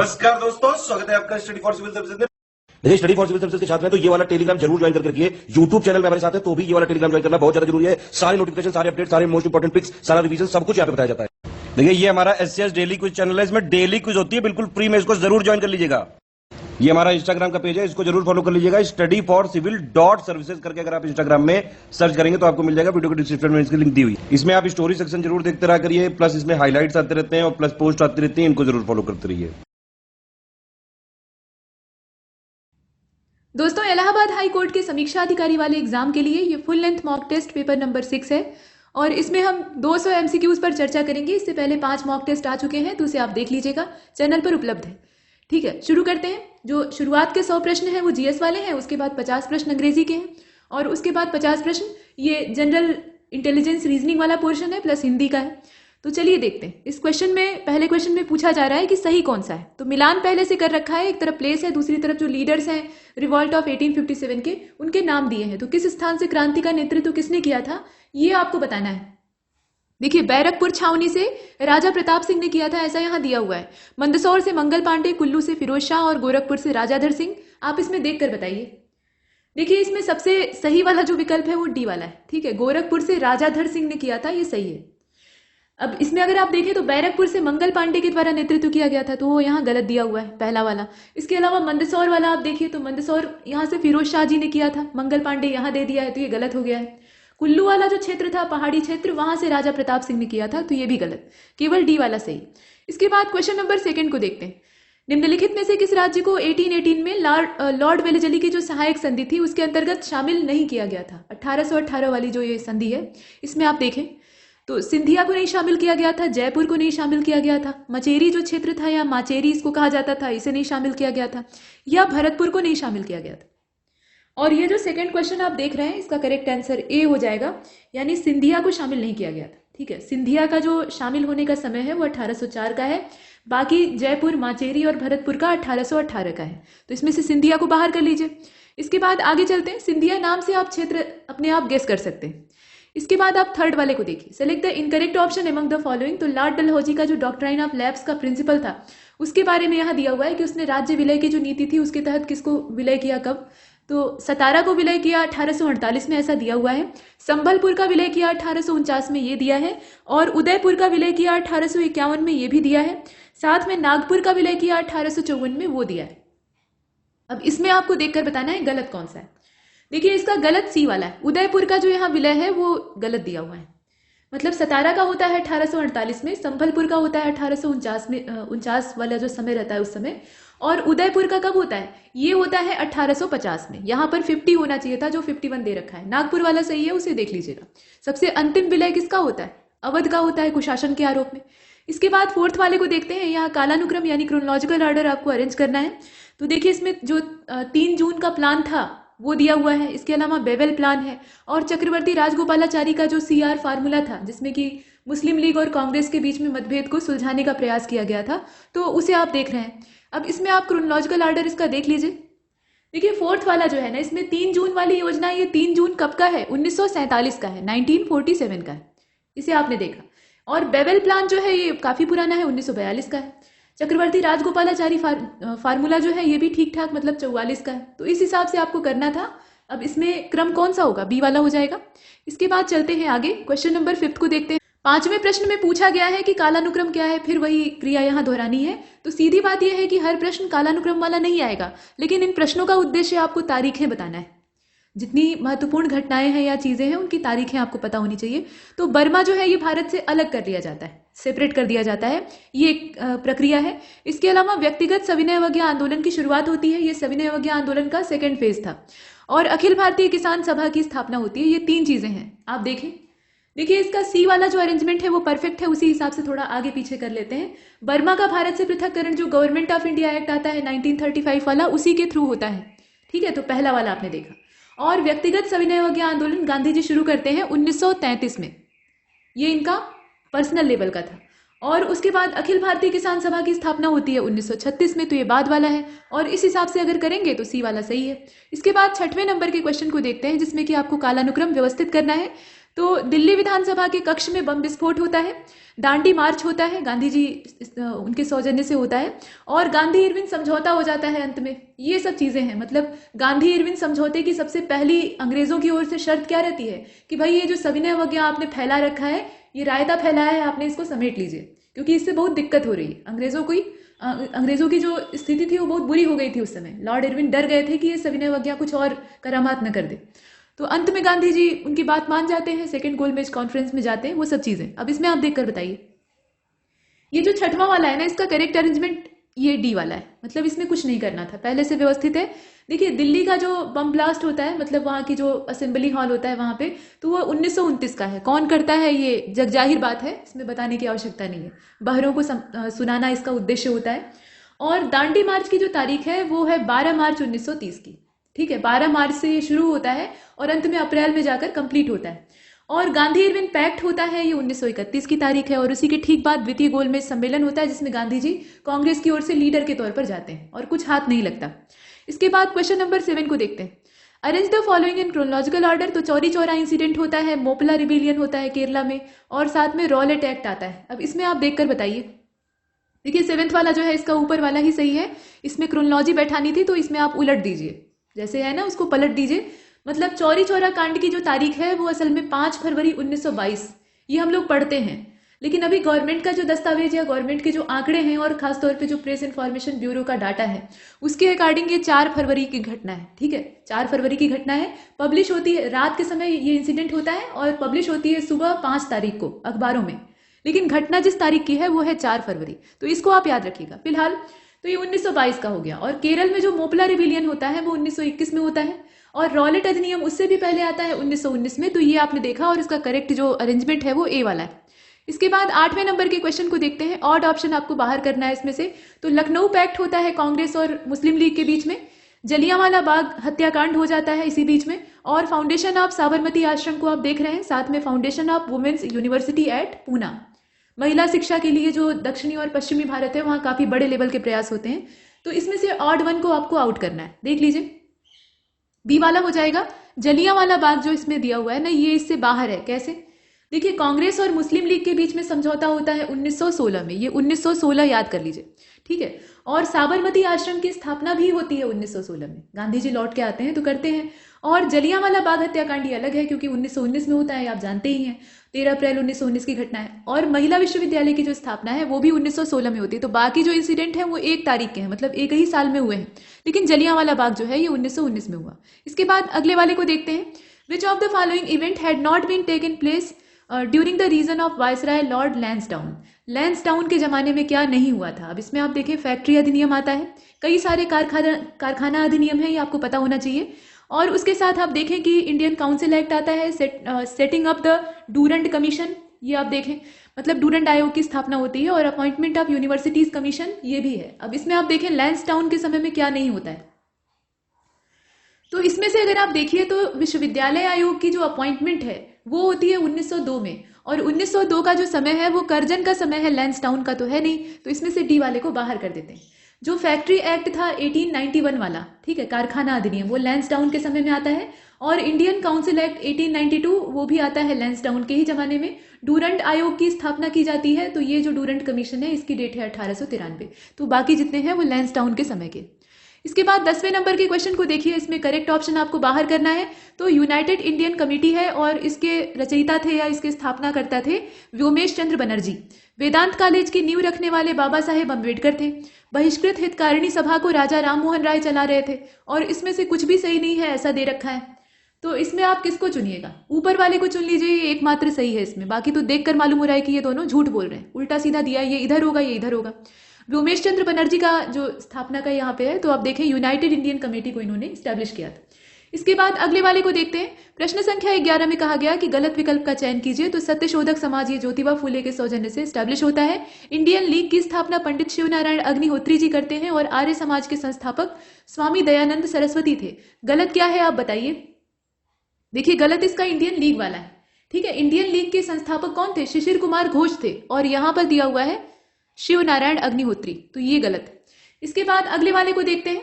नमस्कार दोस्तों, स्वागत है आपका स्टडी फॉर सिविल सर्विसेज में। देखिए, स्टडी फॉर सिविल सर्विसेज के छात्र हैं तो ये वाला टेलीग्राम जरूर ज्वाइन करके रखिए। यूट्यूब चैनल में हमारे साथ है तो भी ये वाला टेलीग्राम ज्वाइन करना बहुत ज्यादा जरूरी है। सारे नोटिफिकेशन, सारे अपडेट, सारे मोस्ट इंपोर्टेंट पिक्स, सारा रिवीजन सब कुछ यहाँ पे बताया जाता है। देखिए, ये हमारा एससीएस डेली क्विज चैनल है, इसमें डेली क्विज होती है, बिल्कुल फ्री में, इसको जरूर ज्वाइन कर लीजिएगा। ये हमारा इंस्टाग्राम का पेज है, इसको जरूर फॉलो कर लीजिएगा। स्टडी फॉर सिविल .सर्विसेज करके अगर आप इंस्टाग्राम में सर्च करेंगे तो आपको मिल जाएगा। वीडियो के डिस्क्रिप्शन में इसकी लिंक दी हुई। इसमें आप स्टोरी सेक्शन जरूर देखते रहा करिए, प्लस इसमें हाईलाइट्स आते रहते हैं और प्लस पोस्ट आती रहती है, इनको जरूर फॉलो करते रहिए। दोस्तों, इलाहाबाद हाई कोर्ट के समीक्षा अधिकारी वाले एग्जाम के लिए ये full length mock test paper number 6 है और इसमें हम 200 एमसीक्यूज पर चर्चा करेंगे। इससे पहले 5 मॉक टेस्ट आ चुके हैं तो उसे आप देख लीजिएगा, चैनल पर उपलब्ध है। ठीक है, शुरू करते हैं। जो शुरुआत के 100 प्रश्न हैं वो जीएस वाले हैं, उसके बाद 50 प्रश्न अंग्रेजी के हैं और उसके बाद 50 प्रश्न ये जनरल इंटेलिजेंस रीजनिंग वाला पोर्शन है प्लस हिंदी का है। तो चलिए देखते हैं। इस क्वेश्चन में, पहले क्वेश्चन में पूछा जा रहा है कि सही कौन सा है। तो मिलान पहले से कर रखा है, एक तरफ प्लेस है, दूसरी तरफ जो लीडर्स हैं रिवॉल्ट ऑफ 1857 के, उनके नाम दिए हैं। तो किस स्थान से क्रांति का नेतृत्व किसने किया था ये आपको बताना है। देखिए, बैरकपुर छावनी से राजा प्रताप सिंह ने किया था, ऐसा यहां दिया हुआ है। मंदसौर से मंगल पांडे, कुल्लू से फिरोज शाह और गोरखपुर से राजाधर सिंह। आप इसमें देखकर बताइए। देखिए, इसमें सबसे सही वाला जो विकल्प है वो डी वाला है। ठीक है, गोरखपुर से राजाधर सिंह ने किया था, ये सही है। अब इसमें अगर आप देखें तो बैरकपुर से मंगल पांडे के द्वारा नेतृत्व किया गया था, तो वो यहाँ गलत दिया हुआ है, पहला वाला। इसके अलावा मंदसौर वाला आप देखिए तो मंदसौर यहाँ से फिरोज शाह जी ने किया था, मंगल पांडे यहाँ दे दिया है तो ये गलत हो गया है। कुल्लू वाला जो क्षेत्र था, पहाड़ी क्षेत्र, वहां से राजा प्रताप सिंह ने किया था, तो ये भी गलत, केवल डी वाला सही। इसके बाद क्वेश्चन नंबर 2 को देखते हैं। निम्नलिखित में से किस राज्य को 1818 में लॉर्ड वेलेजली की जो सहायक संधि थी उसके अंतर्गत शामिल नहीं किया गया था? 1818 वाली जो ये संधि है, इसमें आप देखें तो सिंधिया को नहीं शामिल किया गया था, जयपुर को नहीं शामिल किया गया था, मचेरी जो क्षेत्र था या माचेरी इसको कहा जाता था, इसे नहीं शामिल किया गया था, या भरतपुर को नहीं शामिल किया गया था। और ये जो सेकंड क्वेश्चन आप देख रहे हैं, इसका करेक्ट आंसर ए हो जाएगा, यानी सिंधिया को शामिल नहीं किया गया था। ठीक है, सिंधिया का जो शामिल होने का समय है वो 1804 का है, बाकी जयपुर, माचेरी और भरतपुर का 1818 का है। तो इसमें से सिंधिया को बाहर कर लीजिए। इसके बाद आगे चलते हैं। सिंधिया नाम से आप क्षेत्र अपने आप गेस कर सकते हैं। इसके बाद आप थर्ड वाले को देखिए, select the incorrect option among the following. तो लॉर्ड डलहौजी का जो डॉक्ट्राइन ऑफ लैप्स का प्रिंसिपल था उसके बारे में यहाँ दिया हुआ है कि उसने राज्य विलय की जो नीति थी उसके तहत किसको विलय किया, कब? तो सतारा को विलय किया 1848 में, ऐसा दिया हुआ है। संभलपुर का विलय किया 1849 में, ये दिया है। और उदयपुर का विलय किया 1851 में, ये भी दिया है। साथ में नागपुर का विलय किया 1854 में, वो दिया है। अब इसमें आपको देखकर बताना है गलत कौन सा है। देखिए, इसका गलत सी वाला है। उदयपुर का जो यहाँ विलय है वो गलत दिया हुआ है। मतलब सतारा का होता है 1848 में, संभलपुर का होता है 1849 में, 49 वाला जो समय रहता है उस समय। और उदयपुर का कब होता है? ये होता है 1850 में। यहाँ पर 50 होना चाहिए था, जो 51 दे रखा है। नागपुर वाला सही है, उसे देख लीजिएगा। सबसे अंतिम विलय किसका होता है? अवध का होता है, कुशासन के आरोप में। इसके बाद फोर्थ वाले को देखते हैं। यहाँ कालानुक्रम यानी क्रोनोलॉजिकल ऑर्डर आपको अरेंज करना है। तो देखिए, इसमें जो 3 जून का प्लान था वो दिया हुआ है। इसके अलावा बेवेल प्लान है और चक्रवर्ती राजगोपालाचारी का जो CR फार्मूला था जिसमें कि मुस्लिम लीग और कांग्रेस के बीच में मतभेद को सुलझाने का प्रयास किया गया था, तो उसे आप देख रहे हैं। अब इसमें आप क्रोनोलॉजिकल ऑर्डर इसका देख लीजिए। देखिए, फोर्थ वाला जो है ना, इसमें 3 जून वाली योजना, ये 3 जून कब का है? 1947 का है, 1947 का है, इसे आपने देखा। और बेवेल प्लान जो है ये काफी पुराना है, 1942 का है। चक्रवर्ती राजगोपालाचारी फार्मूला जो है ये भी ठीक ठाक, मतलब 44 का है। तो इस हिसाब से आपको करना था। अब इसमें क्रम कौन सा होगा? बी वाला हो जाएगा। इसके बाद चलते हैं आगे, क्वेश्चन नंबर 5 को देखते हैं। 5वें प्रश्न में पूछा गया है कि कालानुक्रम क्या है, फिर वही क्रिया यहाँ दोहरानी है। तो सीधी बात यह है कि हर प्रश्न कालानुक्रम वाला नहीं आएगा, लेकिन इन प्रश्नों का उद्देश्य आपको तारीखें बताना है। जितनी महत्वपूर्ण घटनाएं हैं या चीजें हैं उनकी तारीखें आपको पता होनी चाहिए। तो बर्मा जो है ये भारत से अलग कर दिया जाता है, सेपरेट कर दिया जाता है, ये एक प्रक्रिया है। इसके अलावा व्यक्तिगत सविनय अवज्ञा आंदोलन की शुरुआत होती है, ये सविनय अवज्ञा आंदोलन का 2nd फेज था। और अखिल भारतीय किसान सभा की स्थापना होती है। ये 3 चीजें हैं, आप देखें। देखिए, इसका सी वाला जो अरेंजमेंट है वो परफेक्ट है, उसी हिसाब से थोड़ा आगे पीछे कर लेते हैं। बर्मा का भारत से पृथककरण जो गवर्नमेंट ऑफ इंडिया एक्ट आता है 1935 वाला, उसी के थ्रू होता है। ठीक है, तो पहला वाला आपने देखा। और व्यक्तिगत सविनय अवज्ञा आंदोलन गांधी जी शुरू करते हैं 1933 में, ये इनका पर्सनल लेवल का था। और उसके बाद अखिल भारतीय किसान सभा की स्थापना होती है 1936 में, तो ये बाद वाला है। और इस हिसाब से अगर करेंगे तो सी वाला सही है। इसके बाद 6वें नंबर के क्वेश्चन को देखते हैं जिसमें कि आपको कालानुक्रम व्यवस्थित करना है। तो दिल्ली विधानसभा के कक्ष में बम विस्फोट होता है, दांडी मार्च होता है, गांधी जी उनके सौजन्य से होता है, और गांधी इरविन समझौता हो जाता है अंत में। ये सब चीजें हैं। मतलब गांधी इरविन समझौते की सबसे पहली अंग्रेजों की ओर से शर्त क्या रहती है कि भाई ये जो सविनय अवज्ञा आपने फैला रखा है, ये रायता फैलाया है आपने, इसको समेट लीजिए, क्योंकि इससे बहुत दिक्कत हो रही है। अंग्रेजों की जो स्थिति थी वो बहुत बुरी हो गई थी उस समय। लॉर्ड इरविन डर गए थे कि ये सविनय अवज्ञा कुछ और करामात न कर दे। तो अंत में गांधी जी उनकी बात मान जाते हैं, सेकंड गोलमेज कॉन्फ्रेंस में जाते हैं, वो सब चीजें। अब इसमें आप देखकर बताइए, ये जो छठवां वाला है ना, इसका करेक्ट अरेंजमेंट ये डी वाला है। मतलब इसमें कुछ नहीं करना था, पहले से व्यवस्थित है। देखिए दिल्ली का जो बम ब्लास्ट होता है, मतलब वहाँ की जो असेंबली हॉल होता है वहाँ पे, तो वो 1929 का है। कौन करता है ये जगजाहिर बात है, इसमें बताने की आवश्यकता नहीं है, बाहरों को सुनाना इसका उद्देश्य होता है। और दांडी मार्च की जो तारीख है वो है 12 मार्च 1930 की। ठीक है, 12 मार्च से ये शुरू होता है और अंत में अप्रैल में जाकर कंप्लीट होता है। और गांधी इरविन पैक्ट होता है, ये 1931 की तारीख है। और उसी के ठीक बाद द्वितीय गोलमेज सम्मेलन होता है, जिसमें गांधी जी कांग्रेस की ओर से लीडर के तौर पर जाते हैं और कुछ हाथ नहीं लगता। इसके बाद क्वेश्चन नंबर 7 को देखते हैं। Arrange the following in chronological order. तो चौरी चौरा इंसिडेंट होता है, मोपला रिबेलियन होता है केरला में, और साथ में रॉलेट एक्ट आता है। अब इसमें आप देखकर बताइए। देखिए 7th वाला जो है इसका ऊपर वाला ही सही है, इसमें क्रोनोलॉजी बैठानी थी, तो इसमें आप उलट दीजिए, जैसे है ना उसको पलट दीजिए। मतलब चौरी चौरा कांड की जो तारीख है वो असल में 5 फरवरी 1922, ये हम लोग पढ़ते हैं। लेकिन अभी गवर्नमेंट का जो दस्तावेज या गवर्नमेंट के जो आंकड़े हैं और खासतौर पे जो प्रेस इन्फॉर्मेशन ब्यूरो का डाटा है उसके अकॉर्डिंग ये 4 फरवरी की घटना है। ठीक है, 4 फरवरी की घटना है। पब्लिश होती है रात के समय ये इंसिडेंट होता है और पब्लिश होती है सुबह 5 तारीख को अखबारों में, लेकिन घटना जिस तारीख की है वो है 4 फरवरी। तो इसको आप याद रखिएगा। फिलहाल तो ये 1922 का हो गया। और केरल में जो मोपला रिबेलियन होता है वो 1921 में होता है, और रॉलेट अधिनियम उससे भी पहले आता है 1919 में। तो ये आपने देखा, और इसका करेक्ट जो अरेंजमेंट है वो ए वाला है। इसके बाद 8वें नंबर के क्वेश्चन को देखते हैं। ऑड ऑप्शन आपको बाहर करना है इसमें से। तो लखनऊ पैक्ट होता है कांग्रेस और मुस्लिम लीग के बीच में, जलियांवाला बाग हत्याकांड हो जाता है इसी बीच में, और फाउंडेशन ऑफ साबरमती आश्रम को आप देख रहे हैं, साथ में foundation of women's university at Poona. महिला शिक्षा के लिए जो दक्षिणी और पश्चिमी भारत है वहां काफी बड़े लेवल के प्रयास होते हैं। तो इसमें से ऑड 1 को आपको आउट करना है। देख लीजिए, बी वाला हो जाएगा। जलियांवाला बाग जो इसमें दिया हुआ है ना, ये इससे बाहर है। कैसे? देखिए कांग्रेस और मुस्लिम लीग के बीच में समझौता होता है 1916 में, ये 1916 याद कर लीजिए। ठीक है, और साबरमती आश्रम की स्थापना भी होती है 1916 में। गांधी जी लौट के आते हैं तो करते हैं। और जलियांवाला बाग हत्याकांड ये अलग है क्योंकि 1919 में होता है, आप जानते ही हैं, 13 अप्रैल 1919 की घटना है। और महिला विश्वविद्यालय की जो स्थापना है वो भी 1916 में होती है। तो बाकी जो इंसिडेंट है वो 1 तारीख के हैं, मतलब एक ही साल में हुए हैं, लेकिन जलियांवाला बाग जो है ये 1919 में हुआ। इसके बाद अगले वाले को देखते हैं। Which of the following event had not been taken place during the reign of viceroy Lord Lansdowne. Lansdowne के जमाने में क्या नहीं हुआ था? अब इसमें आप देखें, फैक्ट्री अधिनियम आता है, कई सारे कारखाना अधिनियम है, ये आपको पता होना चाहिए। और उसके साथ आप देखें कि इंडियन काउंसिल एक्ट आता है, setting up the Durand commission, ये आप देखें, मतलब डूरंड आयोग की स्थापना होती है, और अपॉइंटमेंट ऑफ यूनिवर्सिटीज कमीशन ये भी है। अब इसमें आप देखें लैंसडाउन के समय में क्या नहीं होता है। तो इसमें से अगर आप देखिए तो विश्वविद्यालय आयोग की जो अपॉइंटमेंट है वो होती है 1902 में, और 1902 का जो समय है वो कर्जन का समय है, लैंसडाउन का तो है नहीं। तो इसमें से डी वाले को बाहर कर देते हैं। जो फैक्ट्री एक्ट था 1891 वाला, ठीक है, कारखाना अधिनियम, वो लैंसडाउन के समय में आता है। और इंडियन काउंसिल एक्ट 1892 वो भी आता है लैंसडाउन के ही जमाने में। डूरंड आयोग की स्थापना की जाती है, तो ये जो डूरंड कमीशन है इसकी डेट है 1893। तो बाकी जितने हैं वो लैंसडाउन के समय के। इसके बाद 10वें नंबर के क्वेश्चन को देखिए, इसमें करेक्ट ऑप्शन आपको बाहर करना है। तो यूनाइटेड इंडियन कमेटी है और इसके रचयिता थे या इसके स्थापनाकर्ता थे व्योमेश चंद्र बनर्जी। वेदांत कॉलेज की नींव रखने वाले बाबा साहेब अम्बेडकर थे। बहिष्कृत हितकारिणी सभा को राजा राम मोहन राय चला रहे थे, और इसमें से कुछ भी सही नहीं है ऐसा दे रखा है। तो इसमें आप किसको चुनिएगा? ऊपर वाले को चुन लीजिए, ये एकमात्र सही है इसमें। बाकी तो देखकर मालूम हो रहा है कि ये दोनों झूठ बोल रहे हैं, उल्टा सीधा दिया, ये इधर होगा ये इधर होगा। व्योमेश चंद्र बनर्जी का जो स्थापना का यहाँ पे है, तो आप देखें यूनाइटेड इंडियन कमेटी को इन्होंने स्टैब्लिश किया था। इसके बाद अगले वाले को देखते हैं। प्रश्न संख्या 11 में कहा गया कि गलत विकल्प का चयन कीजिए। तो सत्यशोधक समाज ये ज्योतिबा फूले के सौजन्य से स्टैब्लिश होता है। इंडियन लीग की स्थापना पंडित शिवनारायण अग्निहोत्री जी करते हैं, और आर्य समाज के संस्थापक स्वामी दयानंद सरस्वती थे। गलत क्या है आप बताइए? देखिए गलत इसका इंडियन लीग वाला है। ठीक है, इंडियन लीग के संस्थापक कौन थे? शिशिर कुमार घोष थे, और यहां पर दिया हुआ है शिव नारायण अग्निहोत्री, तो ये गलत है। इसके बाद अगले वाले को देखते हैं।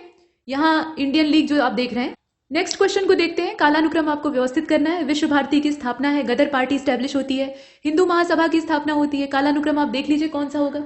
यहाँ इंडियन लीग जो आप देख रहे हैं, नेक्स्ट क्वेश्चन को देखते हैं। कालानुक्रम आपको व्यवस्थित करना है। विश्व भारती की स्थापना है, गदर पार्टी स्टैब्लिश होती है, हिंदू महासभा की स्थापना होती है। कालानुक्रम आप देख लीजिए कौन सा होगा,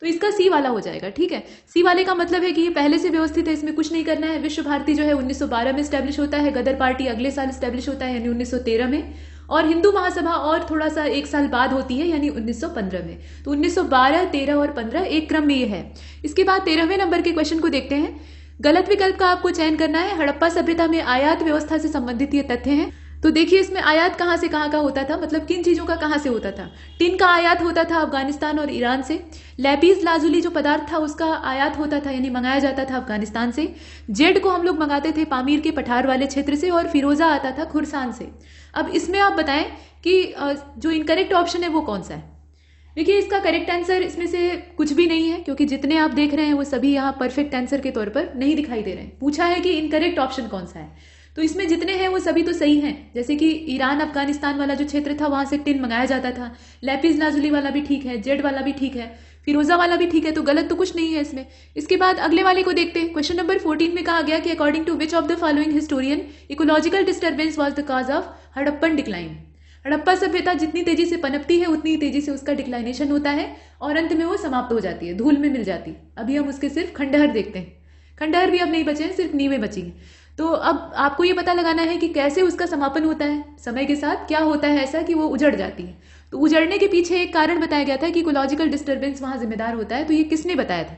तो इसका सी वाला हो जाएगा। ठीक है, सी वाले का मतलब है कि ये पहले से व्यवस्थित है, इसमें कुछ नहीं करना है। विश्व भारती जो है 1912 में स्टैब्लिश होता है, गदर पार्टी अगले साल स्टैब्लिश होता है यानी 1913 में, और हिंदू महासभा और थोड़ा सा एक साल बाद होती है यानी 1915 में। तो 1912, 13 और 15 एक क्रम में ये है। इसके बाद 13वें नंबर के क्वेश्चन को देखते हैं। गलत विकल्प का आपको चयन करना है। हड़प्पा सभ्यता में आयात व्यवस्था से संबंधित ये तथ्य हैं। तो देखिए इसमें आयात कहाँ से कहाँ का होता था, मतलब किन चीजों का कहाँ से होता था। टिन का आयात होता था अफगानिस्तान और ईरान से। लैपीस लाजुली जो पदार्थ था उसका आयात होता था यानी मंगाया जाता था अफगानिस्तान से। जेड को हम लोग मंगाते थे पामीर के पठार वाले क्षेत्र से, और फिरोजा आता था खुरसान से। अब इसमें आप बताएं कि जो इनकरेक्ट ऑप्शन है वो कौन सा है। देखिए इसका करेक्ट आंसर इसमें से कुछ भी नहीं है, क्योंकि जितने आप देख रहे हैं वो सभी यहाँ परफेक्ट आंसर के तौर पर नहीं दिखाई दे रहे हैं। पूछा है कि इनकरेक्ट ऑप्शन कौन सा है, तो इसमें जितने हैं वो सभी तो सही हैं। जैसे कि ईरान अफगानिस्तान वाला जो क्षेत्र था वहां से टिन मंगाया जाता था। लैपिस लाजुली वाला भी ठीक है, जेड वाला भी ठीक है, फिरोजा वाला भी ठीक है, तो गलत तो कुछ नहीं है इसमें। इसके बाद अगले वाले को देखते हैं। क्वेश्चन नंबर 14 में कहा गया कि according to which of the following historian ecological disturbance was the cause of Harappan decline. Harappa सभ्यता जितनी तेजी से पनपती है उतनी तेजी से उसका डिक्लाइनेशन होता है और अंत में वो समाप्त हो जाती है, धूल में मिल जाती है। अभी हम उसके सिर्फ खंडहर देखते हैं। खंडहर भी अब नहीं बचे हैं, सिर्फ नींवें बची हैं। तो अब आपको ये पता लगाना है कि कैसे उसका समापन होता है, समय के साथ क्या होता है ऐसा कि वो उजड़ जाती है। तो उजड़ने के पीछे एक कारण बताया गया था कि इकोलॉजिकल डिस्टर्बेंस वहां जिम्मेदार होता है। तो ये किसने बताया था?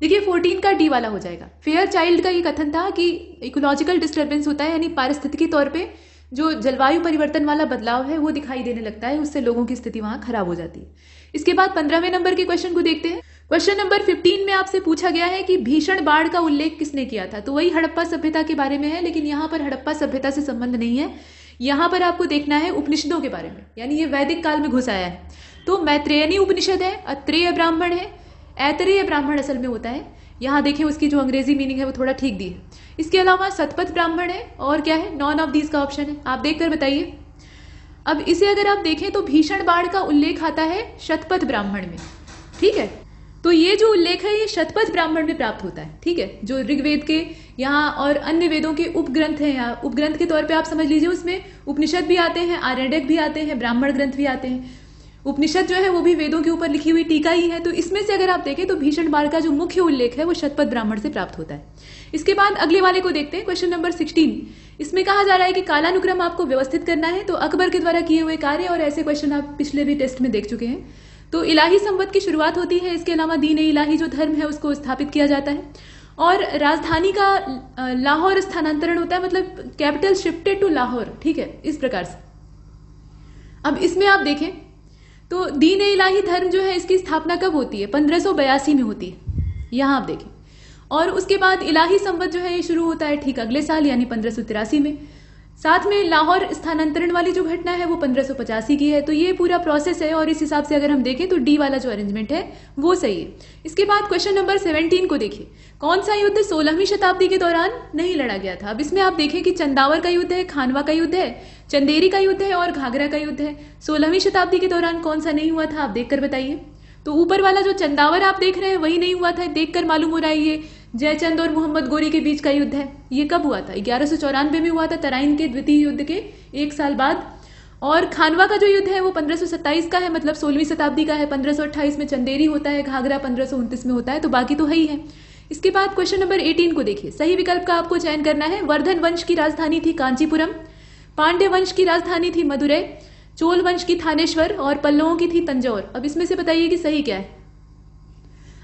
देखिए 14 का डी वाला हो जाएगा। फेयर चाइल्ड का ये कथन था कि इकोलॉजिकल डिस्टर्बेंस होता है यानी पारिस्थितिकी तौर पे जो जलवायु परिवर्तन वाला बदलाव है वो दिखाई देने लगता है, उससे लोगों की स्थिति वहां खराब हो जाती है। इसके बाद 15वें नंबर के क्वेश्चन को देखते हैं। क्वेश्चन नंबर 15 में आपसे पूछा गया है कि भीषण बाढ़ का उल्लेख किसने किया था। तो वही हड़प्पा सभ्यता के बारे में है, लेकिन यहाँ पर हड़प्पा सभ्यता से संबंध नहीं है। यहाँ पर आपको देखना है उपनिषदों के बारे में, यानी ये वैदिक काल में घुस आया है। तो मैत्रेयनी उपनिषद है, अत्रेय ब्राह्मण है, ऐतरेय ब्राह्मण असल में होता है। यहाँ देखें उसकी जो अंग्रेजी मीनिंग है वो थोड़ा ठीक दी है। इसके अलावा सतपथ ब्राह्मण है, और क्या है, नॉन ऑफ दीज का ऑप्शन है। आप देखकर बताइए। अब इसे अगर आप देखें तो भीषण बाढ़ का उल्लेख आता है शतपथ ब्राह्मण में, ठीक है। तो ये जो उल्लेख है ये शतपथ ब्राह्मण में प्राप्त होता है, ठीक है। जो ऋग्वेद के यहाँ और अन्य वेदों के उपग्रंथ हैं, यहाँ उपग्रंथ के तौर पे आप समझ लीजिए, उसमें उपनिषद भी आते हैं, आरण्यक भी आते हैं, ब्राह्मण ग्रंथ भी आते हैं। उपनिषद जो है वो भी वेदों के ऊपर लिखी हुई टीका ही है। तो इसमें से अगर आप देखें तो भीषण बाढ़ का जो मुख्य उल्लेख है वो शतपथ ब्राह्मण से प्राप्त होता है। इसके बाद अगले वाले को देखते हैं, क्वेश्चन नंबर 16। इसमें कहा जा रहा है कि कालानुक्रम आपको व्यवस्थित करना है। तो अकबर के द्वारा किए हुए कार्य और ऐसे क्वेश्चन आप पिछले भी टेस्ट में देख चुके हैं। तो इलाही संवत की शुरुआत होती है। इसके अलावा दीन इलाही जो धर्म है उसको स्थापित किया जाता है, और राजधानी का लाहौर स्थानांतरण होता है, मतलब कैपिटल शिफ्टेड टू लाहौर, ठीक है, इस प्रकार से। अब इसमें आप देखें तो दीन इलाही धर्म जो है इसकी स्थापना कब होती है? 1582 में होती है, यहां आप देखें। और उसके बाद इलाही संवत जो है ये शुरू होता है ठीक अगले साल यानी 1583 में। साथ में लाहौर स्थानांतरण वाली जो घटना है वो 1585 की है। तो ये पूरा प्रोसेस है, और इस हिसाब से अगर हम देखें तो डी वाला जो अरेंजमेंट है वो सही है। इसके बाद क्वेश्चन नंबर 17 को देखिए। कौन सा युद्ध 16वीं शताब्दी के दौरान नहीं लड़ा गया था? अब इसमें आप देखें कि चंदावर का युद्ध है, खानवा का युद्ध है, चंदेरी का युद्ध है और घाघरा का युद्ध है। 16वीं शताब्दी के दौरान कौन सा नहीं हुआ था, आप देखकर बताइए। तो ऊपर वाला जो चंदावर आप देख रहे हैं वही नहीं हुआ था, देखकर मालूम हो रहा है ये जयचंद और मोहम्मद गोरी के बीच का युद्ध है। ये कब हुआ था? 1194 में हुआ था, तराइन के द्वितीय युद्ध के एक साल बाद। और खानवा का जो युद्ध है वो 1527 का है, मतलब 16वीं शताब्दी का है। 1528 में चंदेरी होता है, घाघरा 1529 में होता है। तो बाकी तो है ही है। इसके बाद क्वेश्चन नंबर 18 को देखिए। सही विकल्प का आपको चयन करना है। वर्धन वंश की राजधानी थी कांचीपुरम, पांड्य वंश की राजधानी थी मदुरै, चोल वंश की थानेश्वर और पल्लवों की थी तंजौर। अब इसमें से बताइए कि सही क्या है।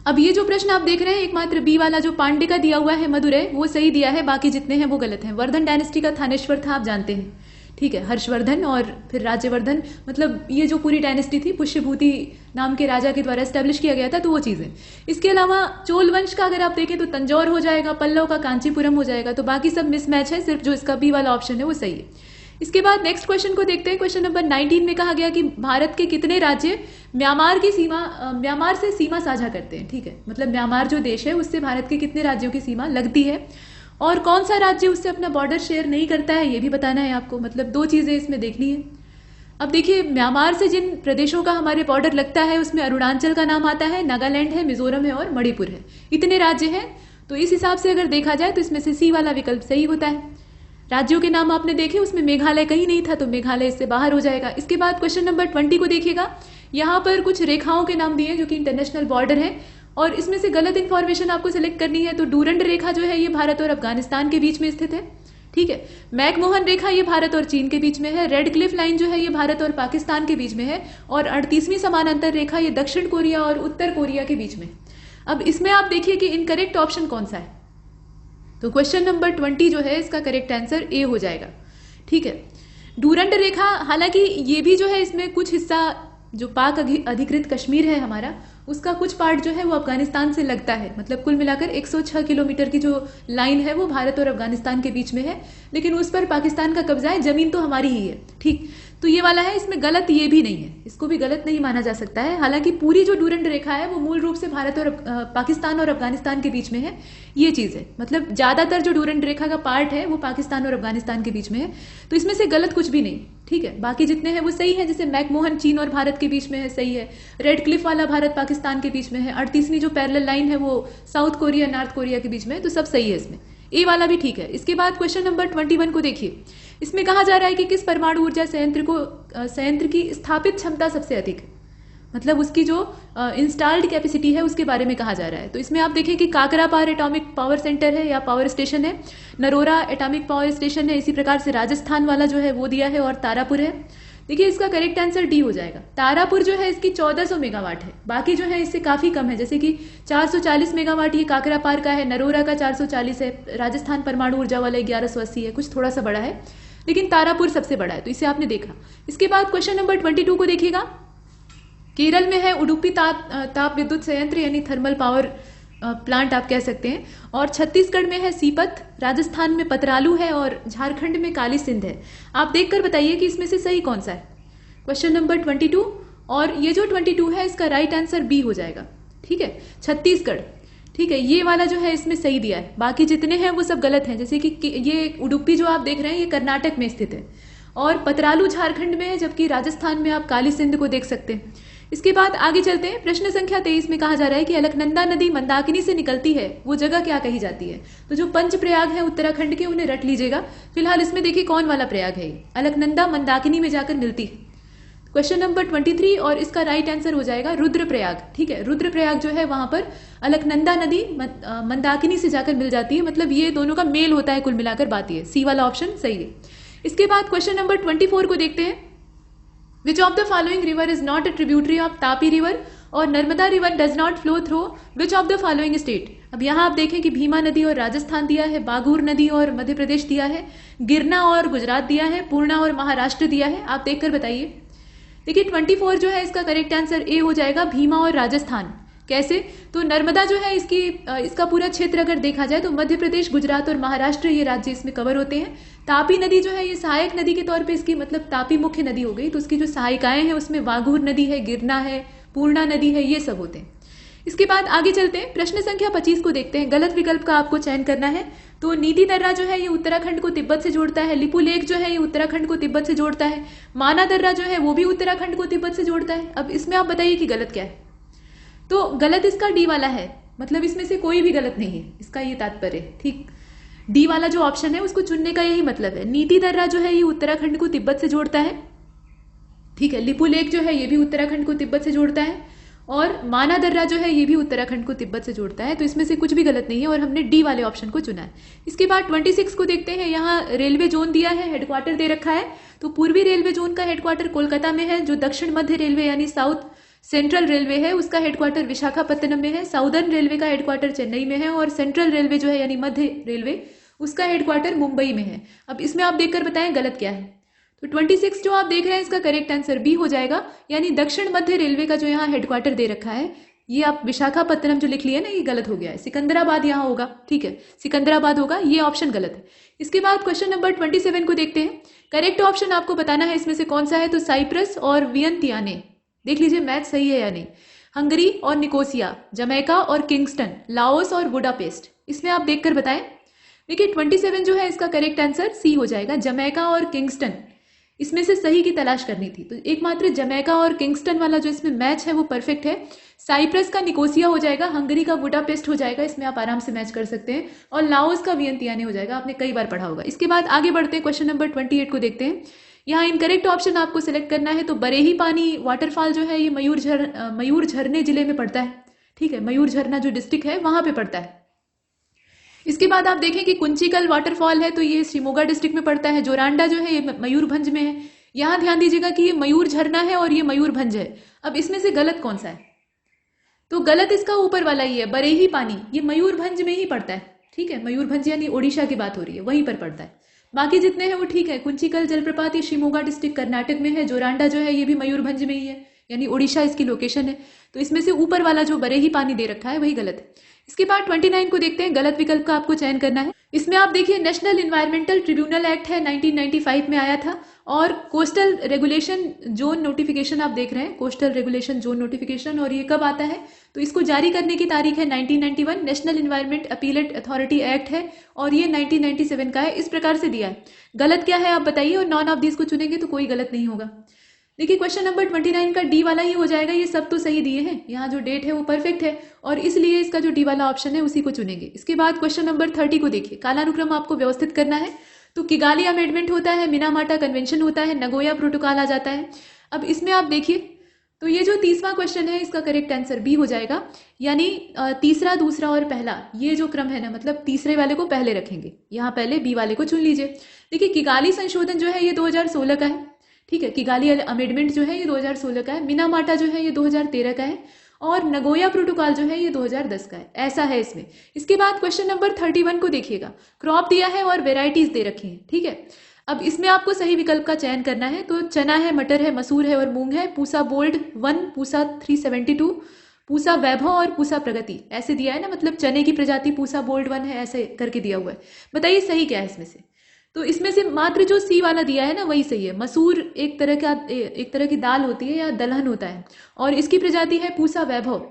अब ये जो प्रश्न आप देख रहे हैं एकमात्र बी वाला जो पांड्य का दिया हुआ है मदुरै वो सही दिया है, बाकी जितने हैं वो गलत हैं। वर्धन डायनेस्टी का थानेश्वर था, आप जानते हैं, ठीक है, हर्षवर्धन और फिर राज्यवर्धन, मतलब ये जो पूरी डायनेस्टी थी पुष्यभूति नाम के राजा के द्वारा एस्टेब्लिश किया गया था, तो वो चीजें। इसके अलावा चोल वंश का अगर आप देखें तो तंजौर हो जाएगा, पल्लव का कांचीपुरम हो जाएगा। तो बाकी सब मिसमैच है, सिर्फ जो इसका बी वाला ऑप्शन है वो सही है। इसके बाद नेक्स्ट क्वेश्चन को देखते हैं। क्वेश्चन नंबर 19 में कहा गया कि भारत के कितने राज्य म्यांमार से सीमा साझा करते हैं, ठीक है, मतलब म्यांमार जो देश है उससे भारत के कितने राज्यों की सीमा लगती है, और कौन सा राज्य उससे अपना बॉर्डर शेयर नहीं करता है ये भी बताना है आपको। मतलब दो चीजें इसमें देखनी है। अब देखिए म्यांमार से जिन प्रदेशों का हमारे बॉर्डर लगता है उसमें अरुणाचल का नाम आता है, नागालैंड है, मिजोरम है और मणिपुर है। इतने राज्य हैं। तो इस हिसाब से अगर देखा जाए तो इसमें से सी वाला विकल्प सही होता है। राज्यों के नाम आपने देखे, उसमें मेघालय कहीं नहीं था, तो मेघालय इससे बाहर हो जाएगा। इसके बाद क्वेश्चन नंबर 20 को देखिएगा। यहाँ पर कुछ रेखाओं के नाम दिए हैं जो कि इंटरनेशनल बॉर्डर है, और इसमें से गलत इंफॉर्मेशन आपको सिलेक्ट करनी है। तो डूरंड रेखा जो है ये भारत और अफगानिस्तान के बीच में स्थित है, ठीक है। मैकमोहन रेखा ये भारत और चीन के बीच में है। रेड क्लिफ लाइन जो है ये भारत और पाकिस्तान के बीच में है, और 38वीं समानांतर रेखा ये दक्षिण कोरिया और उत्तर कोरिया के बीच में। अब इसमें आप देखिए कि इनकरेक्ट ऑप्शन कौन सा है। तो क्वेश्चन नंबर 20 जो है इसका करेक्ट आंसर ए हो जाएगा, ठीक है। डूरंड रेखा, हालांकि ये भी जो है इसमें कुछ हिस्सा जो पाक अधिकृत कश्मीर है हमारा, उसका कुछ पार्ट जो है वो अफगानिस्तान से लगता है। मतलब कुल मिलाकर 106 किलोमीटर की जो लाइन है वो भारत और अफगानिस्तान के बीच में है, लेकिन उस पर पाकिस्तान का कब्जा है, जमीन तो हमारी ही है, ठीक। तो ये वाला है, इसमें गलत ये भी नहीं है, इसको भी गलत नहीं माना जा सकता है। हालांकि पूरी जो डूरंड रेखा है वो मूल रूप से भारत और पाकिस्तान और अफगानिस्तान के बीच में है, ये चीज है। मतलब ज्यादातर जो डूरंड रेखा का पार्ट है वो पाकिस्तान और अफगानिस्तान के बीच में है, तो इसमें से गलत कुछ भी नहीं, ठीक है। बाकी जितने हैं वो सही है, जैसे मैकमोहन चीन और भारत के बीच में है, सही है। रेड क्लिफ वाला भारत पाकिस्तान के बीच में है। 38वीं जो पैरेलल लाइन है वो साउथ कोरिया नॉर्थ कोरिया के बीच में है, तो सब सही है इसमें। ए वाला भी ठीक है। इसके बाद क्वेश्चन नंबर 21 को देखिए। इसमें कहा जा रहा है कि किस परमाणु ऊर्जा संयंत्र की स्थापित क्षमता सबसे अधिक है, मतलब उसकी जो इंस्टॉल्ड कैपेसिटी है उसके बारे में कहा जा रहा है। तो इसमें आप देखें कि काकरापार एटॉमिक पावर सेंटर है या पावर स्टेशन है, नरोरा एटॉमिक पावर स्टेशन है, इसी प्रकार से राजस्थान वाला जो है वो दिया है, और तारापुर है। देखिए इसका करेक्ट आंसर डी हो जाएगा। तारापुर जो है इसकी 1400 मेगावाट है, बाकी जो है इससे काफी कम है, जैसे कि 440 मेगावाट ये काकरापार का है, नरोरा का 440 है, राजस्थान परमाणु ऊर्जा वाला 1180 है, कुछ थोड़ा सा बड़ा है, लेकिन तारापुर सबसे बड़ा है, तो इसे आपने देखा। इसके बाद क्वेश्चन नंबर 22 को देखिएगा। केरल में है उडुपी ताप विद्युत संयंत्र, यानी थर्मल पावर प्लांट आप कह सकते हैं, और छत्तीसगढ़ में है सीपत, राजस्थान में पतरालू है, और झारखंड में काली सिंध है। आप देखकर बताइए कि इसमें से सही कौन सा है। क्वेश्चन नंबर 22, और ये जो 22 है इसका राइट आंसर बी हो जाएगा, ठीक है, छत्तीसगढ़, ठीक है। ये वाला जो है इसमें सही दिया है, बाकी जितने हैं वो सब गलत हैं। जैसे कि ये उडुपी जो आप देख रहे हैं ये कर्नाटक में स्थित है, और पतरालू झारखंड में है, जबकि राजस्थान में आप काली सिंध को देख सकते हैं। इसके बाद आगे चलते हैं। प्रश्न संख्या 23 में कहा जा रहा है कि अलकनंदा नदी मंदाकिनी से निकलती है, वो जगह क्या कही जाती है। तो जो पंच प्रयाग है उत्तराखंड के, उन्हें रट लीजिएगा। फिलहाल इसमें देखिए कौन वाला प्रयाग है, अलकनंदा मंदाकिनी में जाकर मिलती है। क्वेश्चन नंबर 23, और इसका राइट आंसर हो जाएगा रुद्रप्रयाग, ठीक है। रुद्रप्रयाग जो है वहां पर अलकनंदा नदी मंदाकिनी से जाकर मिल जाती है, मतलब ये दोनों का मेल होता है, कुल मिलाकर बात ये, सी वाला ऑप्शन सही है। इसके बाद क्वेश्चन नंबर 24 को देखते हैं। Which of the following river is not a tributary of Tapi river, और Narmada river does not flow through which of the following state. अब यहाँ आप देखें कि भीमा नदी और राजस्थान दिया है, बागूर नदी और मध्य प्रदेश दिया है, गिरना और गुजरात दिया है, पूर्णा और महाराष्ट्र दिया है। आप देखकर बताइए। देखिए 24 जो है इसका करेक्ट आंसर ए हो जाएगा, भीमा और राजस्थान। कैसे, तो नर्मदा जो है इसका पूरा क्षेत्र अगर देखा जाए तो मध्य प्रदेश, गुजरात और महाराष्ट्र ये राज्य इसमें कवर होते हैं। तापी नदी जो है ये सहायक नदी के तौर पे इसकी, मतलब तापी मुख्य नदी हो गई, तो उसकी जो सहायिकाएं हैं उसमें वाघूर नदी है, गिरना है, पूर्णा नदी है, ये सब होते हैं। इसके बाद आगे चलते हैं। प्रश्न संख्या 25 को देखते हैं। गलत विकल्प का आपको चयन करना है। तो नीति दर्रा जो है ये उत्तराखंड को तिब्बत से जोड़ता है, लिपू लेक जो है ये उत्तराखंड को तिब्बत से जोड़ता है, माना दर्रा जो है वो भी उत्तराखंड को तिब्बत से जोड़ता है। अब इसमें आप बताइए कि गलत क्या है। तो गलत इसका डी वाला है, मतलब इसमें से कोई भी गलत नहीं है, इसका ये तात्पर्य, ठीक। डी वाला जो ऑप्शन है उसको चुनने का यही मतलब है। नीति दर्रा जो है ये उत्तराखंड को तिब्बत से जोड़ता है, ठीक है। लिपू लेक जो है ये भी उत्तराखंड को तिब्बत से जोड़ता है, और माना दर्रा जो है ये भी उत्तराखंड को तिब्बत से जोड़ता है। तो इसमें से कुछ भी गलत नहीं है, और हमने डी वाले ऑप्शन को चुना है। इसके बाद 26 को देखते हैं। यहाँ रेलवे जोन दिया है, हेडक्वार्टर दे रखा है। तो पूर्वी रेलवे जोन का हेडक्वार्टर कोलकाता में है, जो दक्षिण मध्य रेलवे यानी साउथ सेंट्रल रेलवे है उसका हेडक्वार्टर विशाखापत्तनम में है, साउदर्न रेलवे का हेडक्वार्टर चेन्नई में है, और सेंट्रल रेलवे जो है यानी मध्य रेलवे उसका हेडक्वार्टर मुंबई में है। अब इसमें आप देखकर बताएं गलत क्या है। तो 26 जो आप देख रहे हैं इसका करेक्ट आंसर बी हो जाएगा, यानी दक्षिण मध्य रेलवे का जो यहाँ हेडक्वार्टर दे रखा है, ये आप विशाखापत्तनम जो लिख लिए ना, ये गलत हो गया है, सिकंदराबाद यहाँ होगा, ठीक है, सिकंदराबाद होगा, ये ऑप्शन गलत है। इसके बाद क्वेश्चन नंबर 27 को देखते हैं। करेक्ट ऑप्शन आपको बताना है इसमें से कौन सा है। तो साइप्रस और वियंतियाने, देख लीजिए मैथ सही है या नहीं। हंगरी और निकोसिया, जमैका और किंगस्टन, लाओस और बुडापेस्ट, इसमें आप देखकर बताएं। देखिए 27 जो है इसका करेक्ट आंसर सी हो जाएगा, जमैका और किंगस्टन। इसमें से सही की तलाश करनी थी। तो एकमात्र जमैका और किंगस्टन वाला जो इसमें मैच है वो परफेक्ट है। साइप्रस का निकोसिया हो जाएगा, हंगरी का बुडापेस्ट हो जाएगा, इसमें आप आराम से मैच कर सकते हैं, और लाओस का वियंतियाने हो जाएगा, आपने कई बार पढ़ा होगा। इसके बाद आगे बढ़ते हैं, क्वेश्चन नंबर 28 को देखते हैं। यहाँ इनकरेक्ट ऑप्शन आपको सिलेक्ट करना है। तो बरेही पानी वाटरफॉल जो है ये मयूर झरने जिले में पड़ता है, ठीक है, मयूर झरना जो डिस्ट्रिक्ट है वहां पे पड़ता है। इसके बाद आप देखें कि कुंचिकल वाटरफॉल है तो ये शिमोगा डिस्ट्रिक्ट में पड़ता है। जोरांडा जो है ये मयूरभंज में है। यहाँ ध्यान दीजिएगा कि ये मयूर झरना है और ये मयूरभंज है। अब इसमें से गलत कौन सा है? तो गलत इसका ऊपर वाला ही है, बरेही पानी, ये मयूरभंज में ही पड़ता है, ठीक है, मयूरभंज यानी ओडिशा की बात हो रही है, वहीं पर पड़ता है। बाकी जितने हैं वो ठीक है। कुंचिकल जलप्रपात ये शिमोगा डिस्ट्रिक्ट कर्नाटक में है। जोरांडा जो है ये भी मयूरभंज में ही है, यानी ओडिशा इसकी लोकेशन है। तो इसमें से ऊपर वाला जो बरेही पानी दे रखा है वही गलत है। इसके बाद 29 को देखते हैं, गलत विकल्प का आपको चयन करना है। इसमें आप देखिए नेशनल इन्वायरमेंटल ट्रिब्यूनल एक्ट है, 1995 में आया था, और कोस्टल रेगुलेशन जोन नोटिफिकेशन आप देख रहे हैं, कोस्टल रेगुलेशन जोन नोटिफिकेशन, और ये कब आता है? तो इसको जारी करने की तारीख है 1991। National environment appellate authority act है और ये 1997 का है। इस प्रकार से दिया है। गलत क्या है आप बताइए, और नॉन ऑफ दिस को चुनेंगे तो कोई गलत नहीं होगा। देखिए क्वेश्चन नंबर 29 का डी वाला ही हो जाएगा। ये सब तो सही दिए हैं, यहाँ जो डेट है वो परफेक्ट है, और इसलिए इसका जो डी वाला ऑप्शन है उसी को चुनेंगे। इसके बाद क्वेश्चन नंबर 30 को देखिए, कालानुक्रम आपको व्यवस्थित करना है। तो किगाली अमेंडमेंट होता है, मिनामाटा कन्वेंशन होता है, नगोया प्रोटोकॉल आ जाता है। अब इसमें आप देखिए, तो ये जो 30वां क्वेश्चन है इसका करेक्ट आंसर बी हो जाएगा, यानी तीसरा, दूसरा और पहला, ये जो क्रम है ना, मतलब तीसरे वाले को पहले रखेंगे, यहाँ पहले बी वाले को चुन लीजिए। देखिए किगाली संशोधन जो है ये 2016 का है, ठीक है, किगाली अमेंडमेंट जो है ये 2016 का है, मिनामाटा जो है ये 2013 का है, और नगोया प्रोटोकॉल जो है ये 2010 का है। ऐसा है इसमें। इसके बाद क्वेश्चन नंबर 31 को देखिएगा, क्रॉप दिया है और वेराइटीज दे रखी हैं, ठीक है। अब इसमें आपको सही विकल्प का चयन करना है। तो चना है, मटर है, मसूर है और मूंग है। पूसा बोल्ड 1, पूसा 372, पूसा वैभव और पूसा प्रगति, ऐसे दिया है ना, मतलब चने की प्रजाति पूसा बोल्ड 1 है, ऐसे करके दिया हुआ है। बताइए सही क्या है इसमें से? तो इसमें से मात्र जो सी वाला दिया है ना वही सही है। मसूर एक तरह की दाल होती है या दलहन होता है, और इसकी प्रजाति है पूसा वैभव।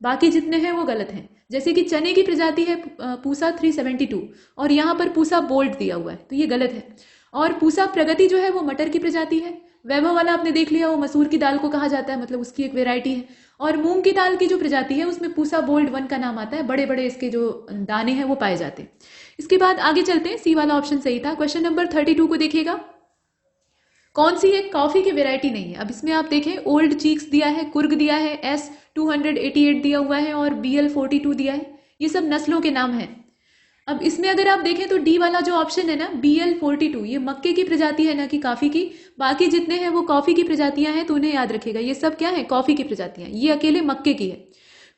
बाकी जितने हैं वो गलत हैं। जैसे कि चने की प्रजाति है पूसा 372, और यहाँ पर पूसा बोल्ड दिया हुआ है, तो ये गलत है। और पूसा प्रगति जो है वो मटर की प्रजाति है। वैभव वाला आपने देख लिया, वो मसूर की दाल को कहा जाता है, मतलब उसकी एक वेराइटी है। और मूंग की दाल की जो प्रजाति है उसमें पूसा बोल्ड 1 का नाम आता है। बड़े बड़े इसके जो दाने हैं वो पाए जाते हैं। इसके बाद आगे चलते हैं, सी वाला ऑप्शन सही था। क्वेश्चन नंबर 32 को देखिएगा, कौन सी एक कॉफी की वेराइटी नहीं है? अब इसमें आप देखें, ओल्ड चीक्स दिया है, कुर्ग दिया है, S288 दिया हुआ है, और BL42 दिया है। ये सब नस्लों के नाम हैं। अब इसमें अगर आप देखें तो डी वाला जो ऑप्शन है ना, BL42, ये मक्के की प्रजाति है ना कि कॉफी की। बाकी जितने हैं वो कॉफी की प्रजातियां हैं, तो उन्हें याद रखिएगा, ये सब क्या है? कॉफी की प्रजातियां। ये अकेले मक्के की है।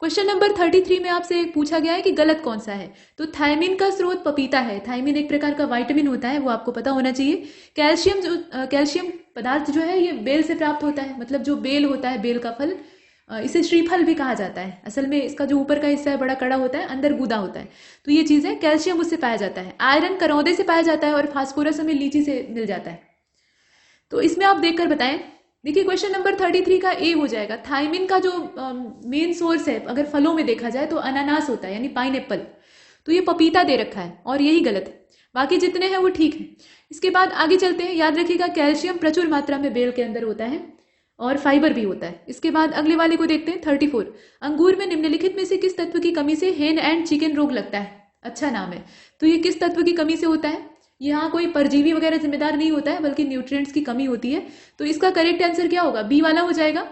क्वेश्चन नंबर 33 में आपसे पूछा गया है कि गलत कौन सा है। तो थायमिन का स्रोत पपीता है। थायमिन एक प्रकार का विटामिन होता है, वो आपको पता होना चाहिए। कैल्शियम पदार्थ जो है ये बेल से प्राप्त होता है, मतलब जो बेल होता है, बेल का फल, इसे श्रीफल भी कहा जाता है। असल में इसका जो ऊपर का हिस्सा है बड़ा कड़ा होता है, अंदर गूदा होता है। तो ये चीज है, कैल्शियम उससे पाया जाता है। आयरन करौदे से पाया जाता है, और फास्फोरस हमें लीची से मिल जाता है। तो इसमें आप देखकर बताएं। देखिए क्वेश्चन नंबर 33 का ए हो जाएगा। थायमिन का जो मेन सोर्स है अगर फलों में देखा जाए तो अनानास होता है, यानी पाइनएप्पल। तो ये पपीता दे रखा है, और यही गलत है। बाकी जितने हैं वो ठीक है। इसके बाद आगे चलते हैं। याद रखिएगा कैल्शियम प्रचुर मात्रा में बेल के अंदर होता है, और फाइबर भी होता है। इसके बाद अगले वाले को देखते हैं, 34। अंगूर में निम्नलिखित में से किस तत्व की कमी से हेन एंड चिकन रोग लगता है? अच्छा नाम है। तो ये किस तत्व की कमी से होता है? यहाँ कोई परजीवी वगैरह जिम्मेदार नहीं होता है, बल्कि न्यूट्रिएंट्स की कमी होती है। तो इसका करेक्ट आंसर क्या होगा? बी वाला हो जाएगा।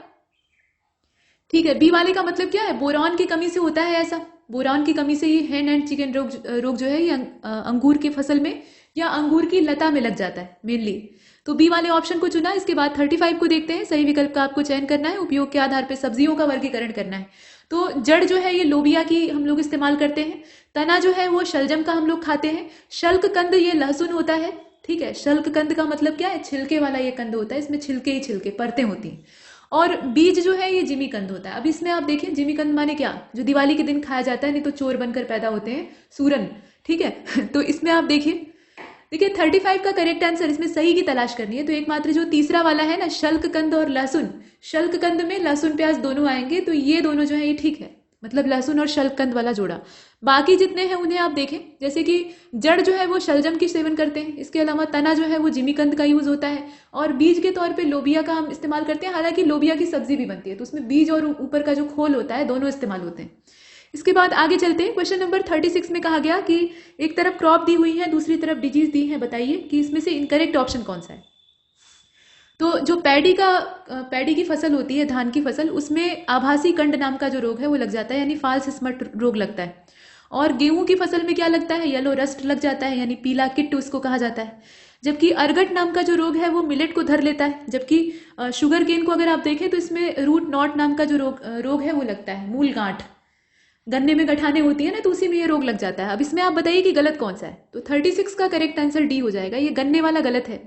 ठीक है, बी वाले का मतलब क्या है? बोरॉन की कमी से होता है ऐसा। बोरॉन की कमी से ये हेन एंड चिकन रोग जो है ये अंगूर की फसल में या अंगूर की लता में लग जाता है मेनली। तो बी वाले ऑप्शन को चुना। इसके बाद 35 को देखते हैं। सही विकल्प का आपको चयन करना है। उपयोग के आधार पर सब्जियों का वर्गीकरण करना है। तो जड़ जो है ये लोबिया की हम लोग इस्तेमाल करते हैं। तना जो है वो शलजम का हम लोग खाते हैं। शल्क कंद ये लहसुन होता है। ठीक है, शल्क कंद का मतलब क्या है? छिलके वाला ये कंद होता है, इसमें छिलके ही छिलके परतें होती हैं। और बीज जो है ये जिमी कंद होता है। अब इसमें आप देखिए, जिमी कंद माने क्या? जो दिवाली के दिन खाया जाता है, नहीं तो चोर बनकर पैदा होते हैं, सूरन। ठीक है तो इसमें आप देखिए 35 का करेक्ट आंसर, इसमें सही की तलाश करनी है। तो एकमात्र जो तीसरा वाला है ना, शल्क कंद और लहसुन, शल्क कंद में लहसुन प्याज दोनों आएंगे, तो ये दोनों जो है ये ठीक है। मतलब लहसुन और शलकंद वाला जोड़ा। बाकी जितने हैं उन्हें आप देखें, जैसे कि जड़ जो है वो शलजम की सेवन करते हैं, इसके अलावा तना जो है वो जिमीकंद का यूज होता है, और बीज के तौर पे लोबिया का हम इस्तेमाल करते हैं। हालांकि लोबिया की सब्जी भी बनती है तो उसमें बीज और ऊपर का जो खोल होता है दोनों इस्तेमाल होते हैं। इसके बाद आगे चलते हैं। क्वेश्चन नंबर 36 में कहा गया कि एक तरफ क्रॉप दी हुई है, दूसरी तरफ डिजीज दी है, बताइए कि इसमें से इनकरेक्ट ऑप्शन कौन सा है। तो जो पैडी की फसल होती है, धान की फसल, उसमें आभासी कंड नाम का जो रोग है वो लग जाता है, यानी फाल्स स्मट रोग लगता है। और गेहूं की फसल में क्या लगता है, येलो रस्ट लग जाता है, यानी पीला किट उसको कहा जाता है। जबकि अर्गट नाम का जो रोग है वो मिलेट को धर लेता है। जबकि शुगर केन को अगर आप देखें तो इसमें रूट नॉट नाम का जो रोग है वो लगता है, मूल गांठ, गन्ने में गठाने होती है ना, तो उसी में ये रोग लग जाता है। अब इसमें आप बताइए कि गलत कौन सा है। तो 36 का करेक्ट आंसर डी हो जाएगा, ये गन्ने वाला गलत है।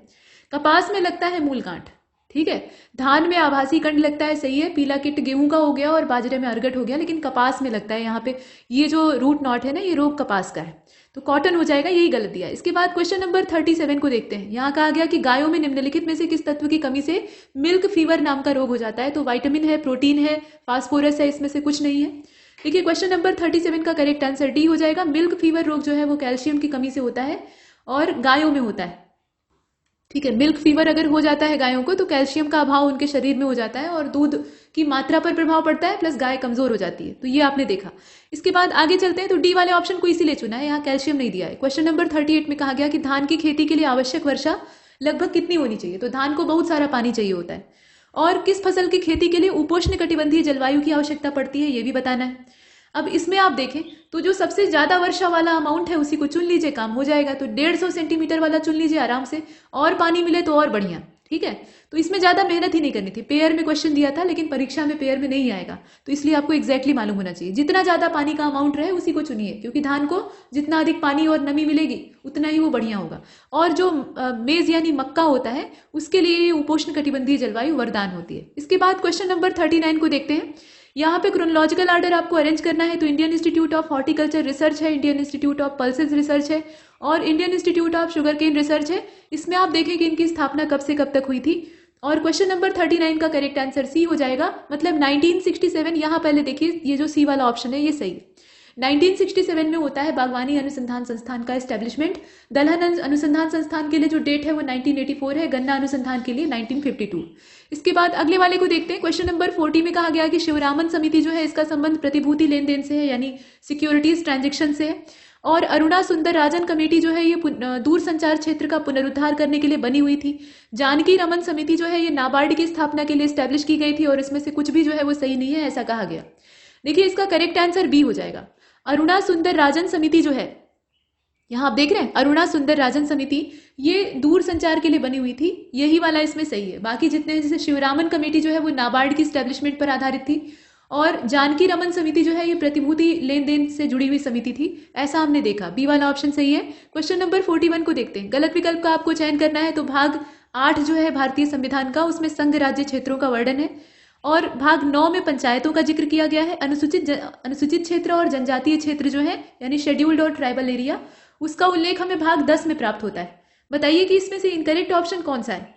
कपास में लगता है मूल गांठ, ठीक है। धान में आभासी कंड लगता है, सही है। पीला किट गेहूं का हो गया और बाजरे में अर्गट हो गया, लेकिन कपास में लगता है। यहाँ पे ये जो रूट नॉट है ना, ये रोग कपास का है, तो कॉटन हो जाएगा, यही गलत दिया है। इसके बाद क्वेश्चन नंबर 37 को देखते हैं। यहाँ कहा गया कि गायों में निम्नलिखित में से किस तत्व की कमी से मिल्क फीवर नाम का रोग हो जाता है। तो विटामिन है, प्रोटीन है, फास्फोरस है, इसमें से कुछ नहीं है। देखिए क्वेश्चन नंबर 37 का करेक्ट आंसर डी हो जाएगा। मिल्क फीवर रोग जो है वो कैल्शियम की कमी से होता है और गायों में होता है, ठीक है। मिल्क फीवर अगर हो जाता है गायों को तो कैल्शियम का अभाव उनके शरीर में हो जाता है और दूध की मात्रा पर प्रभाव पड़ता है, प्लस गाय कमजोर हो जाती है। तो ये आपने देखा। इसके बाद आगे चलते हैं। तो डी वाले ऑप्शन को इसीलिए चुना है, यहाँ कैल्शियम नहीं दिया है। क्वेश्चन नंबर 38 में कहा गया कि धान की खेती के लिए आवश्यक वर्षा लगभग कितनी होनी चाहिए। तो धान को बहुत सारा पानी चाहिए होता है। और किस फसल की खेती के लिए उपोष्ण कटिबंधीय जलवायु की आवश्यकता पड़ती है, ये भी बताना है। अब इसमें आप देखें तो जो सबसे ज्यादा वर्षा वाला अमाउंट है उसी को चुन लीजिए, काम हो जाएगा। तो 150 सेंटीमीटर वाला चुन लीजिए आराम से, और पानी मिले तो और बढ़िया, ठीक है। तो इसमें ज्यादा मेहनत ही नहीं करनी थी। पेयर में क्वेश्चन दिया था, लेकिन परीक्षा में पेयर में नहीं आएगा, तो इसलिए आपको एग्जैक्टली मालूम होना चाहिए। जितना ज्यादा पानी का अमाउंट रहे उसी को चुनिए, क्योंकि धान को जितना अधिक पानी और नमी मिलेगी उतना ही वो बढ़िया होगा। और जो मेज यानी मक्का होता है उसके लिए ये उपोष्ण कटिबंधीय जलवायु वरदान होती है। इसके बाद क्वेश्चन नंबर 39 को देखते हैं। यहाँ पे क्रोनोलॉजिकल ऑर्डर आपको अरेंज करना है। तो Indian Institute of Horticulture Research है, Indian Institute of Pulses Research है और Indian Institute of Sugarcane Research है। इसमें आप देखें कि इनकी स्थापना कब से कब तक हुई थी। और क्वेश्चन नंबर 39 का करेक्ट आंसर सी हो जाएगा, मतलब 1967। यहाँ पहले देखिए ये जो सी वाला ऑप्शन है ये सही है। 1967 में होता है बागवानी अनुसंधान संस्थान का एस्टेब्लिशमेंट। दलहन अनुसंधान संस्थान के लिए जो डेट है वो 1984 है, गन्ना अनुसंधान के लिए 1952। इसके बाद अगले वाले को देखते हैं। क्वेश्चन नंबर 40 में कहा गया कि शिवरामन समिति जो है इसका संबंध प्रतिभूति लेन देन से है, यानी सिक्योरिटीज ट्रांजेक्शन से है। और अरुणा सुंदर राजन कमेटी जो है ये दूर संचार क्षेत्र का पुनरुद्धार करने के लिए बनी हुई थी। जानकी रमन समिति जो है ये नाबार्ड की स्थापना के लिए स्टैब्लिश की गई थी, और इसमें से कुछ भी जो है वो सही नहीं है, ऐसा कहा गया। देखिए इसका करेक्ट आंसर बी हो जाएगा। अरुणा सुंदर राजन समिति जो है, यहाँ आप देख रहे हैं अरुणा सुंदर राजन समिति, ये दूर संचार के लिए बनी हुई थी, यही वाला इसमें सही है। बाकी जितने हैं, जैसे शिवरामन कमेटी जो है वो नाबार्ड की स्टैब्लिशमेंट पर आधारित थी, और जानकी रमन समिति जो है ये प्रतिभूति लेन देन से जुड़ी हुई समिति थी, ऐसा हमने देखा। बी वाला ऑप्शन सही है। क्वेश्चन नंबर 41 को देखते हैं। गलत विकल्प का आपको चयन करना है। तो भाग 8 जो है भारतीय संविधान का, उसमें संघ राज्य क्षेत्रों का वर्णन है, और भाग 9 में पंचायतों का जिक्र किया गया है। अनुसूचित क्षेत्र और जनजातीय क्षेत्र जो है, यानी शेड्यूल्ड और ट्राइबल एरिया, उसका उल्लेख हमें भाग 10 में प्राप्त होता है। बताइए कि इसमें से इनकरेक्ट ऑप्शन कौन सा है।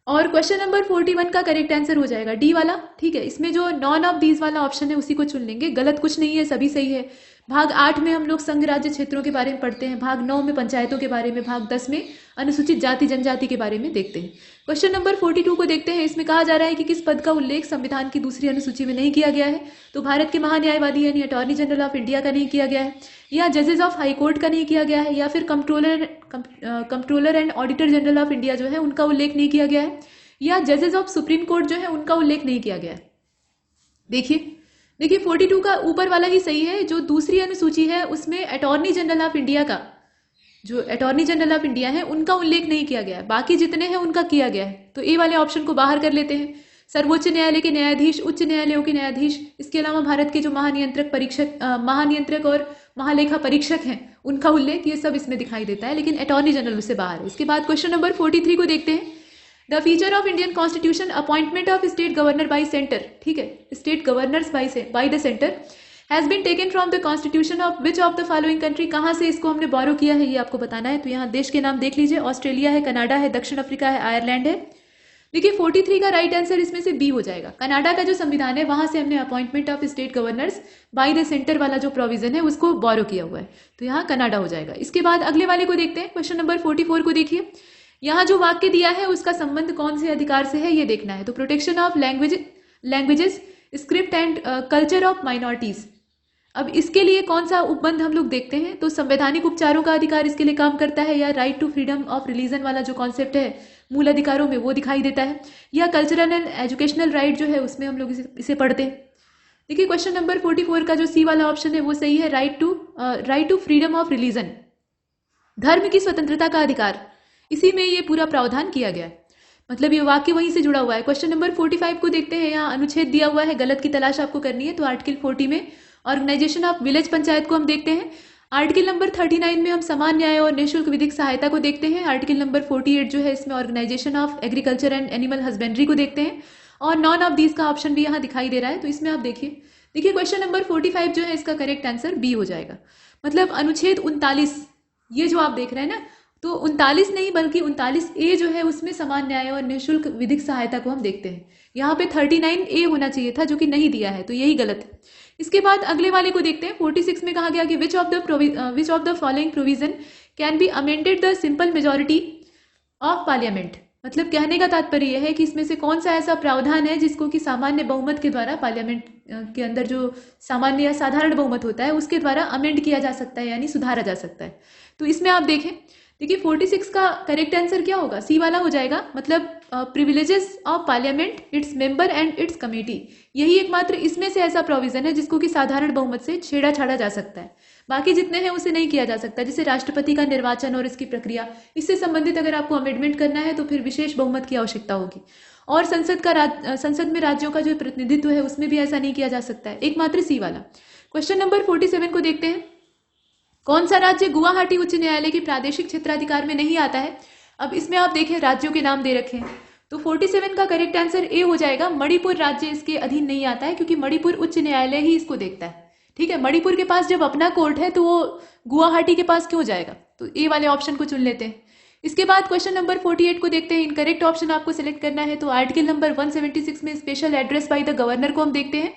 और क्वेश्चन नंबर 41 का करेक्ट आंसर हो जाएगा डी वाला, ठीक है। इसमें जो नॉन ऑफ दीज वाला ऑप्शन है उसी को चुन लेंगे। गलत कुछ नहीं है, सभी सही है। भाग 8 में हम लोग संघ राज्य क्षेत्रों के बारे में पढ़ते हैं, भाग 9 में पंचायतों के बारे में, भाग 10 में अनुसूचित जाति जनजाति के बारे में देखते हैं। क्वेश्चन नंबर 42 को देखते हैं। इसमें कहा जा रहा है कि किस पद का उल्लेख संविधान की दूसरी अनुसूची में नहीं किया गया है। तो भारत के महान्यायवादी यानी अटॉर्नी जनरल ऑफ इंडिया का नहीं किया गया है, या जजेस ऑफ हाई कोर्ट का नहीं किया गया है, या फिर controller and auditor general of India जो है उनका उल्लेख नहीं किया गया है, या जजेस ऑफ सुप्रीम कोर्ट जो है उनका उल्लेख नहीं किया गया है। देखिए 42 का ऊपर वाला ही सही है। जो दूसरी अनुसूची है उसमें अटॉर्नी जनरल ऑफ इंडिया का, जो अटॉर्नी जनरल ऑफ इंडिया है उनका उल्लेख नहीं किया गया है, बाकी जितने हैं उनका किया गया है। तो ए वाले ऑप्शन को बाहर कर लेते हैं। सर्वोच्च न्यायालय के न्यायाधीश, उच्च न्यायालयों के न्यायाधीश, इसके अलावा भारत के जो महानियंत्रक और महालेखा परीक्षक हैं उनका उल्लेख, ये सब इसमें दिखाई देता है, लेकिन अटॉर्नी जनरल उससे बाहर है। इसके बाद क्वेश्चन नंबर 43 को देखते हैं। The feature of Indian constitution appointment of state governor by centre, ठीक है, state governors by the centre has been taken from the constitution of which of the following country. कहाँ से इसको हमने बोरो किया है ये आपको बताना है। तो यहाँ देश के नाम देख लीजिए, ऑस्ट्रेलिया है, कनाडा है, दक्षिण अफ्रीका है, आयरलैंड है। देखिए 43 का राइट आंसर इसमें से बी हो जाएगा। कनाडा का जो संविधान है वहां से हमने appointment of state governors by the centre वाला जो प्रोविजन है उसको बोरो किया हुआ है, तो यहाँ कनाडा हो जाएगा। इसके बाद अगले वाले को देखते हैं, क्वेश्चन नंबर 44 को देखिए। यहाँ जो वाक्य दिया है उसका संबंध कौन से अधिकार से है ये देखना है। तो protection of languages, script and culture of minorities. अब इसके लिए कौन सा उपबंध हम लोग देखते हैं, तो संवैधानिक उपचारों का अधिकार इसके लिए काम करता है, या right to freedom of religion वाला जो कॉन्सेप्ट है मूल अधिकारों में वो दिखाई देता है, या कल्चरल एंड एजुकेशनल राइट जो है उसमें हम लोग इसे पढ़ते हैं। देखिए क्वेश्चन नंबर 44 का जो सी वाला ऑप्शन है वो सही है, right to freedom of religion, धर्म की स्वतंत्रता का अधिकार, इसी में ये पूरा प्रावधान किया गया है, मतलब ये वाक्य वहीं से जुड़ा हुआ है। क्वेश्चन नंबर 45 को देखते हैं, यहाँ अनुच्छेद दिया हुआ है, गलत की तलाश आपको करनी है। तो आर्टिकल 40 में ऑर्गेनाइजेशन ऑफ विलेज पंचायत को हम देखते हैं। आर्टिकल नंबर 39 में हम समान न्याय और निःशुल्क विधिक सहायता को देखते हैं। आर्टिकल नंबर 48 जो है इसमें organisation of agriculture and animal husbandry को देखते हैं, और नॉन ऑफ दीज का ऑप्शन भी यहाँ दिखाई दे रहा है। तो इसमें आप देखिए क्वेश्चन नंबर 45 जो है इसका करेक्ट आंसर बी हो जाएगा। मतलब अनुच्छेद 39 ये जो आप देख रहे हैं ना, तो 39 नहीं बल्कि 39A जो है उसमें समान न्याय और निःशुल्क विधिक सहायता को हम देखते हैं। यहाँ पे 39A होना चाहिए था जो कि नहीं दिया है, तो यही गलत है। इसके बाद अगले वाले को देखते हैं। 46 में कहा गया कि which of the following provision can be amended the simple majority of parliament. मतलब कहने का तात्पर्य यह है कि इसमें से कौन सा ऐसा प्रावधान है जिसको कि सामान्य बहुमत के द्वारा पार्लियामेंट के अंदर जो सामान्य या साधारण बहुमत होता है उसके द्वारा अमेंड किया जा सकता है, यानी सुधारा जा सकता है। तो इसमें आप देखिए 46 का करेक्ट आंसर क्या होगा, सी वाला हो जाएगा। मतलब privileges of parliament, its member and it's committee, यही एकमात्र इसमें से ऐसा प्रोविजन है जिसको कि साधारण बहुमत से छेड़ा छाड़ा जा सकता है, बाकी जितने हैं उसे नहीं किया जा सकता। जैसे राष्ट्रपति का निर्वाचन और इसकी प्रक्रिया, इससे संबंधित अगर आपको अमेंडमेंट करना है तो फिर विशेष बहुमत की आवश्यकता होगी। और संसद में राज्यों का जो प्रतिनिधित्व है उसमें भी ऐसा नहीं किया जा सकता है, एकमात्र सी वाला। क्वेश्चन नंबर 47 को देखते हैं। कौन सा राज्य गुवाहाटी उच्च न्यायालय की प्रादेशिक क्षेत्राधिकार में नहीं आता है। अब इसमें आप देखें राज्यों के नाम दे रखे हैं, तो 47 का करेक्ट आंसर ए हो जाएगा। मणिपुर राज्य इसके अधीन नहीं आता है क्योंकि मणिपुर उच्च न्यायालय ही इसको देखता है। ठीक है, मणिपुर के पास जब अपना कोर्ट है तो वो गुवाहाटी के पास क्यों जाएगा, तो ए वाले ऑप्शन को चुन लेते हैं। इसके बाद क्वेश्चन नंबर 48 को देखते हैं। इनकरेक्ट ऑप्शन आपको सिलेक्ट करना है, तो आर्टिकल नंबर 176 में special address by the governor को हम देखते हैं।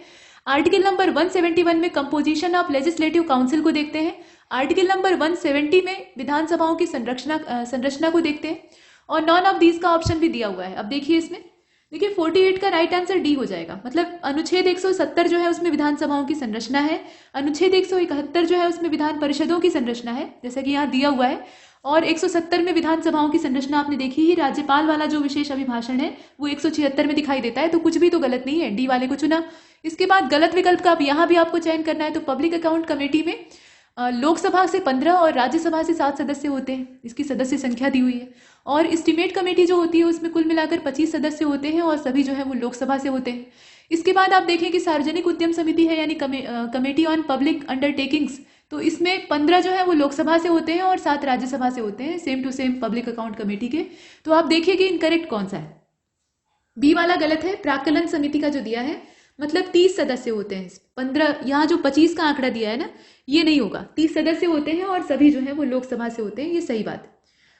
आर्टिकल नंबर 171 में कंपोजिशन ऑफ लेजिस्लेटिव काउंसिल को देखते हैं। आर्टिकल नंबर 170 में विधानसभाओं की संरचना को देखते हैं, और नॉन ऑफ दीज का ऑप्शन भी दिया हुआ है। अब देखिए 48 का राइट आंसर डी हो जाएगा। मतलब अनुच्छेद 170 जो है उसमें विधानसभाओं की संरचना है, अनुच्छेद 171 जो है उसमें विधान परिषदों की संरचना है जैसा कि यहाँ दिया हुआ है, और 170 में विधानसभाओं की संरचना आपने देखी ही। राज्यपाल वाला जो विशेष अभिभाषण है वो 176 में दिखाई देता है, तो कुछ भी तो गलत नहीं है, डी वाले को चुना। इसके बाद गलत विकल्प का अब यहाँ भी आपको चयन करना है। तो पब्लिक अकाउंट कमेटी में लोकसभा से 15 और राज्यसभा से 7 सदस्य होते हैं, इसकी सदस्य संख्या दी हुई है। और एस्टीमेट कमेटी जो होती है उसमें कुल मिलाकर 25 सदस्य होते हैं, और सभी जो है वो लोकसभा से होते हैं। इसके बाद आप देखें कि सार्वजनिक उद्यम समिति है, यानी कमेटी ऑन पब्लिक अंडरटेकिंग्स, तो इसमें 15 जो है वो लोकसभा से होते हैं और 7 राज्यसभा से होते हैं, same to same public account committee के। तो आप देखिए कि इनकरेक्ट कौन सा है, बी वाला गलत है। प्राक्कलन समिति का जो दिया है मतलब 30 सदस्य होते हैं, 15 यहाँ जो 25 का आंकड़ा दिया है ना ये नहीं होगा, 30 सदस्य होते हैं और सभी जो है वो लोकसभा से होते हैं, ये सही बात है।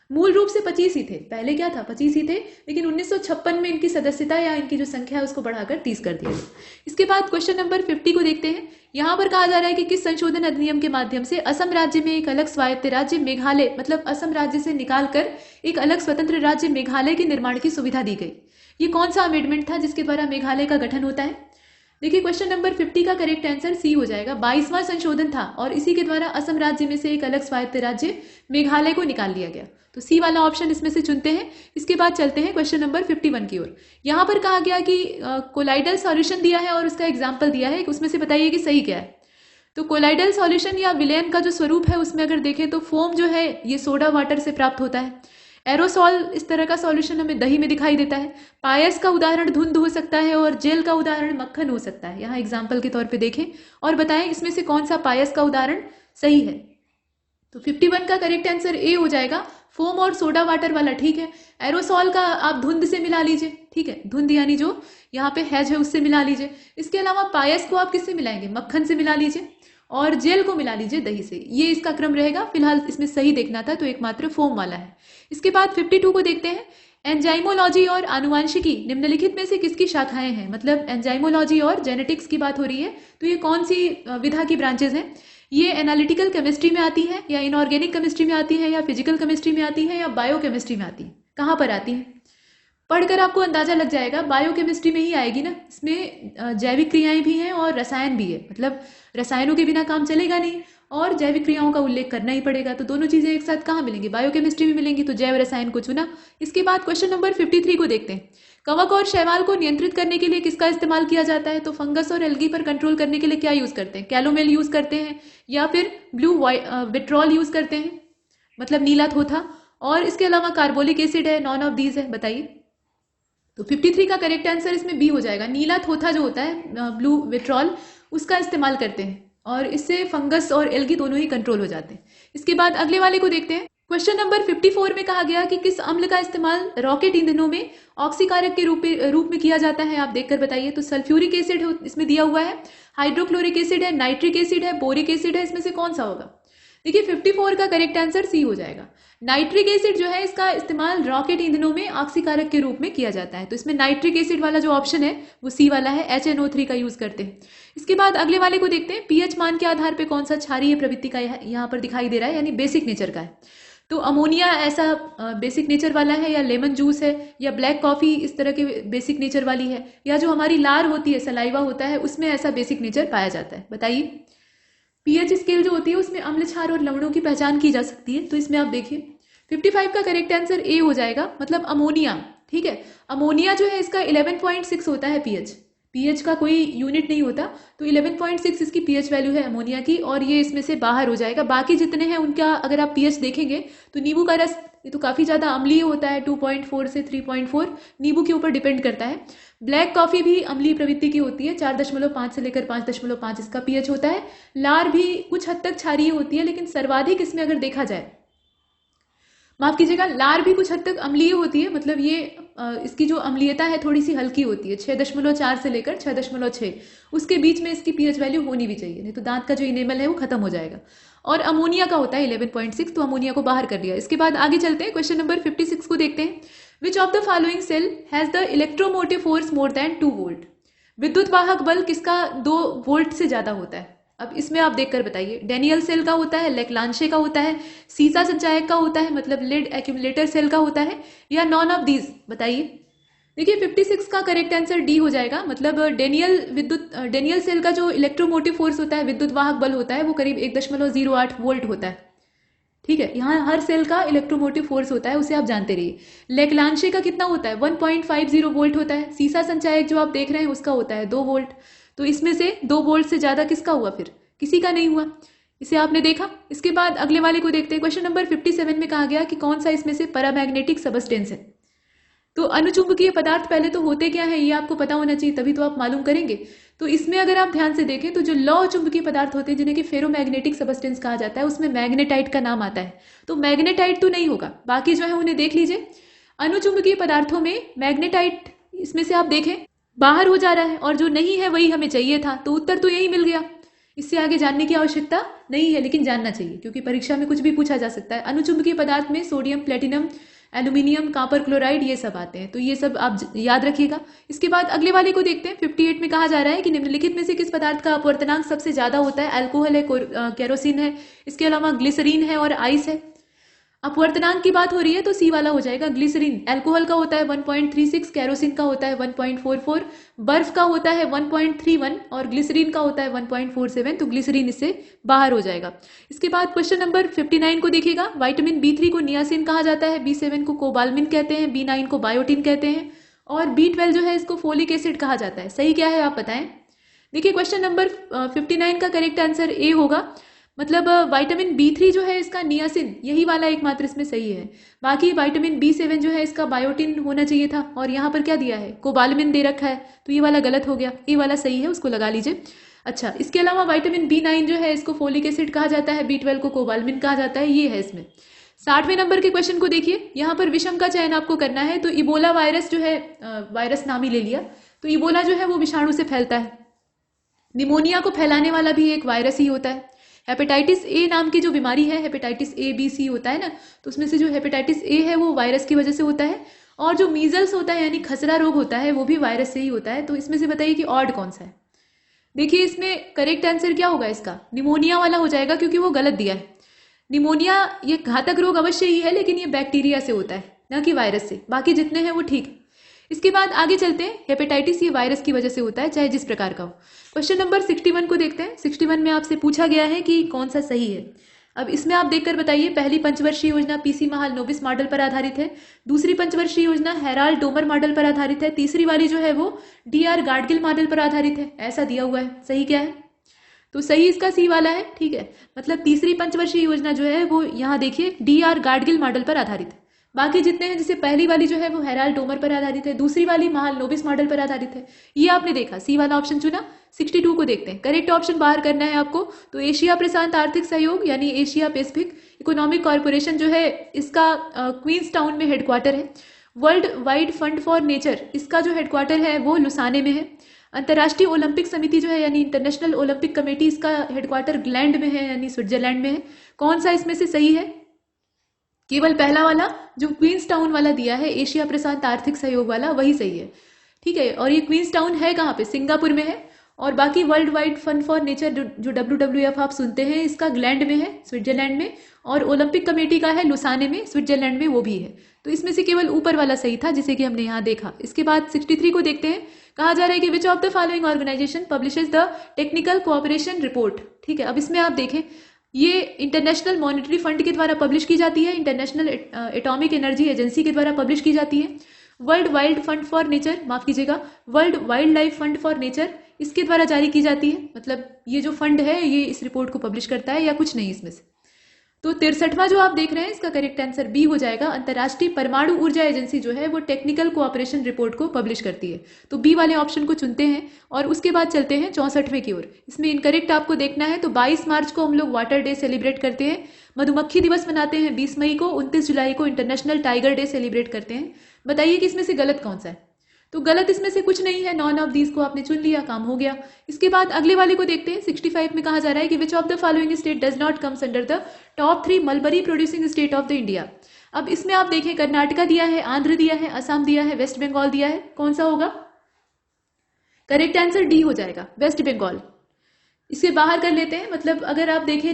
मूल रूप से 25 ही थे, पहले क्या था 25 ही थे, लेकिन 1956 में इनकी सदस्यता या इनकी जो संख्या है उसको बढ़ाकर 30 कर दिया गया। इसके बाद क्वेश्चन नंबर 50 को देखते हैं। यहाँ पर कहा जा रहा है कि किस संशोधन अधिनियम के माध्यम से असम राज्य में एक अलग स्वायत्त राज्य मेघालय, मतलब असम राज्य से निकालकर एक अलग स्वतंत्र राज्य मेघालय के निर्माण की सुविधा दी गई। ये कौन सा अमेंडमेंट था जिसके द्वारा मेघालय का गठन होता है। देखिए क्वेश्चन नंबर 50 का करेक्ट आंसर सी हो जाएगा। 22वां संशोधन था और इसी के द्वारा असम राज्य में से एक अलग स्वायत्त राज्य मेघालय को निकाल लिया गया, तो सी वाला ऑप्शन इसमें से चुनते हैं। इसके बाद चलते हैं क्वेश्चन नंबर 51 की ओर। यहाँ पर कहा गया कि कोलाइडल सॉल्यूशन दिया है और उसका एग्जाम्पल दिया है, उसमें से बताइए कि सही क्या है। तो कोलाइडल सॉल्यूशन या विलयन का जो स्वरूप है उसमें अगर देखें तो फोम जो है ये सोडा वाटर से प्राप्त होता है। एरोसॉल इस तरह का सॉल्यूशन हमें दही में दिखाई देता है। पायस का उदाहरण धुंध हो सकता है और जेल का उदाहरण मक्खन हो सकता है। यहाँ एग्जाम्पल के तौर पे देखें और बताएं इसमें से कौन सा पायस का उदाहरण सही है। तो 51 का करेक्ट आंसर ए हो जाएगा, फोम और सोडा वाटर वाला। ठीक है, एरोसॉल का आप धुंध से मिला लीजिए, ठीक है, धुंध यानी जो यहाँ पे हैज है उससे मिला लीजिए। इसके अलावा पायस को आप किससे मिलाएंगे, मक्खन से मिला लीजिए, और जेल को मिला लीजिए दही से। ये इसका क्रम रहेगा। फिलहाल इसमें सही देखना था तो एकमात्र फोम वाला है। इसके बाद 52 को देखते हैं। एंजाइमोलॉजी और आनुवांशिकी निम्नलिखित में से किसकी शाखाएं हैं? मतलब एंजाइमोलॉजी और जेनेटिक्स की बात हो रही है, तो ये कौन सी विधा की ब्रांचेज हैं? ये एनालिटिकल केमिस्ट्री में आती है, या इनऑर्गेनिक केमिस्ट्री में आती है, या फिजिकल केमिस्ट्री में आती है, या बायोकेमिस्ट्री में आती है? कहाँ पर आती है? पढ़कर आपको अंदाजा लग जाएगा, बायोकेमिस्ट्री में ही आएगी ना। इसमें जैविक क्रियाएं भी हैं और रसायन भी है, मतलब रसायनों के बिना काम चलेगा नहीं और जैविक क्रियाओं का उल्लेख करना ही पड़ेगा। तो दोनों चीजें एक साथ कहाँ मिलेंगी? बायोकेमिस्ट्री में मिलेंगी। तो जैव रसायन को चुना। इसके बाद क्वेश्चन नंबर 53 को देखते हैं। कवक और शैवाल को नियंत्रित करने के लिए किसका इस्तेमाल किया जाता है? तो फंगस और एल्गी पर कंट्रोल करने के लिए क्या यूज करते हैं? कैलोमेल यूज करते हैं, या फिर ब्लू विट्रॉल यूज करते हैं, मतलब नीला थोथा। और इसके अलावा कार्बोलिक एसिड है, नॉन ऑफ दीज है, बताइए। तो 53 का करेक्ट आंसर इसमें बी हो जाएगा। नीला थोथा जो होता है, ब्लू विट्रॉल, उसका इस्तेमाल करते हैं और इससे फंगस और एल्गी दोनों ही कंट्रोल हो जाते हैं। इसके बाद अगले वाले को देखते हैं। क्वेश्चन नंबर 54 में कहा गया कि किस अम्ल का इस्तेमाल रॉकेट ईंधनों में ऑक्सीकारक के रूप में किया जाता है? आप देखकर बताइए। तो सल्फ्यूरिक एसिड इसमें दिया हुआ है, हाइड्रोक्लोरिक एसिड है, नाइट्रिक एसिड है, बोरिक एसिड है। इसमें से कौन सा होगा? देखिए 54 का करेक्ट आंसर सी हो जाएगा। नाइट्रिक एसिड जो है इसका इस्तेमाल रॉकेट ईंधनों में ऑक्सीकारक के रूप में किया जाता है। तो इसमें नाइट्रिक एसिड वाला जो ऑप्शन है वो सी वाला है, HNO3 का यूज करते हैं। इसके बाद अगले वाले को देखते हैं। पीएच मान के आधार पर कौन सा क्षारीय प्रवृत्ति का यहाँ पर दिखाई दे रहा है, यानी बेसिक नेचर का है? तो अमोनिया ऐसा बेसिक नेचर वाला है, या लेमन जूस है, या ब्लैक कॉफी इस तरह के बेसिक नेचर वाली है, या जो हमारी लार होती है, सलाइवा होता है, उसमें ऐसा बेसिक नेचर पाया जाता है? बताइए। पीएच स्केल जो होती है उसमें अम्ल क्षार और लवणों की पहचान की जा सकती है। तो इसमें आप देखिए 55 का करेक्ट आंसर ए हो जाएगा, मतलब अमोनिया। ठीक है, अमोनिया जो है इसका 11.6 होता है पीएच। पीएच का कोई यूनिट नहीं होता, तो 11.6 इसकी पीएच वैल्यू है अमोनिया की, और ये इसमें से बाहर हो जाएगा। बाकी जितने हैं उनका अगर आप पीएच देखेंगे तो नींबू का रस ये तो काफी ज्यादा अम्लीय होता है, 2.4 से 3.4 नींबू के ऊपर डिपेंड करता है। ब्लैक कॉफी भी अम्लीय प्रवृत्ति की होती है, 4.5 से लेकर 5.5 इसका पीएच होता है। लार भी कुछ हद तक क्षारीय होती है, लेकिन सर्वाधिक इसमें अगर देखा जाए, माफ कीजिएगा, लार भी कुछ हद तक अम्लीय होती है, मतलब ये इसकी जो अम्लीयता है थोड़ी सी हल्की होती है, 6.4 से लेकर 6.6 उसके बीच में इसकी पीएच वैल्यू होनी भी चाहिए, नहीं तो दांत का जो इनेमल है वो खत्म हो जाएगा। और अमोनिया का होता है 11.6, तो अमोनिया को बाहर कर दिया। इसके बाद आगे चलते हैं, क्वेश्चन नंबर 56 को देखते हैं। Which of the following cell has the electromotive force more than 2 volt? विद्युत वाहक बल किसका 2 वोल्ट से ज्यादा होता है? अब इसमें आप देखकर बताइए। डेनियल सेल का होता है, लेक्लांशे का होता है, सीसा संचायक का होता है, मतलब लिड एक्यूमुलेटर सेल का होता है, या नॉन ऑफ दीज? बताइए। देखिए 56 का करेक्ट आंसर डी हो जाएगा, मतलब डेनियल सेल का जो इलेक्ट्रोमोटिव फोर्स होता है, विद्युत वाहक बल होता है, वो करीब 1.08 वोल्ट होता है। ठीक है, यहाँ हर सेल का इलेक्ट्रोमोटिव फोर्स होता है, उसे आप जानते रहिए। लेक्लांशे का कितना होता है? 1.50 वोल्ट होता है। सीसा संचायक जो आप देख रहे हैं उसका होता है 2 वोल्ट। तो इसमें से 2 वोल्ट से ज्यादा किसका हुआ? फिर किसी का नहीं हुआ, इसे आपने देखा। इसके बाद अगले वाले को देखते हैं। क्वेश्चन नंबर 57 में कहा गया कि कौन सा इसमें से पैरामैग्नेटिक सबस्टेंस है? तो अनुचुंबकीय पदार्थ पहले तो होते क्या है ये आपको पता होना चाहिए, तभी तो आप मालूम करेंगे। तो इसमें अगर आप ध्यान से देखें तो जो लौह चुंबकीय पदार्थ होते हैं जिन्हें कि फेरोमैग्नेटिक सबस्टेंस कहा जाता है, उसमें मैग्नेटाइट का नाम आता है। तो मैग्नेटाइट तो नहीं होगा, बाकी जो है उन्हें देख लीजिए। अनुचुंबकीय पदार्थों में मैग्नेटाइट इसमें से आप देखें बाहर हो जा रहा है, और जो नहीं है वही हमें चाहिए था, तो उत्तर तो यही मिल गया। इससे आगे जानने की आवश्यकता नहीं है, लेकिन जानना चाहिए क्योंकि परीक्षा में कुछ भी पूछा जा सकता है। अनुचुंबकीय पदार्थ में sodium, platinum, aluminium, copper chloride ये सब आते हैं, तो ये सब आप याद रखिएगा। इसके बाद अगले वाले को देखते हैं। 58 में कहा जा रहा है कि निम्नलिखित में से किस पदार्थ का अपवर्तनांक सबसे ज्यादा होता है? अल्कोहल है, केरोसिन है, इसके अलावा ग्लिसरीन है और आइस है। अपवर्तनांक की बात हो रही है तो सी वाला हो जाएगा, ग्लिसरीन। अल्कोहल का होता है 1.36, केरोसिन का होता है 1.44, बर्फ का होता है 1.31 और ग्लिसरीन का होता है 1.47, तो ग्लिसरीन इससे बाहर हो जाएगा। इसके बाद क्वेश्चन नंबर 59 को देखिएगा। विटामिन B3 को नियासिन कहा जाता है, B7 को कोबालमिन कहते हैं, B9 को बायोटिन कहते हैं, और B12 जो है इसको फोलिक एसिड कहा जाता है। सही क्या है आप बताएं। देखिए क्वेश्चन नंबर 59 का करेक्ट आंसर ए होगा, मतलब विटामिन B3 जो है इसका नियासिन, यही वाला एकमात्र इसमें सही है। बाकी विटामिन B7 जो है इसका बायोटिन होना चाहिए था, और यहाँ पर क्या दिया है? कोबालमिन दे रखा है, तो ये वाला गलत हो गया, ये वाला सही है, उसको लगा लीजिए। अच्छा, इसके अलावा विटामिन B9 जो है इसको फोलिक एसिड कहा जाता है, B12 को कोबालमिन कहा जाता है, ये है इसमें। 60वें नंबर के क्वेश्चन को देखिए। यहाँ पर विषम का चयन आपको करना है, तो इबोला वायरस जो है, वायरस नाम ही ले लिया, तो इबोला जो है वो विषाणु से फैलता है। निमोनिया को फैलाने वाला भी एक वायरस ही होता है। हेपेटाइटिस ए नाम की जो बीमारी है, हेपेटाइटिस A, B, C होता है ना, तो उसमें से जो हेपेटाइटिस A है वो वायरस की वजह से होता है, और जो मीजल्स होता है यानी खसरा रोग होता है वो भी वायरस से ही होता है। तो इसमें से बताइए कि ऑड कौन सा है। देखिए इसमें करेक्ट आंसर क्या होगा इसका, निमोनिया वाला हो जाएगा, क्योंकि वो गलत दिया है। निमोनिया ये घातक रोग अवश्य ही है, लेकिन ये बैक्टीरिया से होता है ना कि वायरस से। बाकी जितने हैं वो ठीक है। इसके बाद आगे चलते हैं। हेपेटाइटिस ये वायरस की वजह से होता है, चाहे जिस प्रकार का हो। क्वेश्चन नंबर 61 को देखते हैं। 61 में आपसे पूछा गया है कि कौन सा सही है। अब इसमें आप देखकर बताइए, पहली पंचवर्षीय योजना पीसी महाल नोबिस मॉडल पर आधारित है। दूसरी पंचवर्षीय योजना हेराल्ड डोमर मॉडल पर आधारित है। तीसरी वाली जो है वो डीआर गाडगिल मॉडल पर आधारित है। ऐसा दिया हुआ है। सही क्या है? तो सही इसका सी वाला है। ठीक है, मतलब तीसरी पंचवर्षीय योजना जो है वो यहाँ देखिए डीआर गाडगिल मॉडल पर आधारित है। बाकी जितने हैं, जैसे पहली वाली जो है वो हेराल्ड डोमर पर आधारित है, दूसरी वाली महाल नोबिस मॉडल पर आधारित है। ये आपने देखा, सी वाला ऑप्शन चुना। 62 को देखते हैं। करेक्ट ऑप्शन बाहर करना है आपको। तो एशिया प्रशांत आर्थिक सहयोग यानी एशिया पैसिफिक इकोनॉमिक कॉर्पोरेशन जो है इसका क्वींस टाउन में हेडक्वार्टर है। World wide fund for nature इसका जो हेडक्वार्टर है वो लुसाने में है। अंतर्राष्ट्रीय ओलंपिक समिति जो है यानी इंटरनेशनल ओलंपिक कमेटी इसका हेडक्वार्टर ग्लैंड में है यानी स्विट्जरलैंड में है। कौन सा इसमें से सही है? केवल पहला वाला जो क्वींस टाउन वाला दिया है एशिया प्रशांत आर्थिक सहयोग वाला, वही सही है। ठीक है, और ये क्वींस टाउन है कहाँ पे? सिंगापुर में है। और बाकी world wide fund for nature जो WWF आप सुनते हैं इसका ग्लैंड में है स्विट्जरलैंड में, और ओलंपिक कमेटी का है लुसाने में स्विट्जरलैंड में, वो भी है। तो इसमें से केवल ऊपर वाला सही था जिसे कि हमने यहाँ देखा। इसके बाद 63 को देखते हैं। कहा जा रहा है कि which of the following organisation publishes the technical cooperation report. ठीक है, अब इसमें आप देखें ये इंटरनेशनल मॉनेटरी फंड के द्वारा पब्लिश की जाती है, इंटरनेशनल एटॉमिक एनर्जी एजेंसी के द्वारा पब्लिश की जाती है। World wild fund for nature, माफ कीजिएगा, world wild life fund for nature इसके द्वारा जारी की जाती है। मतलब ये जो फंड है ये इस रिपोर्ट को पब्लिश करता है या कुछ नहीं इसमें से। तो 63वां जो आप देख रहे हैं इसका करेक्ट आंसर बी हो जाएगा। अंतर्राष्ट्रीय परमाणु ऊर्जा एजेंसी जो है वो टेक्निकल कोऑपरेशन रिपोर्ट को पब्लिश करती है। तो बी वाले ऑप्शन को चुनते हैं और उसके बाद चलते हैं 64वें की ओर। इसमें इनकरेक्ट आपको देखना है। तो 22 मार्च को हम लोग वाटर डे सेलिब्रेट करते हैं, मधुमक्खी दिवस मनाते हैं 20 मई को, 29 जुलाई को इंटरनेशनल टाइगर डे सेलिब्रेट करते हैं। बताइए कि इसमें से गलत कौन सा है। तो गलत इसमें से कुछ नहीं है, नॉन ऑफ दीज को आपने चुन लिया, काम हो गया। इसके बाद अगले वाले को देखते हैं। 65 में कहा जा रहा है कि which of the following state does not comes under the top 3 mulberry producing state of the India. अब इसमें आप देखें कर्नाटका दिया है, आंध्र दिया है, असम दिया है, वेस्ट बंगाल दिया है। कौन सा होगा? करेक्ट आंसर डी हो जाएगा, वेस्ट बंगाल। इसे बाहर कर लेते हैं। मतलब अगर आप देखें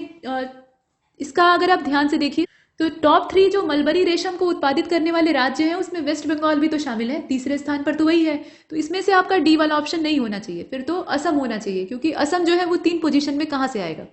इसका, अगर आप ध्यान से देखिए तो टॉप 3 जो मलबरी रेशम को उत्पादित करने वाले राज्य हैं उसमें वेस्ट बंगाल भी तो शामिल है, तीसरे स्थान पर तो वही है। तो इसमें से आपका डी वाला ऑप्शन नहीं होना चाहिए, फिर तो असम होना चाहिए, क्योंकि असम जो है वो 3 पोजीशन में कहां से आएगा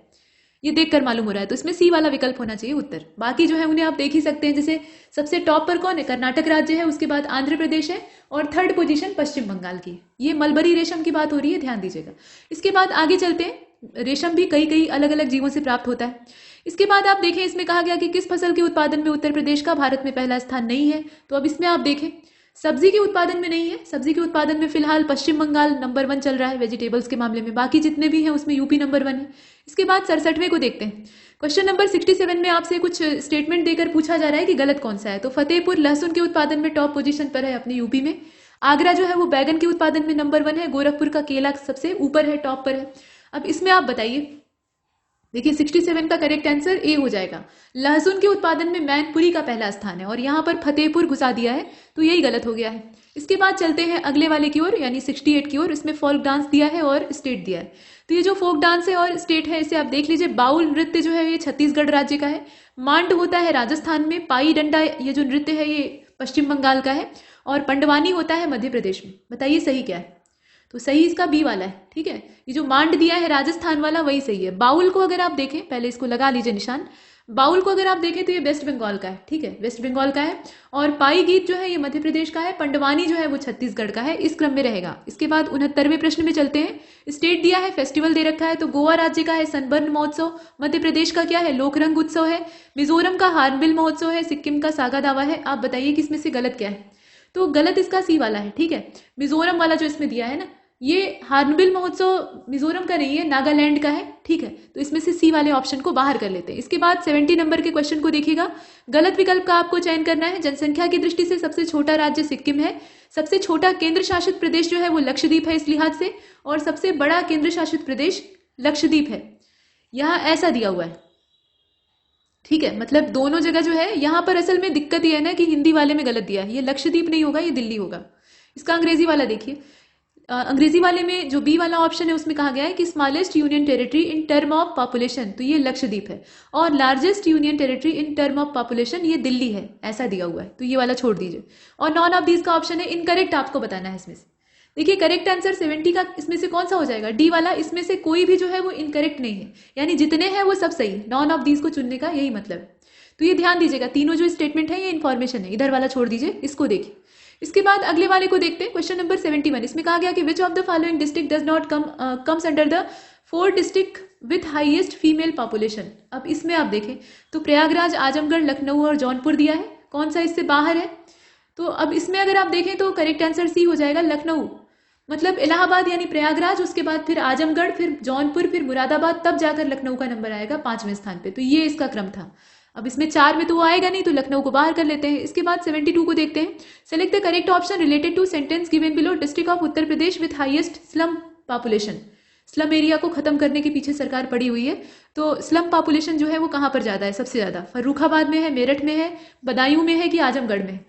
ये देखकर मालूम हो रहा है। तो इसमें सी वाला विकल्प होना चाहिए उत्तर। बाकी जो है उन्हें आप देख ही सकते हैं। जैसे सबसे टॉप पर कौन है? कर्नाटक राज्य है, उसके बाद आंध्र प्रदेश है और थर्ड पोजीशन पश्चिम बंगाल की। ये मलबरी रेशम की बात हो रही है, ध्यान दीजिएगा। इसके बाद आगे चलते हैं। रेशम भी कई कई अलग अलग जीवों से प्राप्त होता है। इसके बाद आप देखें इसमें कहा गया कि किस फसल के उत्पादन में उत्तर प्रदेश का भारत में पहला स्थान नहीं है। तो अब इसमें आप देखें सब्जी के उत्पादन में नहीं है। सब्जी के उत्पादन में फिलहाल पश्चिम बंगाल नंबर 1 चल रहा है वेजिटेबल्स के मामले में। बाकी जितने भी हैं उसमें यूपी नंबर 1 है। इसके बाद 67वें को देखते हैं। क्वेश्चन नंबर 67 में आपसे कुछ स्टेटमेंट देकर पूछा जा रहा है कि गलत कौन सा है। तो फतेहपुर लहसुन के उत्पादन में टॉप पोजीशन पर है अपने यूपी में। आगरा जो है वो बैगन के उत्पादन में नंबर 1 है। गोरखपुर का केला सबसे ऊपर है, टॉप पर है। अब इसमें आप बताइए, देखिए 67 का करेक्ट आंसर ए हो जाएगा। लहसुन के उत्पादन में मैनपुरी का पहला स्थान है और यहां पर फतेहपुर घुसा दिया है, तो यही गलत हो गया है। इसके बाद चलते हैं अगले वाले की ओर यानी 68 की ओर। इसमें फोक डांस दिया है और स्टेट दिया है। तो ये जो फोक डांस है और स्टेट है इसे आप देख लीजिए। बाउल नृत्य जो है ये छत्तीसगढ़ राज्य का है। मांड होता है राजस्थान में। पाई डंडा ये जो नृत्य है ये पश्चिम बंगाल का है और पंडवानी होता है मध्य प्रदेश में। बताइए सही क्या है। तो सही इसका बी वाला है। ठीक है, ये जो मांड दिया है राजस्थान वाला वही सही है। बाउल को अगर आप देखें, पहले इसको लगा लीजिए निशान। बाउल को अगर आप देखें तो ये वेस्ट बंगाल का है। ठीक है, वेस्ट बंगाल का है। और पाई गीत जो है ये मध्य प्रदेश का है। पंडवानी जो है वो छत्तीसगढ़ का है। इस क्रम में रहेगा। इसके बाद 69वें प्रश्न में चलते हैं। स्टेट दिया है, फेस्टिवल दे रखा है। तो गोवा राज्य का है सनबर्न महोत्सव। मध्य प्रदेश का क्या है? लोकरंग उत्सव है। मिजोरम का हार्नबिल महोत्सव है। सिक्किम का सागा दावा है। आप बताइए कि इसमें से गलत क्या है। तो गलत इसका सी वाला है। ठीक है, मिजोरम वाला जो इसमें दिया है ना, ये हार्नबिल महोत्सव मिजोरम का नहीं है, नागालैंड का है। ठीक है, तो इसमें से सी वाले ऑप्शन को बाहर कर लेते हैं। इसके बाद 70 नंबर के क्वेश्चन को देखिएगा। गलत विकल्प का आपको चयन करना है। जनसंख्या की दृष्टि से सबसे छोटा राज्य सिक्किम है। सबसे छोटा केंद्र शासित प्रदेश जो है वो लक्षद्वीप है इस लिहाज से, और सबसे बड़ा केंद्र शासित प्रदेश लक्षद्वीप है। यहां ऐसा दिया हुआ है। ठीक है, मतलब दोनों जगह जो है, यहाँ पर असल में दिक्कत ये है ना कि हिंदी वाले में गलत दिया है, ये लक्षद्वीप नहीं होगा, ये दिल्ली होगा। इसका अंग्रेजी वाला देखिए, अंग्रेजी वाले में जो बी वाला ऑप्शन है उसमें कहा गया है कि smallest union territory in term of population, तो ये लक्षद्वीप है, और largest union territory in term of population ये दिल्ली है, ऐसा दिया हुआ है, तो ये वाला छोड़ दीजिए। और नॉन ऑफ दीज का ऑप्शन है इनकरेक्ट, आपको बताना है इसमें से। देखिए करेक्ट आंसर 70 का इसमें से कौन सा हो जाएगा, डी वाला, इसमें से कोई भी जो है वो इनकरेक्ट नहीं है, यानी जितने हैं वो सब सही, नॉन ऑफ दीज को चुनने का यही मतलब है। तो ये ध्यान दीजिएगा, तीनों जो स्टेटमेंट है ये इन्फॉर्मेशन है, इधर वाला छोड़ दीजिए, इसको देखिए। इसके बाद अगले वाले को देखते हैं, क्वेश्चन नंबर 71। इसमें कहा गया कि which of the following district does not comes under the 4 district with highest female population. अब इसमें आप देखें तो प्रयागराज, आजमगढ़, लखनऊ और जौनपुर दिया है, कौन सा इससे बाहर है? तो अब इसमें अगर आप देखें तो करेक्ट आंसर सी हो जाएगा, लखनऊ। मतलब इलाहाबाद यानी प्रयागराज, उसके बाद फिर आजमगढ़, फिर जौनपुर, फिर मुरादाबाद, तब जाकर लखनऊ का नंबर आएगा 5वें स्थान पे। तो ये इसका क्रम था। अब इसमें 4 में तो वो आएगा नहीं, तो लखनऊ को बाहर कर लेते हैं। इसके बाद 72 को देखते हैं। Select the correct option related to sentence given below, district of Uttar Pradesh with highest slum population. Slum area को खत्म करने के पीछे सरकार पड़ी हुई है, तो स्लम पॉपुलेशन जो है वो कहाँ पर ज्यादा है? सबसे ज्यादा फर्रुखाबाद में है, मेरठ में है, बदायूं में है कि आजमगढ़ में?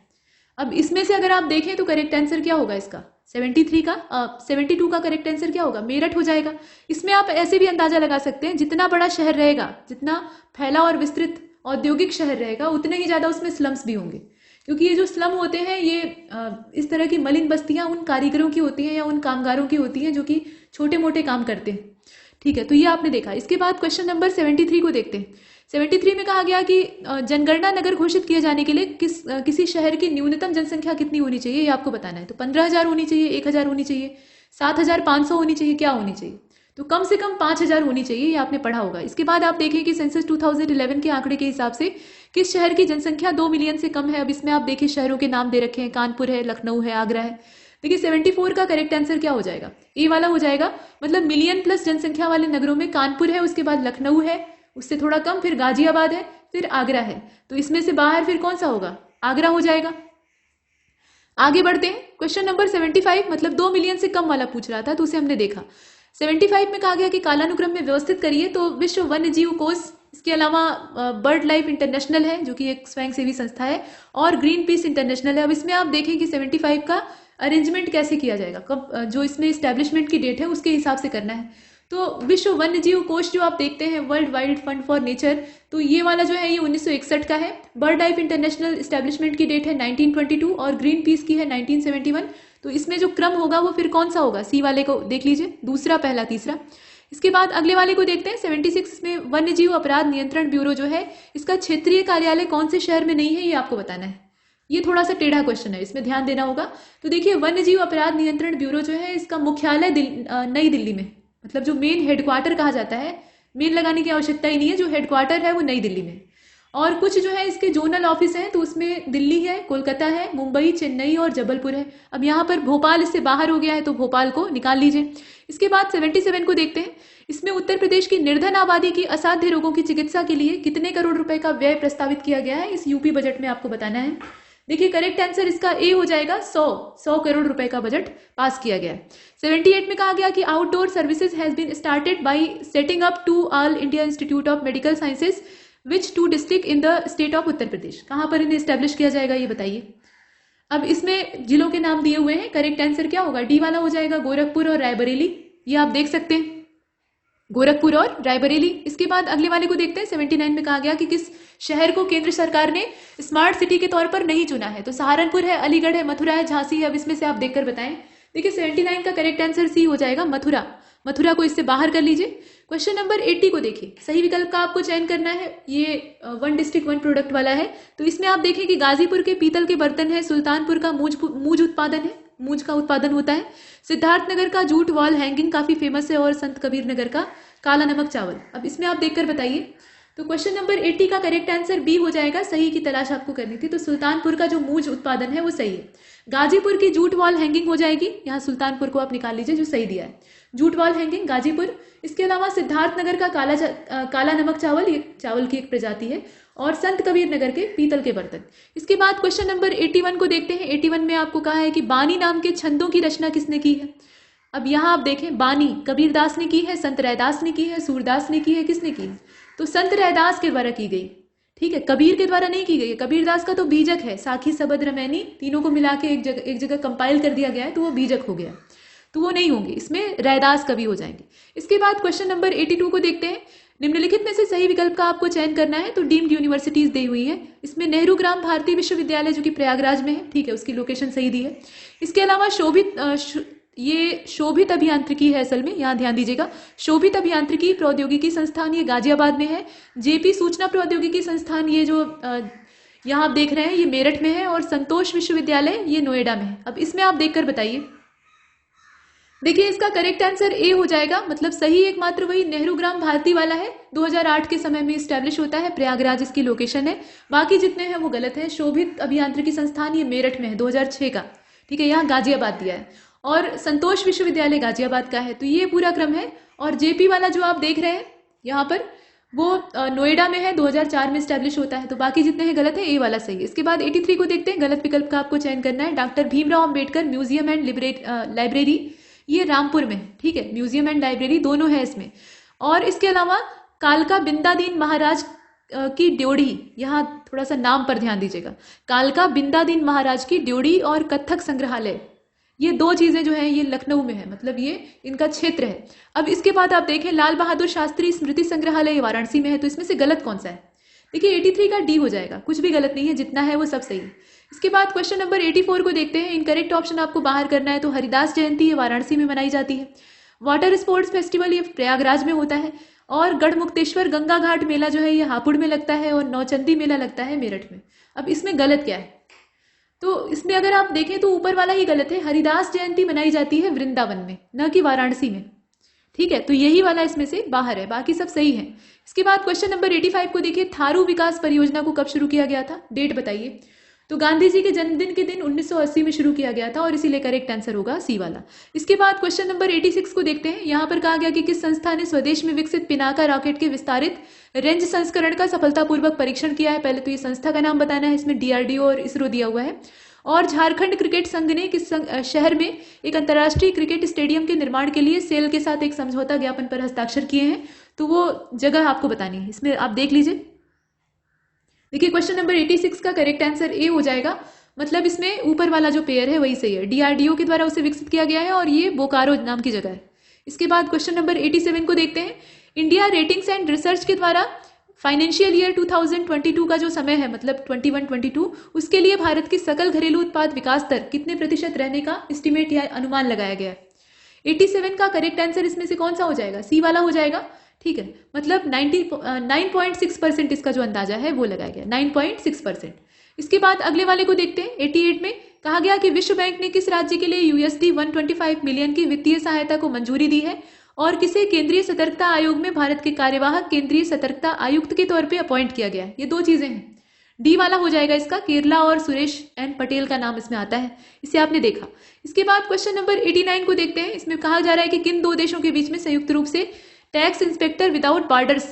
अब इसमें से अगर आप देखें तो करेक्ट आंसर क्या होगा इसका? 72 का करेक्ट आंसर क्या होगा? मेरठ हो जाएगा। इसमें आप ऐसे भी अंदाजा लगा सकते हैं, जितना बड़ा शहर रहेगा, जितना फैला और विस्तृत औद्योगिक शहर रहेगा, उतने ही ज्यादा उसमें स्लम्स भी होंगे, क्योंकि ये जो स्लम होते हैं ये इस तरह की मलिन बस्तियां उन कारीगरों की होती हैं या उन कामगारों की होती हैं जो कि छोटे मोटे काम करते हैं। ठीक है, तो ये आपने देखा। इसके बाद क्वेश्चन नंबर 73 को देखते हैं। 73 में कहा गया कि जनगणना नगर घोषित किए जाने के लिए किसी शहर की न्यूनतम जनसंख्या कितनी होनी चाहिए, ये आपको बताना है। तो 15,000 होनी चाहिए, 1,000 होनी चाहिए, 7,500 होनी चाहिए, क्या होनी चाहिए? तो कम से कम 5,000 होनी चाहिए, ये आपने पढ़ा होगा। इसके बाद आप देखें कि सेंसस 2011 के आंकड़े के हिसाब से किस शहर की जनसंख्या 2 मिलियन से कम है। अब इसमें आप देखिए शहरों के नाम दे रखे हैं, कानपुर है, लखनऊ है, आगरा है। देखिए 74 का करेक्ट आंसर क्या हो जाएगा? ए वाला हो जाएगा। मतलब मिलियन प्लस जनसंख्या वाले नगरों में कानपुर है, उसके बाद लखनऊ है, उससे थोड़ा कम, फिर गाजियाबाद है, फिर आगरा है। तो इसमें से बाहर फिर कौन सा होगा? आगरा हो जाएगा। आगे बढ़ते हैं। क्वेश्चन नंबर 75, मतलब 2 मिलियन से कम वाला पूछ रहा था, तो उसे हमने देखा। 75 में कहा गया कि कालानुक्रम में व्यवस्थित करिए, तो विश्व वन्य जीव कोष, इसके अलावा बर्ड लाइफ इंटरनेशनल है जो कि एक स्वयंसेवी संस्था है, और ग्रीन पीस इंटरनेशनल है। अब इसमें आप देखें कि 75 का अरेंजमेंट कैसे किया जाएगा, कब जो इसमें इस्टेब्लिशमेंट की डेट है उसके हिसाब से करना है। तो विश्व वन्य जीव कोष जो आप देखते हैं, world wild fund for nature, तो ये वाला जो है ये 1961 का है। बर्ड लाइफ इंटरनेशनल इस्टेब्लिशमेंट की डेट है 1922 और ग्रीन पीस की है 1971। तो इसमें जो क्रम होगा वो फिर कौन सा होगा? सी वाले को देख लीजिए, दूसरा, पहला, तीसरा। इसके बाद अगले वाले को देखते हैं 76 में। वन्य जीव अपराध नियंत्रण ब्यूरो जो है, इसका क्षेत्रीय कार्यालय कौन से शहर में नहीं है, ये आपको बताना है। ये थोड़ा सा टेढ़ा क्वेश्चन है, इसमें ध्यान देना होगा। तो देखिए वन्य जीव अपराध नियंत्रण ब्यूरो जो है, इसका मुख्यालय नई दिल्ली में, मतलब जो मेन हेडक्वार्टर कहा जाता है, मेन लगाने की आवश्यकता ही नहीं है, जो हेडक्वार्टर है वो नई दिल्ली में। और कुछ जो है इसके जोनल ऑफिस हैं, तो उसमें दिल्ली है, कोलकाता है, मुंबई, चेन्नई और जबलपुर है। अब यहाँ पर भोपाल इससे बाहर हो गया है, तो भोपाल को निकाल लीजिए। इसके बाद 77 को देखते हैं। इसमें उत्तर प्रदेश की निर्धन आबादी की असाध्य रोगों की चिकित्सा के लिए कितने करोड़ रुपए का व्यय प्रस्तावित किया गया है, इस यूपी बजट में आपको बताना है। देखिए करेक्ट आंसर इसका ए हो जाएगा, 100 करोड़ रुपए का बजट पास किया गया है। 78 में कहा गया कि outdoor services has been started by setting up two All India Institute of Medical Sciences which 2 district in the state of Uttar Pradesh. कहां पर इन्हें स्टैब्लिश किया जाएगा, ये बताइए। अब इसमें जिलों के नाम दिए हुए हैं, करेक्ट आंसर क्या होगा? डी वाला हो जाएगा, गोरखपुर और रायबरेली। ये आप देख सकते हैं, गोरखपुर और रायबरेली। इसके बाद अगले वाले को देखते हैं। 79 में कहा गया कि किस शहर को केंद्र सरकार ने स्मार्ट सिटी के तौर पर नहीं चुना है। तो सहारनपुर है, अलीगढ़ है, मथुरा है, झांसी है। अब इसमें से आप देखकर बताएं। देखिए 79 का करेक्ट आंसर सी हो जाएगा, मथुरा। मथुरा को इससे बाहर कर लीजिए। क्वेश्चन नंबर 80 को देखिए। सही विकल्प का आपको चयन करना है। ये 1 डिस्ट्रिक्ट 1 प्रोडक्ट वाला है। तो इसमें आप देखें कि गाजीपुर के पीतल के बर्तन है, सुल्तानपुर का मूज उत्पादन है, मूज का उत्पादन होता है, सिद्धार्थनगर का जूट वॉल हैंगिंग काफी फेमस है, और संत कबीर नगर का काला नमक चावल। अब इसमें आप देखकर बताइए। तो क्वेश्चन नंबर 80 का करेक्ट आंसर बी हो जाएगा। सही की तलाश आपको करनी थी, तो सुल्तानपुर का जो मूज उत्पादन है वो सही है। गाजीपुर की जूट वॉल हैंगिंग हो जाएगी, यहाँ सुल्तानपुर को आप निकाल लीजिए, जो सही दिया है, जूट वॉल हैंगिंग गाजीपुर। इसके अलावा सिद्धार्थनगर का काला नमक चावल, ये चावल की एक प्रजाति है, और संत कबीर नगर के पीतल के बर्तन। इसके बाद क्वेश्चन नंबर 81 को देखते हैं। 81 में आपको कहा है कि बानी नाम के छंदों की रचना किसने की है। अब यहाँ आप देखें, बानी कबीरदास ने की है, संत रैदास ने की है, सूरदास ने की है, किसने की है? तो संत रैदास के द्वारा की गई। ठीक है, कबीर के द्वारा नहीं की गई है। कबीरदास का तो बीजक है, साखी सबद रमैनी, तीनों को मिला के एक जगह कंपाइल कर दिया गया है, तो वो बीजक हो गया, तो वो नहीं होंगे, इसमें रैदास कवि हो जाएंगे। इसके बाद क्वेश्चन नंबर 82 को देखते हैं। निम्नलिखित में से सही विकल्प का आपको चयन करना है। तो डीम्ड यूनिवर्सिटीज दी हुई है, इसमें नेहरू ग्राम भारतीय विश्वविद्यालय जो कि प्रयागराज में है, ठीक है, उसकी लोकेशन सही दी है। इसके अलावा ये शोभित अभियांत्रिकी है, असल में यहाँ ध्यान दीजिएगा, शोभित अभियांत्रिकी प्रौद्योगिकी संस्थान ये गाजियाबाद में है। जेपी सूचना प्रौद्योगिकी संस्थान ये जो यहाँ आप देख रहे हैं ये मेरठ में है, और संतोष विश्वविद्यालय ये नोएडा में है। अब इसमें आप देखकर बताइए। देखिए इसका करेक्ट आंसर ए हो जाएगा, मतलब सही एकमात्र वही नेहरू ग्राम भारती वाला है, 2008 के समय में स्टैब्लिश होता है, प्रयागराज इसकी लोकेशन है। बाकी जितने हैं वो गलत है। शोभित अभियांत्रिकी संस्थान ये मेरठ में है, 2006 का, ठीक है, यहाँ गाजियाबाद दिया है, और संतोष विश्वविद्यालय गाजियाबाद का है। तो ये पूरा क्रम है। और जेपी वाला जो आप देख रहे हैं यहाँ पर वो नोएडा में है, 2004 में स्टैब्लिश होता है। तो बाकी जितने हैं गलत है, ए वाला सही है। इसके बाद 83 को देखते हैं। गलत विकल्प का आपको चयन करना है। Doctor Bhimrao Ambedkar museum and library ये रामपुर में है, ठीक है, म्यूजियम एंड लाइब्रेरी दोनों है इसमें। और इसके अलावा कालका बिंदादीन महाराज की ड्योढ़ी, यहाँ थोड़ा सा नाम पर ध्यान दीजिएगा, कालका बिंदादीन महाराज की ड्योढ़ी और कथक संग्रहालय, ये दो चीजें जो है ये लखनऊ में है, मतलब ये इनका क्षेत्र है। अब इसके बाद आप देखें लाल बहादुर शास्त्री स्मृति संग्रहालय वाराणसी में है। तो इसमें से गलत कौन सा है? देखिए 83 का डी हो जाएगा, कुछ भी गलत नहीं है, जितना है वो सब सही है। इसके बाद क्वेश्चन नंबर 84 को देखते हैं। इनकरेक्ट ऑप्शन आपको बाहर करना है। तो हरिदास जयंती ये वाराणसी में मनाई जाती है। वाटर स्पोर्ट्स फेस्टिवल ये प्रयागराज में होता है। और गढ़मुक्तेश्वर गंगा घाट मेला जो है ये हापुड़ में लगता है, और नौचंदी मेला लगता है मेरठ में। अब इसमें गलत क्या है? तो इसमें अगर आप देखें तो ऊपर वाला ही गलत है। हरिदास जयंती मनाई जाती है वृंदावन में, न कि वाराणसी में, ठीक है, तो यही वाला इसमें से बाहर है, बाकी सब सही है। इसके बाद क्वेश्चन नंबर 85 को देखिए। थारू विकास परियोजना को कब शुरू किया गया था? डेट बताइए। तो गांधी जी के जन्मदिन के दिन 1980 में शुरू किया गया था, और इसीलिए करेक्ट आंसर होगा सी वाला। इसके बाद क्वेश्चन नंबर 86 को देखते हैं। यहाँ पर कहा गया कि किस संस्था ने स्वदेश में विकसित पिनाका रॉकेट के विस्तारित रेंज संस्करण का सफलतापूर्वक परीक्षण किया है? पहले तो ये संस्था का नाम बताना है, इसमें DRDO और इसरो दिया हुआ है। और झारखंड क्रिकेट संघ ने किस शहर में एक अंतर्राष्ट्रीय क्रिकेट स्टेडियम के निर्माण के लिए सेल के साथ एक समझौता ज्ञापन पर हस्ताक्षर किए हैं? तो वो जगह आपको बतानी है, इसमें आप देख लीजिए। देखिए क्वेश्चन नंबर 86 का करेक्ट आंसर ए हो जाएगा, मतलब इसमें ऊपर वाला जो पेयर है वही सही है। DRDO के द्वारा उसे विकसित किया गया है, और ये बोकारो नाम की जगह है। इसके बाद क्वेश्चन नंबर 87 को देखते हैं। इंडिया रेटिंग्स एंड रिसर्च के द्वारा फाइनेंशियल ईयर 2022 का जो समय है, मतलब 21-22, उसके लिए भारत की सकल घरेलू उत्पाद विकास दर कितने प्रतिशत रहने का एस्टिमेट या अनुमान लगाया गया है? 87 का करेक्ट आंसर इसमें से कौन सा हो जाएगा? सी वाला हो जाएगा, ठीक है, मतलब 9.6% इसका जो अंदाजा है वो लगाया गया, 9.6%। इसके बाद अगले वाले को देखते हैं। 88 में कहा गया कि विश्व बैंक ने किस राज्य के लिए USD 125 मिलियन की वित्तीय सहायता को मंजूरी दी है, और किसे केंद्रीय सतर्कता आयोग में भारत के कार्यवाहक केंद्रीय सतर्कता आयुक्त के तौर पे अपॉइंट किया गया है? ये दो चीजें हैं, डी वाला हो जाएगा इसका। केरला और सुरेश एन पटेल का नाम इसमें आता है, इसे आपने देखा। इसके बाद क्वेश्चन नंबर 89 को देखते हैं। इसमें कहा जा रहा है कि किन दो देशों के बीच में संयुक्त रूप से टैक्स इंस्पेक्टर विदाउट बॉर्डर्स,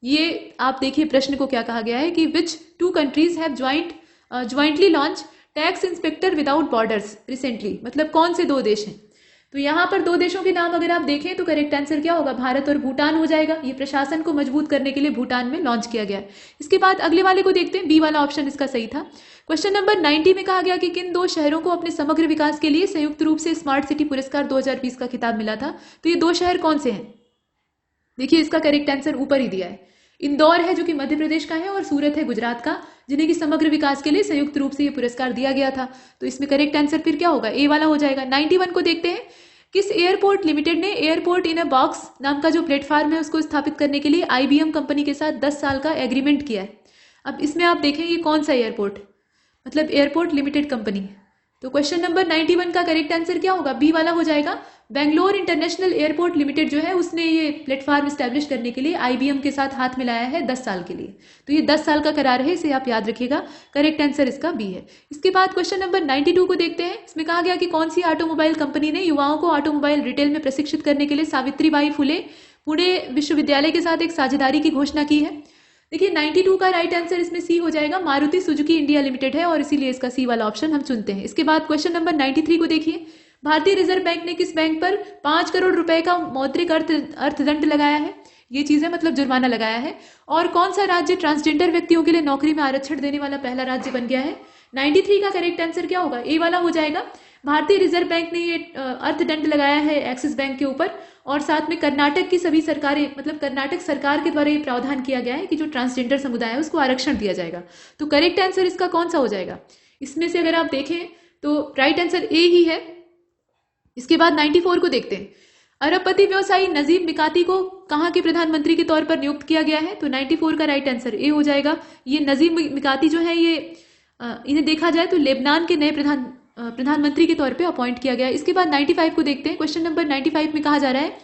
ये आप देखिए प्रश्न को क्या कहा गया है कि which two countries have jointly launch tax inspector without borders recently, मतलब कौन से दो देश हैं? तो यहाँ पर दो देशों के नाम अगर आप देखें तो करेक्ट आंसर क्या होगा? भारत और भूटान हो जाएगा। ये प्रशासन को मजबूत करने के लिए भूटान में लॉन्च किया गया है। इसके बाद अगले वाले को देखते हैं। बी वाला ऑप्शन इसका सही था। क्वेश्चन नंबर 90 में कहा गया कि किन दो शहरों को अपने समग्र विकास के लिए संयुक्त रूप से स्मार्ट सिटी पुरस्कार 2020 का खिताब मिला था? तो ये दो शहर कौन से हैं? देखिए इसका करेक्ट आंसर ऊपर ही दिया है। इंदौर है जो कि मध्य प्रदेश का है, और सूरत है गुजरात का, जिन्हें कि समग्र विकास के लिए संयुक्त रूप से ये पुरस्कार दिया गया था। तो इसमें करेक्ट आंसर फिर क्या होगा? ए वाला हो जाएगा। 91 को देखते हैं। किस एयरपोर्ट लिमिटेड ने एयरपोर्ट इन अ बॉक्स नाम का जो प्लेटफॉर्म है उसको स्थापित करने के लिए IBM कंपनी के साथ 10 साल का एग्रीमेंट किया है? अब इसमें आप देखें ये कौन सा एयरपोर्ट, मतलब एयरपोर्ट लिमिटेड कंपनी। तो क्वेश्चन नंबर 91 का करेक्ट आंसर क्या होगा? बी वाला हो जाएगा। बेंगलोर इंटरनेशनल एयरपोर्ट लिमिटेड जो है उसने ये प्लेटफॉर्म स्टैब्लिश करने के लिए IBM के साथ हाथ मिलाया है 10 साल के लिए। तो ये 10 साल का करार है, इसे आप याद रखिएगा। करेक्ट आंसर इसका बी है। इसके बाद क्वेश्चन नंबर 92 को देखते हैं। इसमें कहा गया कि कौन सी ऑटोमोबाइल कंपनी ने युवाओं को ऑटोमोबाइल रिटेल में प्रशिक्षित करने के लिए सावित्रीबाई फुले पुणे विश्वविद्यालय के साथ एक साझेदारी की घोषणा की है? देखिए 92 का राइट आंसर इसमें सी हो जाएगा। मारुति सुजुकी इंडिया लिमिटेड है, और इसीलिए इसका सी वाला ऑप्शन हम चुनते हैं। इसके बाद क्वेश्चन नंबर 93 को देखिए। भारतीय रिजर्व बैंक ने किस बैंक पर 5 करोड़ रुपए का मौद्रिक अर्थदंड लगाया है? ये चीजें मतलब जुर्माना लगाया है। और कौन सा राज्य ट्रांसजेंडर व्यक्तियों के लिए नौकरी में आरक्षण देने वाला पहला राज्य बन गया है? 93 का करेक्ट आंसर क्या होगा? ए वाला हो जाएगा। भारतीय रिजर्व बैंक ने ये अर्थदंड लगाया है एक्सिस बैंक के ऊपर, और साथ में कर्नाटक की सभी सरकारें, मतलब कर्नाटक सरकार के द्वारा ये प्रावधान किया गया है कि जो ट्रांसजेंडर समुदाय है उसको आरक्षण दिया जाएगा। तो करेक्ट आंसर इसका कौन सा हो जाएगा? इसमें से अगर आप देखें तो राइट आंसर ए ही है। इसके बाद 94 को देखते हैं। अरबपति व्यवसायी नजीब मिकाती को कहाँ के प्रधानमंत्री के तौर पर नियुक्त किया गया है? तो 94 का राइट आंसर ए हो जाएगा। ये नजीब मिकाती जो है ये इन्हें देखा जाए तो लेबनान के नए प्रधानमंत्री के तौर पे अपॉइंट किया गया है। इसके बाद 95 को देखते हैं। क्वेश्चन नंबर 95 में कहा जा रहा है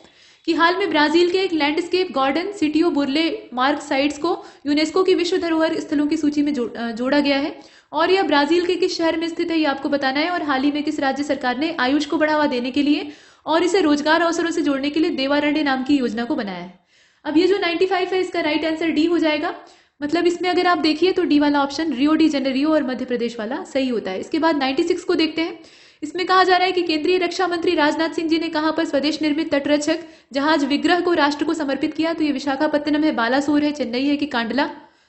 कि हाल में ब्राजील के एक लैंडस्केप गार्डन सिटियो बुर्ले मार्क साइट्स को यूनेस्को की विश्व धरोहर स्थलों की सूची में जोड़ा गया है, और यह ब्राजील के किस शहर में स्थित है ये आपको बताना है। और हाल ही में किस राज्य सरकार ने आयुष को बढ़ावा देने के लिए और इसे रोजगार अवसरों से जोड़ने के लिए देवारण्य नाम की योजना को बनाया है। अब ये जो 95 है इसका राइट आंसर डी हो जाएगा। मतलब इसमें अगर आप देखिए तो डी वाला ऑप्शन रियो डी जेनेरियो और मध्य प्रदेश वाला सही होता है। इसके बाद 96 को देखते हैं। इसमें कहा जा रहा है कि केंद्रीय रक्षा मंत्री राजनाथ सिंह जी ने कहां पर स्वदेश निर्मित तटरक्षक जहाज विग्रह को राष्ट्र को समर्पित किया? तो ये विशाखापत्तनम है, बालासोर है, चेन्नई है कि कांडला?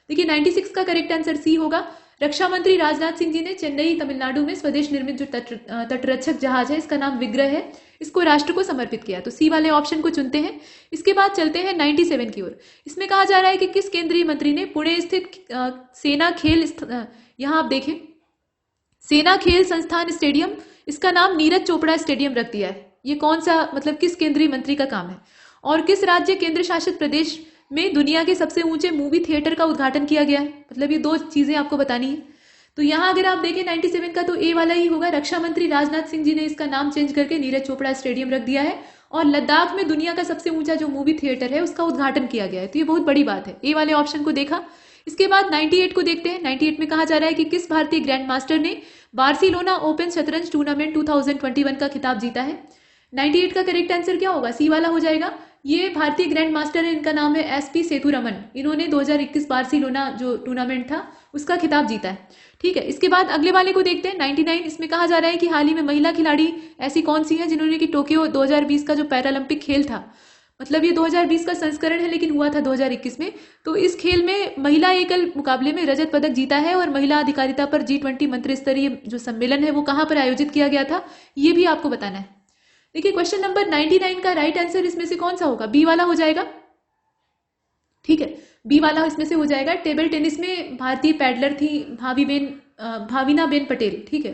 देखिए 96 का करेक्ट आंसर सी होगा। रक्षा मंत्री राजनाथ सिंह जी ने चेन्नई तमिलनाडु में स्वदेश निर्मित जो तटरक्षक जहाज है इसका नाम विग्रह है, इसको राष्ट्र को समर्पित किया। तो सी वाले ऑप्शन को चुनते हैं। इसके बाद चलते हैं 97 की ओर। इसमें कहा जा रहा है कि किस केंद्रीय मंत्री ने पुणे स्थित सेना खेल यहां आप देखें सेना खेल संस्थान स्टेडियम, इसका नाम नीरज चोपड़ा स्टेडियम रख दिया है। ये कौन सा, मतलब किस केंद्रीय मंत्री का काम है? और किस राज्य केंद्र शासित प्रदेश में दुनिया के सबसे ऊंचे मूवी थिएटर का उद्घाटन किया गया है? मतलब ये दो चीजें आपको बतानी है। तो यहां अगर आप देखें 97 का तो ए वाला ही होगा। रक्षा मंत्री राजनाथ सिंह जी ने इसका नाम चेंज करके नीरज चोपड़ा स्टेडियम रख दिया है, और लद्दाख में दुनिया का सबसे ऊंचा जो मूवी थिएटर है उसका उद्घाटन किया गया है। तो ये बहुत बड़ी बात है। ए वाले ऑप्शन को देखा। इसके बाद 98 को देखते हैं। 98 में कहा जा रहा है कि किस भारतीय ग्रैंड मास्टर ने बार्सिलोना ओपन शतरंज टूर्नामेंट 2021 का खिताब जीता है? 98 का करेक्ट आंसर क्या होगा? सी वाला हो जाएगा। ये भारतीय ग्रैंड मास्टर है, इनका नाम है एसपी सेतुरमन। इन्होंने 2021 बार्सिलोना जो टूर्नामेंट था उसका खिताब जीता है। ठीक है, इसके बाद अगले वाले को देखते हैं 99। इसमें कहा जा रहा है कि हाल ही में महिला खिलाड़ी ऐसी कौन सी है जिन्होंने कि टोक्यो 2020 का जो पैरालंपिक खेल था, मतलब ये 2020 का संस्करण है लेकिन हुआ था 2021 में, तो इस खेल में महिला एकल मुकाबले में रजत पदक जीता है। और महिला अधिकारिता पर G20 मंत्री स्तरीय जो सम्मेलन है वो कहां पर आयोजित किया गया था ये भी आपको बताना है। देखिए क्वेश्चन नंबर 99 का राइट आंसर इसमें से कौन सा होगा? बी वाला हो जाएगा। ठीक है, बी वाला इसमें से हो जाएगा। टेबल टेनिस में भारतीय पैडलर थी भाविना बेन पटेल। ठीक है,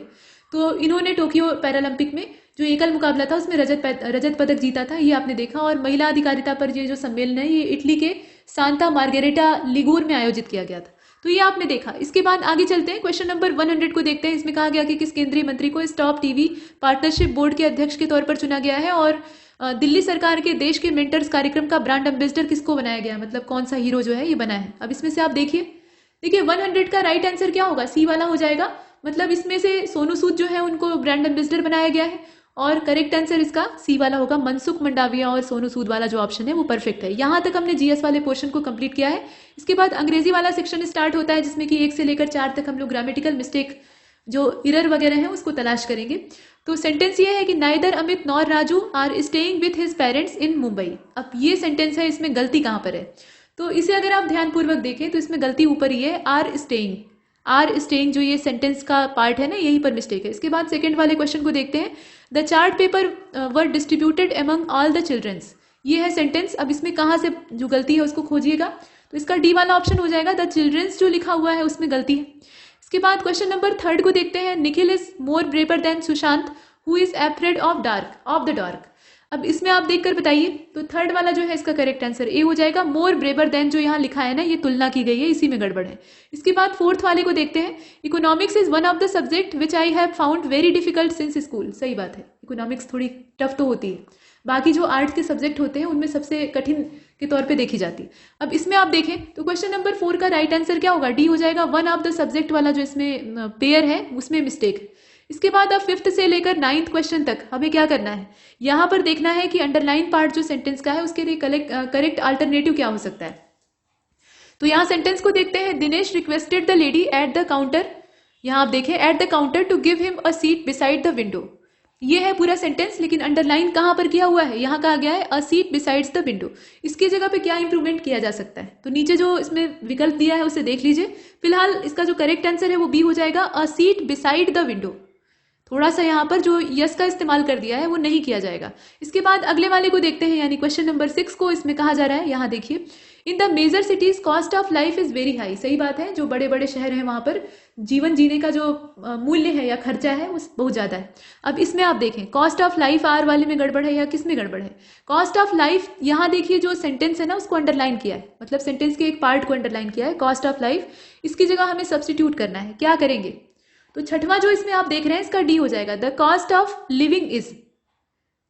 तो इन्होंने टोक्यो पैरालंपिक में जो एकल मुकाबला था उसमें रजत पदक जीता था, ये आपने देखा। और महिला अधिकारिता पर ये जो सम्मेलन है ये इटली के सांता मार्गेरेटा लिगूर में आयोजित किया गया था, तो ये आपने देखा। इसके बाद आगे चलते हैं। क्वेश्चन नंबर 100 को देखते हैं। इसमें कहा गया कि किस केंद्रीय मंत्री को स्टॉप टीवी पार्टनरशिप बोर्ड के अध्यक्ष के तौर पर चुना गया है, और दिल्ली सरकार के देश के मेंटर्स कार्यक्रम का ब्रांड एम्बेसडर किसको बनाया गया, मतलब कौन सा हीरो जो है ये बना है। अब इसमें से आप देखिए 100 का राइट आंसर क्या होगा? सी वाला हो जाएगा। मतलब इसमें से सोनू सूद जो है उनको ब्रांड एम्बेसडर बनाया गया है, और करेक्ट आंसर इसका सी वाला होगा। मनसुख मंडाविया और सोनू सूद वाला जो ऑप्शन है वो परफेक्ट है। यहां तक हमने जीएस वाले पोर्शन को कंप्लीट किया है। इसके बाद अंग्रेजी वाला सेक्शन स्टार्ट होता है जिसमें कि 1 से लेकर 4 तक हम लोग ग्रामेटिकल मिस्टेक जो इरर वगैरह है उसको तलाश करेंगे। तो सेंटेंस ये है कि neither Amit nor Raju are staying with his parents in Mumbai. अब ये सेंटेंस है, इसमें गलती कहां पर है? तो इसे अगर आप ध्यानपूर्वक देखें तो इसमें गलती ऊपर ही है, आर स्टेइंग जो ये सेंटेंस का पार्ट है ना यहीं पर मिस्टेक है। इसके बाद सेकंड वाले क्वेश्चन को देखते हैं। The chart paper were distributed among all the childrens, ये है सेंटेंस। अब इसमें कहां से जो गलती है उसको खोजिएगा, तो इसका डी वाला ऑप्शन हो जाएगा। द चिल्ड्रंस जो लिखा हुआ है उसमें गलती है। इसके बाद क्वेश्चन नंबर 3 को देखते हैं। Nikhil is more braver than Sushant who is afraid of the dark. अब इसमें आप देखकर बताइए, तो थर्ड वाला जो है इसका करेक्ट आंसर ए हो जाएगा। मोर ब्रेवर देन जो यहाँ लिखा है ना ये तुलना की गई है, इसी में गड़बड़ है। इसके बाद फोर्थ वाले को देखते हैं। Economics is one of the subject which I have found very difficult since school. सही बात है, इकोनॉमिक्स थोड़ी टफ तो होती है, बाकी जो आर्ट्स के सब्जेक्ट होते हैं उनमें सबसे कठिन के तौर पे देखी जाती है। अब इसमें आप देखें तो क्वेश्चन नंबर 4 का राइट आंसर क्या होगा? डी हो जाएगा। वन ऑफ द सब्जेक्ट वाला जो इसमें पेयर है उसमें मिस्टेक है। इसके बाद अब 5th से लेकर 9th क्वेश्चन तक हमें क्या करना है, यहां पर देखना है कि अंडरलाइन पार्ट जो सेंटेंस का है उसके लिए करेक्ट अल्टरनेटिव क्या हो सकता है। तो यहां सेंटेंस को देखते हैं। Dinesh requested the lady at the counter, यहां आप देखें at the counter to give him a seat beside the window. ये है पूरा सेंटेंस, लेकिन अंडरलाइन कहाँ पर किया हुआ है, यहाँ कहा गया है अ सीट बिसाइड्स द विंडो। इसकी जगह पे क्या इंप्रूवमेंट किया जा सकता है, तो नीचे जो इसमें विकल्प दिया है उसे देख लीजिए। फिलहाल इसका जो करेक्ट आंसर है वो बी हो जाएगा, अ सीट बिसाइड द विंडो। थोड़ा सा यहाँ पर जो यस का इस्तेमाल कर दिया है वो नहीं किया जाएगा। इसके बाद अगले वाले को देखते हैं, यानी क्वेश्चन नंबर 6 को। इसमें कहा जा रहा है, यहाँ देखिए, in the major cities cost of life is very high. सही बात है, जो बड़े बड़े शहर हैं वहां पर जीवन जीने का जो मूल्य है या खर्चा है वो बहुत ज्यादा है। अब इसमें आप देखें, कॉस्ट ऑफ लाइफ आर वाले में गड़बड़ है या किस में गड़बड़ है? कॉस्ट ऑफ लाइफ, यहाँ देखिए जो सेंटेंस है ना उसको अंडरलाइन किया है, मतलब सेंटेंस के एक पार्ट को अंडरलाइन किया है, कॉस्ट ऑफ लाइफ। इसकी जगह हमें सब्सटीट्यूट करना है, क्या करेंगे? तो छठवां जो इसमें आप देख रहे हैं इसका डी हो जाएगा, the cost of living is.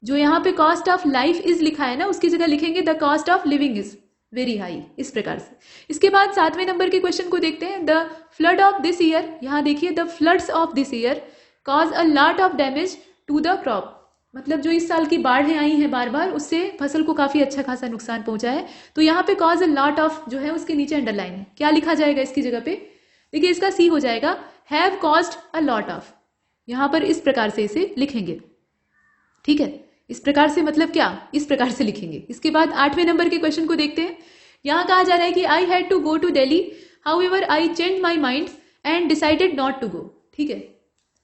जो यहाँ पे कॉस्ट ऑफ लाइफ इज लिखा है ना उसकी जगह लिखेंगे the cost of living is very high, इस प्रकार से। इसके बाद 7वें नंबर के क्वेश्चन को देखते हैं, the flood of this year. यहाँ देखिए, the floods of this year cause a lot of damage to the crop. मतलब जो इस साल की बाढ़ें आई हैं बार बार, उससे फसल को काफी अच्छा खासा नुकसान पहुंचा है। तो यहाँ पे कॉज अ लॉट ऑफ जो है उसके नीचे अंडरलाइन है, क्या लिखा जाएगा इसकी जगह पे? देखिए इसका सी हो जाएगा, have cost a lot of. यहां पर इस प्रकार से इसे लिखेंगे, ठीक है, इस प्रकार से, मतलब क्या, इस प्रकार से लिखेंगे। इसके बाद 8वें नंबर के क्वेश्चन को देखते हैं। यहां कहा जा रहा है कि I had to go to Delhi, however I change my mind and decided not to go. ठीक है,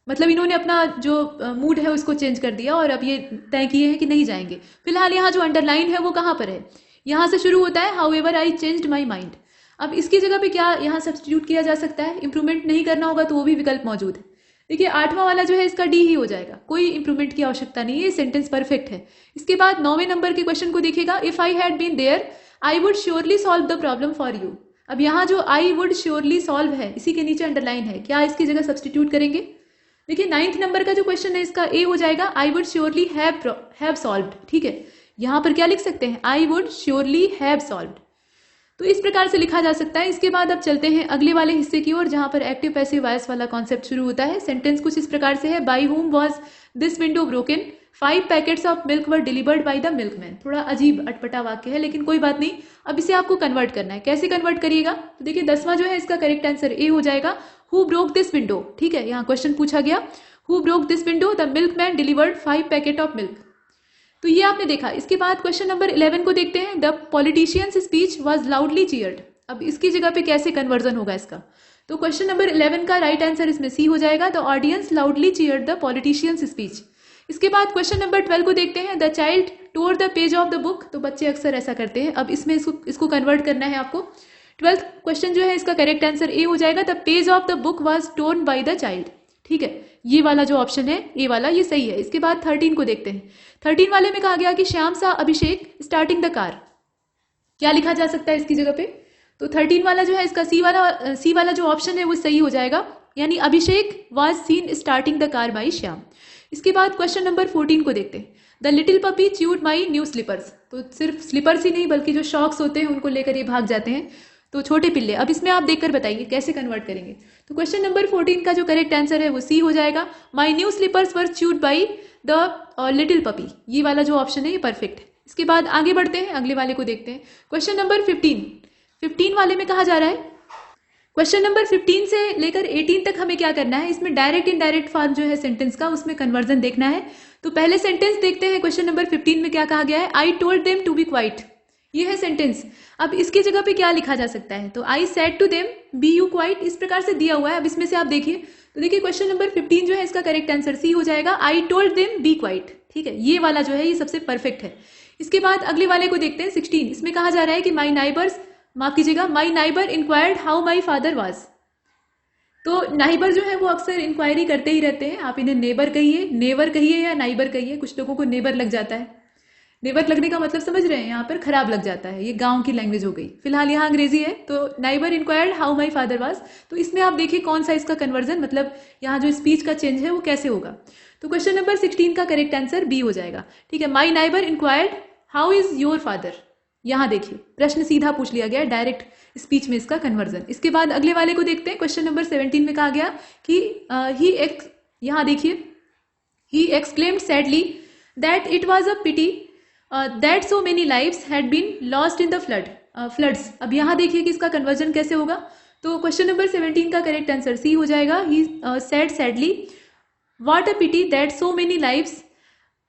मतलब इन्होंने अपना जो मूड है उसको चेंज कर दिया और अब ये तय किए हैं कि नहीं जाएंगे। फिलहाल यहाँ जो अंडरलाइन है वो कहाँ पर है? यहाँ से शुरू होता है, however I changed my mind. अब इसकी जगह पे क्या यहाँ सब्स्टिट्यूट किया जा सकता है? इंप्रूवमेंट नहीं करना होगा तो वो भी विकल्प मौजूद है। देखिए 8वां वाला जो है इसका डी ही हो जाएगा, कोई इंप्रूवमेंट की आवश्यकता नहीं है, सेंटेंस परफेक्ट है। इसके बाद 9वें नंबर के क्वेश्चन को देखिएगा, if I had been there I would surely solve the problem for you. अब यहाँ जो आई वुड श्योरली सॉल्व है इसी के नीचे अंडरलाइन है, क्या इसकी जगह सब्स्टिट्यूट करेंगे? देखिए 9th नंबर का जो क्वेश्चन है इसका ए हो जाएगा, आई वुड श्योरली हैव सॉल्व्ड। ठीक है, यहाँ पर क्या लिख सकते हैं? आई वुड श्योरली हैव सॉल्व्ड। तो इस प्रकार से लिखा जा सकता है। इसके बाद अब चलते हैं अगले वाले हिस्से की ओर, जहां पर एक्टिव पैसिव वॉइस वाला कॉन्सेप्ट शुरू होता है। सेंटेंस कुछ इस प्रकार से है, by whom was this window broken, 5 packets of milk were delivered by the milkman. थोड़ा अजीब अटपटा वाक्य है लेकिन कोई बात नहीं, अब इसे आपको कन्वर्ट करना है। कैसे कन्वर्ट करिएगा? तो देखिए 10वां जो है इसका करेक्ट आंसर ए हो जाएगा, हु ब्रोक दिस विंडो। ठीक है, यहाँ क्वेश्चन पूछा गया, who broke this window, the milkman delivered 5 packet of milk. तो ये आपने देखा। इसके बाद क्वेश्चन नंबर 11 को देखते हैं, the politicians speech was loudly cheered. अब इसकी जगह पे कैसे कन्वर्जन होगा इसका? तो क्वेश्चन नंबर 11 का राइट आंसर इसमें सी हो जाएगा, the audience loudly cheered the politicians speech. इसके बाद क्वेश्चन नंबर 12 को देखते हैं, the child tour the page of the book. तो बच्चे अक्सर ऐसा करते हैं। अब इसमें इसको कन्वर्ट करना है आपको। 12th क्वेश्चन जो है इसका करेक्ट आंसर ए हो जाएगा, the page of the book was torn by the child. ठीक है, ये वाला जो ऑप्शन है ए वाला ये सही है। इसके बाद 13 को देखते हैं। 13 वाले में कहा गया कि श्याम सा अभिषेक स्टार्टिंग द कार। क्या लिखा जा सकता है इसकी जगह पे? तो 13 वाला जो है इसका सी वाला जो ऑप्शन है वो सही हो जाएगा, यानी Abhishek was seen starting the car by Shyam. इसके बाद क्वेश्चन नंबर 14 को देखते हैं, the little puppy chewed my new slippers. तो सिर्फ स्लीपर्स ही नहीं बल्कि जो शॉक्स होते हैं उनको लेकर ये भाग जाते हैं, तो छोटे पिल्ले। अब इसमें आप देखकर बताइए कैसे कन्वर्ट करेंगे। तो क्वेश्चन नंबर 14 का जो करेक्ट आंसर है वो सी हो जाएगा, my new slippers were chewed by the little puppy. ये वाला जो ऑप्शन है ये परफेक्ट है। इसके बाद आगे बढ़ते हैं, अगले वाले को देखते हैं। क्वेश्चन नंबर 15 वाले में कहा जा रहा है, क्वेश्चन नंबर 15 से लेकर 18 तक हमें क्या करना है? इसमें डायरेक्ट इनडायरेक्ट फॉर्म जो है सेंटेंस का उसमें कन्वर्जन देखना है। तो पहले सेंटेंस देखते हैं, क्वेश्चन नंबर 15 में क्या कहा गया है, I told them to be quiet. ये है सेंटेंस। अब इसकी जगह पे क्या लिखा जा सकता है? तो I said to them be you quiet, इस प्रकार से दिया हुआ है। अब इसमें से आप देखिए, तो देखिए क्वेश्चन नंबर 15 जो है इसका करेक्ट आंसर सी हो जाएगा, आई टोल्ड देम बी क्वाइट। ठीक है, ये वाला जो है ये सबसे परफेक्ट है। इसके बाद अगले वाले को देखते हैं 16। इसमें कहा जा रहा है कि माई नाइबर्स, माफ कीजिएगा, my neighbour inquired how my father was. तो नाइबर जो है वो अक्सर इंक्वायरी करते ही रहते हैं। आप इन्हें नेबर कहिए, नेवर कहिए या नाइबर कहिए। कुछ लोगों को नेबर लग जाता है। नेबर लगने का मतलब समझ रहे हैं, यहाँ पर खराब लग जाता है, ये गांव की लैंग्वेज हो गई। फिलहाल यहाँ अंग्रेजी है। तो neighbour inquired how my father was, तो इसमें आप देखिए कौन सा इसका कन्वर्जन, मतलब यहाँ जो स्पीच का चेंज है वो कैसे होगा। तो क्वेश्चन नंबर 16 का करेक्ट आंसर बी हो जाएगा। ठीक है, my neighbour inquired how is your father. यहाँ देखिए प्रश्न सीधा पूछ लिया गया, डायरेक्ट स्पीच में इसका कन्वर्जन। इसके बाद अगले वाले को देखते हैं। क्वेश्चन नंबर 17 में कहा गया कि यहाँ देखिए, he exclaimed sadly that it was a pity that so many lives had been lost in the floods. अब यहाँ देखिए कि इसका कन्वर्जन कैसे होगा। तो क्वेश्चन नंबर 17 का करेक्ट आंसर सी हो जाएगा, he said sadly what a pity that so many lives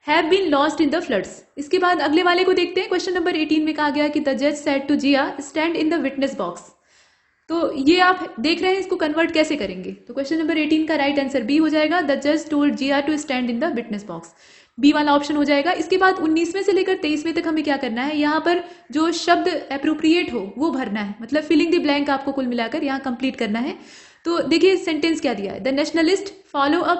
have been lost in the floods. इसके बाद अगले वाले को देखते हैं। क्वेश्चन नंबर 18 में कहा गया कि द जज said to Jia stand in the witness box. तो ये आप देख रहे हैं, इसको कन्वर्ट कैसे करेंगे। तो क्वेश्चन नंबर 18 का राइट आंसर बी हो जाएगा, द जज told Jia to stand in the witness box. B वाला ऑप्शन हो जाएगा। इसके बाद 19वें से लेकर 23वें तक हमें क्या करना है, यहाँ पर जो शब्द अप्रोप्रिएट हो वो भरना है, मतलब फिलिंग द ब्लैंक आपको कुल मिलाकर यहाँ कंप्लीट करना है। तो देखिए सेंटेंस क्या दिया है, the nationalist followed a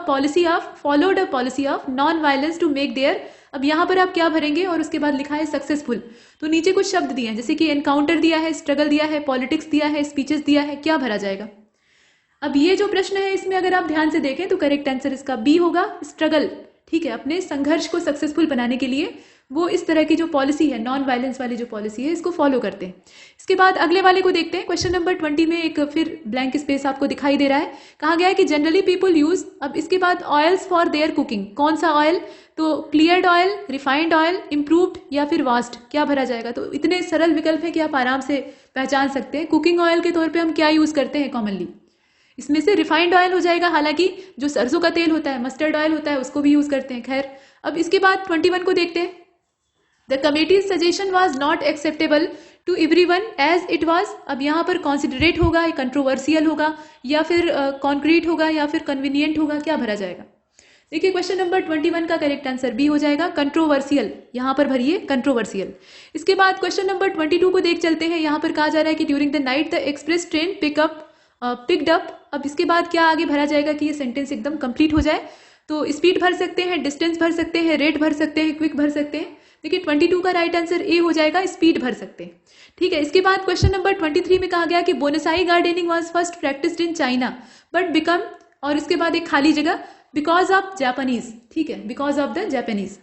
policy of non violence to make there. अब यहाँ पर आप क्या भरेंगे और उसके बाद लिखा है सक्सेसफुल। तो नीचे कुछ शब्द दिए हैं, जैसे कि एनकाउंटर दिया है, स्ट्रगल दिया है, पॉलिटिक्स दिया है, स्पीचेस दिया है, क्या भरा जाएगा। अब ये जो प्रश्न है इसमें अगर आप ध्यान से देखें तो करेक्ट आंसर इसका बी होगा, स्ट्रगल। ठीक है, अपने संघर्ष को सक्सेसफुल बनाने के लिए वो इस तरह की जो पॉलिसी है, नॉन वायलेंस वाली जो पॉलिसी है, इसको फॉलो करते हैं। इसके बाद अगले वाले को देखते हैं। क्वेश्चन नंबर 20 में एक फिर ब्लैंक स्पेस आपको दिखाई दे रहा है। कहा गया है कि जनरली पीपल यूज, अब इसके बाद ऑयल्स फॉर देयर कुकिंग। कौन सा ऑयल, तो cleared oil, refined oil, improved या फिर वास्ट, क्या भरा जाएगा। तो इतने सरल विकल्प है कि आप आराम से पहचान सकते हैं। कुकिंग ऑयल के तौर पर हम क्या यूज करते हैं कॉमनली, इसमें से रिफाइंड ऑयल हो जाएगा। हालांकि जो सरसों का तेल होता है, मस्टर्ड ऑयल होता है, उसको भी यूज करते हैं। खैर, अब इसके बाद 21 को देखते हैं। The committee's suggestion was not acceptable to everyone as it was. अब यहाँ पर कॉन्सिडरेट होगा, कंट्रोवर्सियल होगा, या फिर कॉन्क्रीट होगा, या फिर कन्वीनियंट होगा, क्या भरा जाएगा। देखिए क्वेश्चन नंबर 21 का करेक्ट आंसर बी हो जाएगा, कंट्रोवर्सियल। यहाँ पर भरिए कंट्रोवर्सियल। इसके बाद क्वेश्चन नंबर 22 को देख चलते हैं। यहाँ पर कहा जा रहा है कि during the night the express train picked up. अब इसके बाद क्या आगे भरा जाएगा कि ये सेंटेंस एकदम कंप्लीट हो जाए। तो स्पीड भर सकते हैं, डिस्टेंस भर सकते हैं, रेट भर सकते हैं, क्विक भर सकते हैं। देखिए 22 का राइट आंसर ए हो जाएगा, स्पीड भर सकते हैं। ठीक है, इसके बाद क्वेश्चन नंबर 23 में कहा गया कि bonsai gardening was first practised in China but become, और इसके बाद एक खाली जगह, बिकॉज ऑफ जापानीज। ठीक है, बिकॉज ऑफ द जापानीज।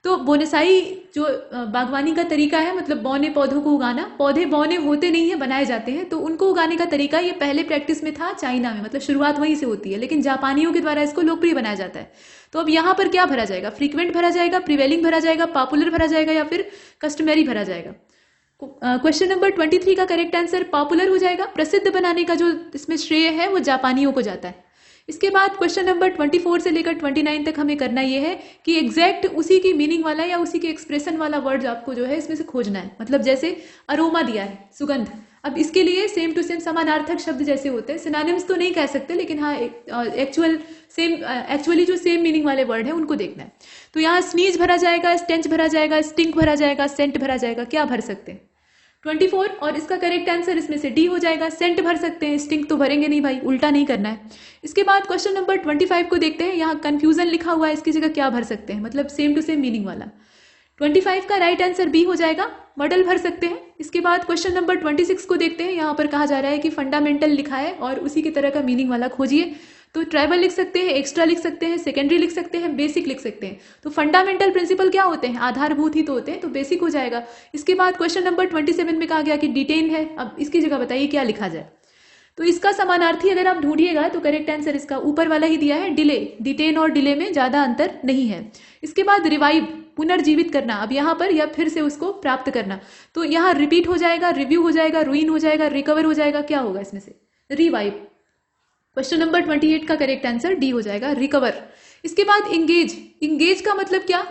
तो बोनसाई जो बागवानी का तरीका है, मतलब बौने पौधों को उगाना, पौधे बौने होते नहीं है, बनाए जाते हैं। तो उनको उगाने का तरीका ये पहले प्रैक्टिस में था चाइना में, मतलब शुरुआत वहीं से होती है, लेकिन जापानियों के द्वारा इसको लोकप्रिय बनाया जाता है। तो अब यहाँ पर क्या भरा जाएगा, फ्रीक्वेंट भरा जाएगा, प्रिवेलिंग भरा जाएगा, पॉपुलर भरा जाएगा, या फिर कस्टमरी भरा जाएगा। क्वेश्चन नंबर 23 का करेक्ट आंसर पॉपुलर हो जाएगा। प्रसिद्ध बनाने का जो इसमें श्रेय है वो जापानियों को जाता है। इसके बाद क्वेश्चन नंबर 24 से लेकर 29 तक हमें करना ये है कि एग्जैक्ट उसी की मीनिंग वाला या उसी के एक्सप्रेशन वाला वर्ड आपको जो है इसमें से खोजना है। मतलब जैसे अरोमा दिया है, सुगंध। अब इसके लिए सेम टू सेम समानार्थक शब्द जैसे होते हैं, सिनोनिम्स तो नहीं कह सकते, लेकिन हाँ एक्चुअली जो सेम मीनिंग वाले वर्ड है उनको देखना है। तो यहाँ स्नीज भरा जाएगा, स्टेंच भरा जाएगा, स्टिंक भरा जाएगा, सेंट भरा जाएगा, क्या भर सकते हैं 24, और इसका करेक्ट आंसर इसमें से डी हो जाएगा। सेंट भर सकते हैं, स्टिंक तो भरेंगे नहीं भाई, उल्टा नहीं करना है। इसके बाद क्वेश्चन नंबर 25 को देखते हैं। यहाँ कंफ्यूजन लिखा हुआ है, इसकी जगह क्या भर सकते हैं, मतलब सेम टू सेम मीनिंग वाला। 25 का राइट आंसर बी हो जाएगा, मॉडल भर सकते हैं। इसके बाद क्वेश्चन नंबर 26 को देखते हैं। यहाँ पर कहा जा रहा है कि फंडामेंटल लिखा है और उसी की तरह का मीनिंग वाला खोजिए। तो ट्राइबल लिख सकते हैं, एक्स्ट्रा लिख सकते हैं, सेकेंडरी लिख सकते हैं, बेसिक लिख सकते हैं। तो फंडामेंटल प्रिंसिपल क्या होते हैं, आधारभूत ही तो होते हैं, तो बेसिक हो जाएगा। इसके बाद क्वेश्चन नंबर 27 में कहा गया कि डिटेन है। अब इसकी जगह बताइए क्या लिखा जाए। तो इसका समानार्थी अगर आप ढूंढिएगा तो करेक्ट आंसर इसका ऊपर वाला ही दिया है, डिले। डिटेन और डिले में ज्यादा अंतर नहीं है। इसके बाद रिवाइव, पुनर्जीवित करना। अब यहाँ पर या फिर से उसको प्राप्त करना, तो यहाँ रिपीट हो जाएगा, रिव्यू हो जाएगा, रुइन हो जाएगा, रिकवर हो जाएगा, क्या होगा इसमें से, रिवाइव। क्वेश्चन नंबर 28 का करेक्ट आंसर डी हो जाएगा, रिकवर। इसके बाद इंगेज। इंगेज का मतलब क्या,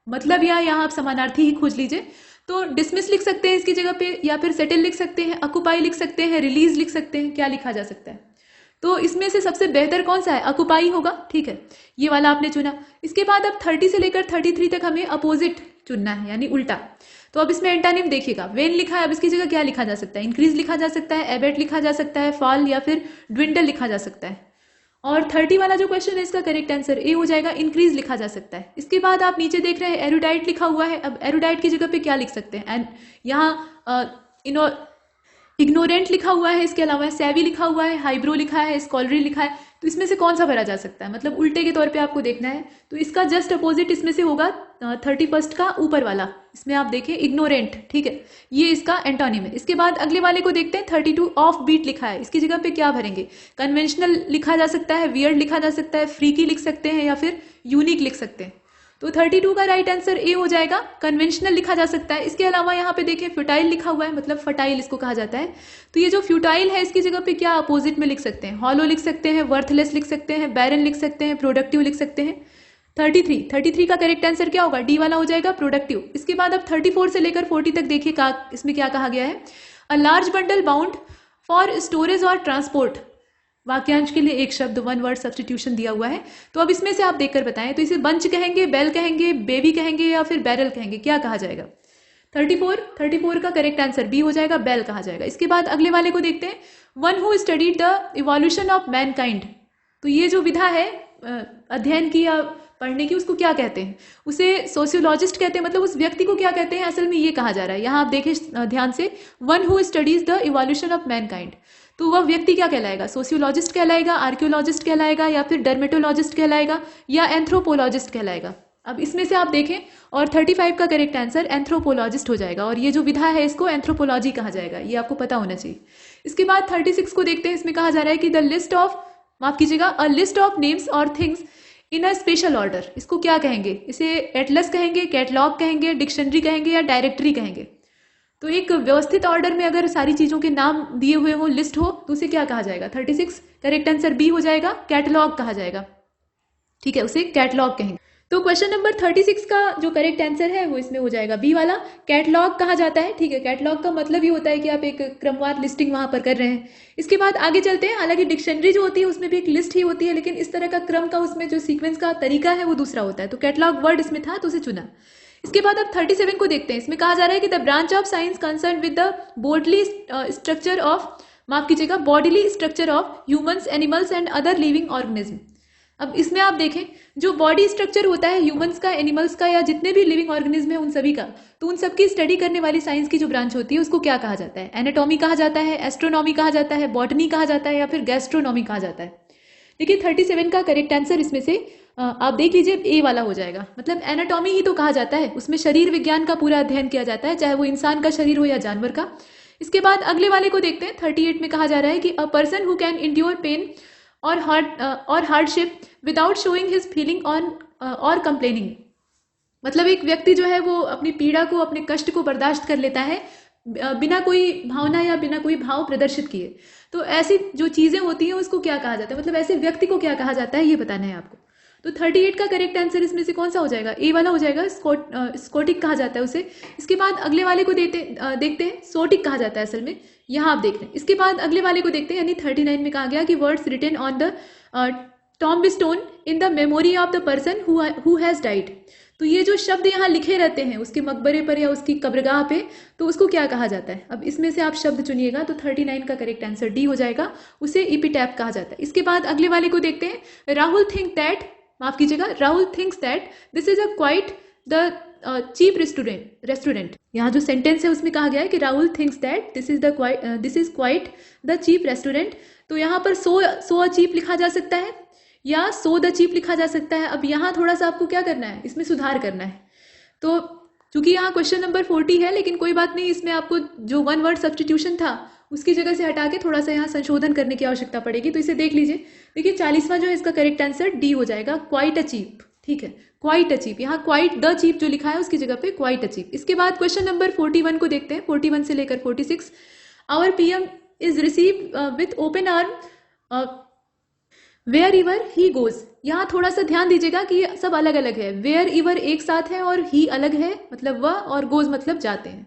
मतलब यहाँ आप समानार्थी ही खोज लीजिए। तो डिसमिस लिख सकते हैं इसकी जगह पे, या फिर सेटल लिख सकते हैं, ऑक्युपाई लिख सकते हैं, रिलीज लिख सकते हैं, क्या लिखा जा सकता है। तो इसमें से सबसे बेहतर कौन सा है, ऑक्युपाई होगा। ठीक है, ये वाला आपने चुना। इसके बाद अब 30 से लेकर 33 तक हमें अपोजिट चुनना है, यानी उल्टा। तो अब इसमें एंटानिम देखिएगा, वेन लिखा है, अब इसकी जगह क्या लिखा जा सकता है, इंक्रीज लिखा जा सकता है, एबेट लिखा जा सकता है, फॉल या फिर ड्विंडल लिखा जा सकता है। और 30 वाला जो क्वेश्चन है इसका करेक्ट आंसर ए हो जाएगा, इंक्रीज लिखा जा सकता है। इसके बाद आप नीचे देख रहे हैं एरुडाइट लिखा हुआ है। अब एरुडाइट की जगह पे क्या लिख सकते हैं, एंड यहाँ इग्नोरेंट लिखा हुआ है, इसके अलावा सैवी लिखा हुआ है, हाइब्रो लिखा है, स्कॉलरी लिखा है। तो इसमें से कौन सा भरा जा सकता है, मतलब उल्टे के तौर पे आपको देखना है। तो इसका जस्ट अपोजिट इसमें से होगा 31 का ऊपर वाला, इसमें आप देखें इग्नोरेंट। ठीक है, ये इसका एंटोनिम है। इसके बाद अगले वाले को देखते हैं, 32 ऑफ बीट लिखा है, इसकी जगह पे क्या भरेंगे, कन्वेंशनल लिखा जा सकता है, वियर्ड लिखा जा सकता है, फ्रीकी लिख सकते हैं, या फिर यूनिक लिख सकते हैं। तो 32 का राइट आंसर ए हो जाएगा। कन्वेंशनल लिखा जा सकता है। इसके अलावा यहाँ पे देखें फ्यूटाइल लिखा हुआ है, मतलब फर्टाइल इसको कहा जाता है। तो ये जो फ्यूटाइल है इसकी जगह पे क्या अपोजिट में लिख सकते हैं? हॉलो लिख सकते हैं, वर्थलेस लिख सकते हैं, बैरन लिख सकते हैं, प्रोडक्टिव लिख सकते हैं। 33 का करेक्ट आंसर क्या होगा? डी वाला हो जाएगा, प्रोडक्टिव। इसके बाद अब 34 से लेकर 40 तक देखिए इसमें क्या कहा गया है। A large bundle bound for storage और ट्रांसपोर्ट, वाक्यांश के लिए एक शब्द, वन वर्ड सब्स्टिट्यूशन दिया हुआ है। तो अब इसमें से आप देखकर बताएं, तो इसे बंच कहेंगे, बेल कहेंगे, बेबी कहेंगे या फिर बैरल कहेंगे, क्या कहा जाएगा? 34 का करेक्ट आंसर बी हो जाएगा, बेल कहा जाएगा। इसके बाद अगले वाले को देखते हैं। One who studied the evolution of Mankind, तो ये जो विधा है अध्ययन की या पढ़ने की, उसको क्या कहते हैं? उसे सोशियोलॉजिस्ट कहते हैं। मतलब उस व्यक्ति को क्या कहते हैं असल में, ये कहा जा रहा है। यहाँ आप देखें ध्यान से, one who studies the evolution of Mankind, तो वह व्यक्ति क्या कहलाएगा? सोशियोलॉजिस्ट कहलाएगा, आर्कियोलॉजिस्ट कहलाएगा, या फिर डर्मेटोलॉजिस्ट कहलाएगा, या एंथ्रोपोलॉजिस्ट कहलाएगा? अब इसमें से आप देखें, और 35 का करेक्ट आंसर एंथ्रोपोलॉजिस्ट हो जाएगा। और ये जो विधा है इसको एंथ्रोपोलॉजी कहा जाएगा, ये आपको पता होना चाहिए। इसके बाद 36 को देखते हैं। इसमें कहा जा रहा है कि द लिस्ट ऑफ, माफ कीजिएगा, अ लिस्ट ऑफ नेम्स और things in a special order, इसको क्या कहेंगे? इसे एटलस कहेंगे, कैटलॉग कहेंगे, डिक्शनरी कहेंगे, या डायरेक्टरी कहेंगे? तो एक व्यवस्थित ऑर्डर में अगर सारी चीजों के नाम दिए हुए हो, लिस्ट हो, तो उसे क्या कहा जाएगा? 36 करेक्ट आंसर बी हो जाएगा, कैटलॉग कहा जाएगा। ठीक है, उसे कैटलॉग कहेंगे। तो क्वेश्चन नंबर 36 का जो करेक्ट आंसर है वो इसमें हो जाएगा बी वाला, कैटलॉग कहा जाता है। ठीक है, कैटलॉग का मतलब ये होता है कि आप एक क्रमवार लिस्टिंग वहां पर कर रहे हैं। इसके बाद आगे चलते हैं। हालांकि डिक्शनरी जो होती है उसमें भी एक लिस्ट ही होती है, लेकिन इस तरह का क्रम का उसमें जो सीक्वेंस का तरीका है वो दूसरा होता है। तो कैटलॉग वर्ड इसमें था तो उसे चुना। इसके बाद अब 37 को देखते हैं। इसमें कहा जा रहा है कि the branch of science concern with the bodily structure of, माफ कीजिएगा, bodily structure of humans, animals and other living organism. अब इसमें आप देखें, जो बॉडी स्ट्रक्चर होता है ह्यूमंस का, एनिमल्स का, या जितने भी लिविंग ऑर्गेनिज्म है उन सभी का, तो उन सबकी स्टडी करने वाली साइंस की जो ब्रांच होती है उसको क्या कहा जाता है? एनाटॉमी कहा जाता है, एस्ट्रोनॉमी कहा जाता है, बॉटनी कहा जाता है, या फिर गैस्ट्रोनॉमी कहा जाता है? देखिए 37 का करेक्ट आंसर इसमें से आप देख लीजिए ए वाला हो जाएगा। मतलब एनाटॉमी ही तो कहा जाता है, उसमें शरीर विज्ञान का पूरा अध्ययन किया जाता है, चाहे वो इंसान का शरीर हो या जानवर का। इसके बाद अगले वाले को देखते हैं। 38 में कहा जा रहा है कि a person who can endure pain और hardship without showing his feeling on और कंप्लेनिंग। मतलब एक व्यक्ति जो है वो अपनी पीड़ा को, अपने कष्ट को बर्दाश्त कर लेता है बिना कोई भावना या बिना कोई भाव प्रदर्शित किए। तो ऐसी जो चीजें होती हैं उसको क्या कहा जाता है? मतलब ऐसे व्यक्ति को क्या कहा जाता है, ये बताना है आपको। तो 38 का करेक्ट आंसर इसमें से कौन सा हो जाएगा? ए वाला हो जाएगा, स्कोटिक कहा जाता है उसे। इसके बाद अगले वाले को देखते हैं, सोटिक कहा जाता है असल में, यहाँ आप देख रहे हैं। इसके बाद अगले वाले को देखते हैं, यानी 39 में कहा गया कि words written on the tombstone in the memory of the person who has died. तो ये जो शब्द यहाँ लिखे रहते हैं उसके मकबरे पर या उसकी कब्रगाह पे, तो उसको क्या कहा जाता है? अब इसमें से आप शब्द चुनिएगा। तो 39 का करेक्ट आंसर डी हो जाएगा, उसे इपिटैप कहा जाता है। इसके बाद अगले वाले को देखते हैं। राहुल थिंक दैट, माफ कीजिएगा, Rahul thinks that this is a quite the cheap restaurant. यहाँ जो सेंटेंस है उसमें कहा गया है कि Rahul thinks that this is quite the cheap restaurant. तो यहाँ पर सो चीप लिखा जा सकता है या सो द चीप लिखा जा सकता है। अब यहाँ थोड़ा सा आपको क्या करना है, इसमें सुधार करना है। तो चूंकि यहाँ क्वेश्चन नंबर 40 है, लेकिन कोई बात नहीं, इसमें आपको जो वन वर्ड सब्स्टिट्यूशन था उसकी जगह से हटा के थोड़ा सा यहाँ संशोधन करने की आवश्यकता पड़ेगी। तो इसे देख लीजिए। देखिए 40वां जो है इसका करेक्ट आंसर डी हो जाएगा, क्वाइट अ चीप। ठीक है, क्वाइट अ चीप, यहाँ क्वाइट द चीप जो लिखा है उसकी जगह पे क्वाइट अ चीप। इसके बाद क्वेश्चन नंबर 41 को देखते हैं, 41 से लेकर 46। Our PM is receive with open arm wherever he goes. यहाँ थोड़ा सा ध्यान दीजिएगा कि ये सब अलग अलग है। वेयर इवर एक साथ है और ही अलग है, मतलब वह, और गोज मतलब जाते हैं।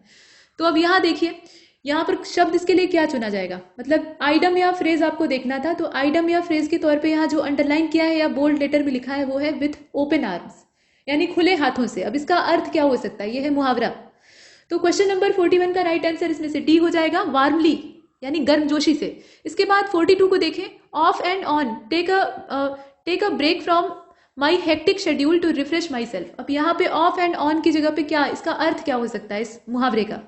तो अब यहाँ देखिए, यहाँ पर शब्द इसके लिए क्या चुना जाएगा? मतलब आइडम या फ्रेज आपको देखना था। तो आइडम या फ्रेज के तौर पे यहाँ जो अंडरलाइन किया है या बोल्ड लेटर में लिखा है वो है विथ ओपन आर्म्स, यानी खुले हाथों से। अब इसका अर्थ क्या हो सकता है? ये है मुहावरा। तो क्वेश्चन नंबर 41 का राइट आंसर इसमें से डी हो जाएगा, वार्मली, यानी गर्मजोशी से। इसके बाद 42 को देखें। Off and on, take a break from my hectic schedule to refresh myself. अब यहाँ पे ऑफ एंड ऑन की जगह पे क्या, इसका अर्थ क्या हो सकता है इस मुहावरे का?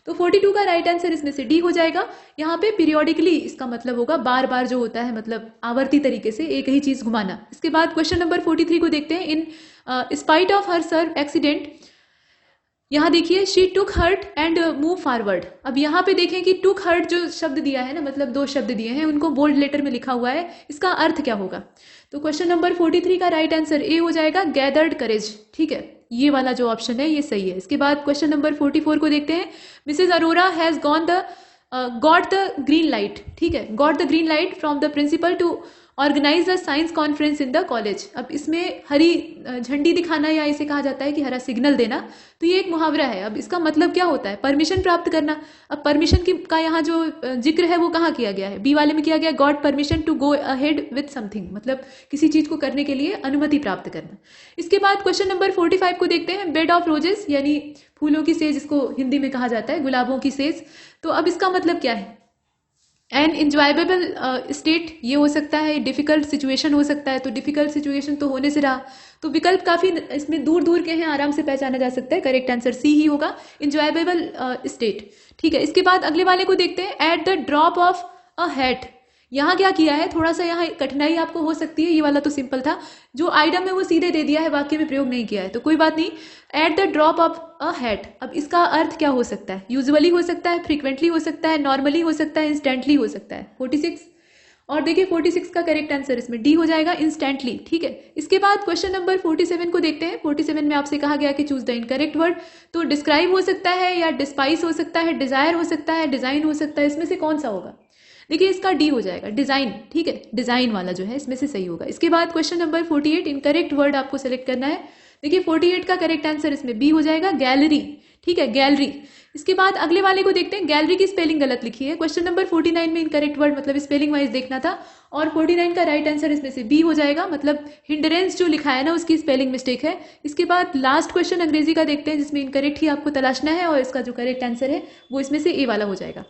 तो 42 का राइट आंसर इसमें से डी हो जाएगा। यहाँ पे पीरियोडिकली इसका मतलब होगा बार बार जो होता है, मतलब आवर्ती तरीके से एक ही चीज घुमाना। इसके बाद क्वेश्चन नंबर 43 को देखते हैं। In spite of her severe accident यहाँ देखिए she took heart and move forward. अब यहाँ पे देखें कि टुक हर्ट जो शब्द दिया है ना, मतलब दो शब्द दिए हैं, उनको बोल्ड लेटर में लिखा हुआ है, इसका अर्थ क्या होगा? तो क्वेश्चन नंबर 43 का राइट आंसर ए हो जाएगा, गैदर्ड करेज। ठीक है, ये वाला जो ऑप्शन है ये सही है। इसके बाद क्वेश्चन नंबर 44 को देखते हैं। Mrs Arora has got the green light. ठीक है, got the green light from the principal to organise the science conference in the college. अब इसमें हरी झंडी दिखाना, या इसे कहा जाता है कि हरा सिग्नल देना, तो ये एक मुहावरा है। अब इसका मतलब क्या होता है? परमिशन प्राप्त करना। अब परमिशन का यहाँ जो जिक्र है वो कहाँ किया गया है? बी वाले में किया गया, got permission to go ahead with something, मतलब किसी चीज को करने के लिए अनुमति प्राप्त करना। इसके बाद क्वेश्चन नंबर 45 को देखते हैं। बेड ऑफ रोजेस यानी फूलों की सेज, इसको हिंदी में कहा जाता है, गुलाबों की सेज। तो अब इसका मतलब क्या है? एन इंजॉयबल स्टेट, ये हो सकता है, डिफिकल्ट सिचुएशन हो सकता है। तो डिफिकल्ट सिचुएशन तो होने से रहा, तो विकल्प काफी इसमें दूर दूर के हैं, आराम से पहचाना जा सकता है। करेक्ट आंसर सी ही होगा, इंजॉयबल स्टेट। ठीक है, इसके बाद अगले वाले को देखते हैं। At the drop of a hat, यहाँ क्या किया है? थोड़ा सा यहाँ कठिनाई आपको हो सकती है। ये वाला तो सिंपल था, जो आइटम है वो सीधे दे दिया है, वाक्य में प्रयोग नहीं किया है, तो कोई बात नहीं। At the drop of a hat, अब इसका अर्थ क्या हो सकता है? यूजुअली हो सकता है, फ्रीक्वेंटली हो सकता है, नॉर्मली हो सकता है, इंस्टेंटली हो सकता है। 46, और देखिए 46 का करेक्ट आंसर इसमें डी हो जाएगा, इंस्टेंटली। ठीक है, इसके बाद क्वेश्चन नंबर 47 को देखते हैं। 47 में आपसे कहा गया कि चूज द इनकरेक्ट वर्ड। तो डिस्क्राइब हो सकता है, या डिस्पाइस हो सकता है, डिजायर हो सकता है, डिजाइन हो सकता है, इसमें से कौन सा होगा? देखिए इसका डी हो जाएगा, डिजाइन। ठीक है, डिजाइन वाला जो है इसमें से सही होगा। इसके बाद क्वेश्चन नंबर 48, इनकरेक्ट वर्ड आपको सेलेक्ट करना है। देखिए 48 का करेक्ट आंसर इसमें बी हो जाएगा, गैलरी। ठीक है, गैलरी। इसके बाद अगले वाले को देखते हैं। गैलरी की स्पेलिंग गलत लिखी है। क्वेश्चन नंबर 49 में इनकरेक्ट वर्ड मतलब स्पेलिंग वाइज देखना था, और 49 का राइट आंसर इसमें से बी हो जाएगा, मतलब हिंडरेंस जो लिखा है ना उसकी स्पेलिंग मिस्टेक है। इसके बाद लास्ट क्वेश्चन अंग्रेजी का देखते हैं, जिसमें इनकरेक्ट ही आपको तलाशना है, और इसका जो करेक्ट आंसर है वो इसमें से ए वाला हो जाएगा।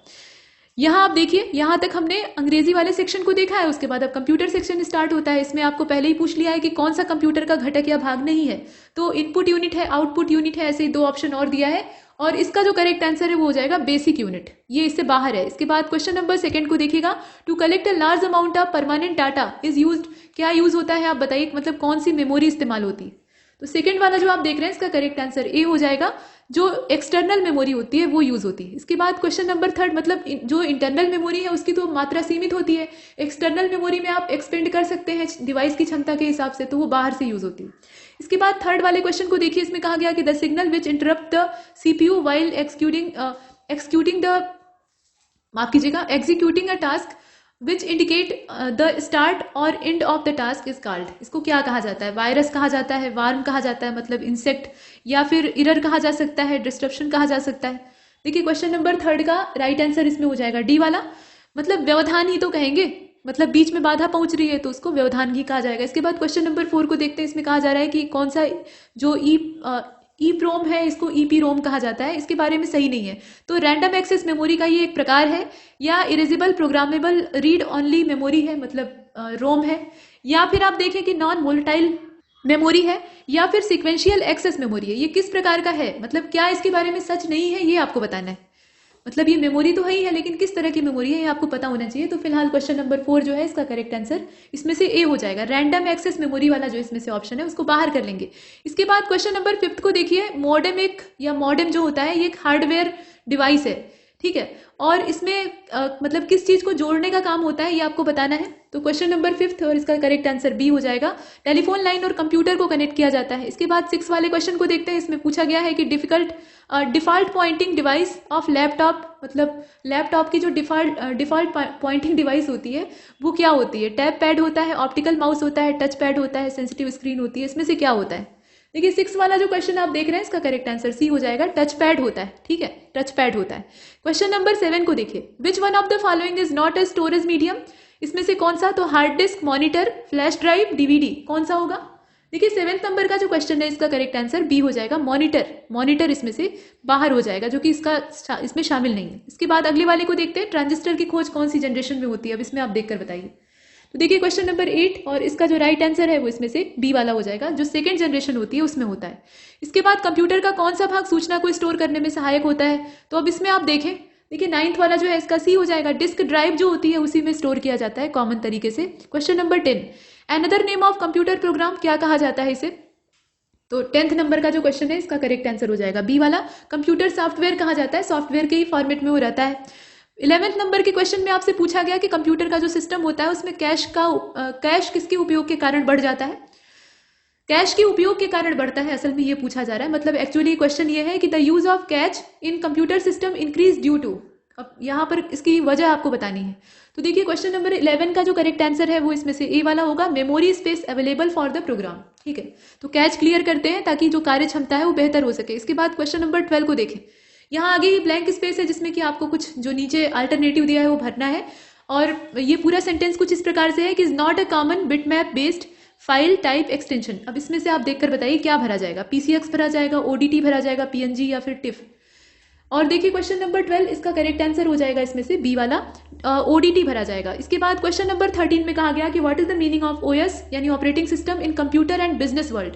यहाँ आप देखिए, यहाँ तक हमने अंग्रेजी वाले सेक्शन को देखा है। उसके बाद अब कंप्यूटर सेक्शन स्टार्ट होता है। इसमें आपको पहले ही पूछ लिया है कि कौन सा कंप्यूटर का घटक या भाग नहीं है। तो इनपुट यूनिट है, आउटपुट यूनिट है, ऐसे ही दो ऑप्शन और दिया है, और इसका जो करेक्ट आंसर है वो हो जाएगा बेसिक यूनिट। ये इससे बाहर है। इसके बाद क्वेश्चन नंबर 2 को देखिएगा। To collect a large amount of permanent data is used, क्या यूज होता है आप बताइए, मतलब कौन सी मेमोरी इस्तेमाल होती है? तो सेकंड वाला जो आप देख रहे हैं इसका करेक्ट आंसर ए हो जाएगा, जो एक्सटर्नल मेमोरी होती है वो यूज होती है। इसके बाद क्वेश्चन नंबर 3, मतलब जो इंटरनल मेमोरी है उसकी तो मात्रा सीमित होती है। एक्सटर्नल मेमोरी में आप एक्सपेंड कर सकते हैं डिवाइस की क्षमता के हिसाब से, तो वो बाहर से यूज होती है। इसके बाद थर्ड वाले क्वेश्चन को देखिए। इसमें कहा गया कि the signal which interrupt the CPU while executing a task which indicate the start और end of the task is called. इसको क्या कहा जाता है? वायरस कहा जाता है, वार्म कहा जाता है मतलब इंसेक्ट, या फिर एरर कहा जा सकता है, डिस्ट्रप्शन कहा जा सकता है। देखिए क्वेश्चन नंबर 3 का राइट आंसर इसमें हो जाएगा डी वाला, मतलब व्यवधान ही तो कहेंगे, मतलब बीच में बाधा पहुंच रही है तो उसको व्यवधान ही कहा जाएगा। इसके बाद क्वेश्चन नंबर 4 को देखते हैं। इसमें कहा जा रहा है कि कौन सा जो ई प्रोम है इसको ईपी रोम कहा जाता है। इसके बारे में सही नहीं है। तो रैंडम एक्सेस मेमोरी का ये एक प्रकार है, या erasable programmable read only memory है, मतलब रोम है, या फिर आप देखें कि नॉन वोलेटाइल मेमोरी है, या फिर सीक्वेंशियल एक्सेस मेमोरी है। ये किस प्रकार का है, मतलब क्या इसके बारे में सच नहीं है, ये आपको बताना है। मतलब ये मेमोरी तो है ही है, लेकिन किस तरह की मेमोरी है ये आपको पता होना चाहिए। तो फिलहाल क्वेश्चन नंबर 4 जो है इसका करेक्ट आंसर इसमें से ए हो जाएगा। रैंडम एक्सेस मेमोरी वाला जो इसमें से ऑप्शन है उसको बाहर कर लेंगे। इसके बाद क्वेश्चन नंबर 5 को देखिए। मॉडेम मॉडेम जो होता है ये एक हार्डवेयर डिवाइस है, ठीक है, और इसमें मतलब किस चीज को जोड़ने का काम होता है ये आपको बताना है। तो क्वेश्चन नंबर 5 और इसका करेक्ट आंसर बी हो जाएगा। टेलीफोन लाइन और कंप्यूटर को कनेक्ट किया जाता है। इसके बाद 6 वाले क्वेश्चन को देखते हैं। इसमें पूछा गया है कि default pointing device of laptop, मतलब लैपटॉप की जो डिफॉल्ट पॉइंटिंग डिवाइस होती है वो क्या होती है? टैब पैड होता है, ऑप्टिकल माउस होता है, टच पैड होता है, सेंसिटिव स्क्रीन होती है, इसमें से क्या होता है? देखिए 6 वाला जो क्वेश्चन आप देख रहे हैं इसका करेक्ट आंसर सी हो जाएगा। टच पैड होता है, ठीक है, टच पैड होता है। क्वेश्चन नंबर 7 को देखिए। Which one of the following is not a storage medium, इसमें से कौन सा? तो hard disk, monitor, flash drive, DVD, कौन सा होगा? देखिए 7 नंबर का जो क्वेश्चन है इसका करेक्ट आंसर बी हो जाएगा। मॉनिटर इसमें से बाहर हो जाएगा, जो कि इसमें शामिल नहीं है। इसके बाद अगले वाले को देखते हैं। ट्रांजिस्टर की खोज कौन सी जनरेशन में होती है? अब इसमें आप देखकर बताइए। तो देखिए क्वेश्चन नंबर 8 और इसका जो राइट आंसर है वो इसमें से बी वाला हो जाएगा, जो सेकंड जनरेशन होती है उसमें होता है। इसके बाद कंप्यूटर का कौन सा भाग सूचना को स्टोर करने में सहायक होता है? तो अब इसमें आप देखें, देखिए 9th वाला जो है इसका सी हो जाएगा। डिस्क ड्राइव जो होती है उसी में स्टोर किया जाता है कॉमन तरीके से। Question number 10, another name of computer program, क्या कहा जाता है इसे? तो 10th नंबर का जो क्वेश्चन है इसका करेक्ट आंसर हो जाएगा बी वाला। कंप्यूटर सॉफ्टवेयर कहा जाता है, सॉफ्टवेयर के ही फॉर्मेट में वो रहता है। 11th नंबर के क्वेश्चन में आपसे पूछा गया कि कंप्यूटर का जो सिस्टम होता है उसमें कैश किसके उपयोग के कारण बढ़ जाता है। कैश के उपयोग के कारण बढ़ता है, असल में ये पूछा जा रहा है। मतलब एक्चुअली क्वेश्चन ये है कि the use of cache in computer system increase due to, अब यहाँ पर इसकी वजह आपको बतानी है। तो देखिए क्वेश्चन नंबर 11 का जो करेक्ट आंसर है वो इसमें से ए वाला होगा, memory space available for the program. ठीक है, तो कैच क्लियर करते हैं ताकि जो कार्य क्षमता है वो बेहतर हो सके। इसके बाद क्वेश्चन नंबर 12 को देखें। यहाँ आगे ही ब्लैंक स्पेस है जिसमें कि आपको कुछ जो नीचे अल्टरनेटिव दिया है वो भरना है। और ये पूरा सेंटेंस कुछ इस प्रकार से है कि is not a common bitmap based file type extension. अब इसमें से आप देखकर बताइए क्या भरा जाएगा, पीसीएक्स भरा जाएगा, ओडीटी भरा जाएगा, पीएनजी या फिर टिफ। और देखिए क्वेश्चन नंबर 12 इसका करेक्ट आंसर हो जाएगा इसमें से बी वाला, ओडीटी भरा जाएगा। इसके बाद क्वेश्चन नंबर 13 में कहा गया कि what is the meaning of OS यानी operating system in computer and business world.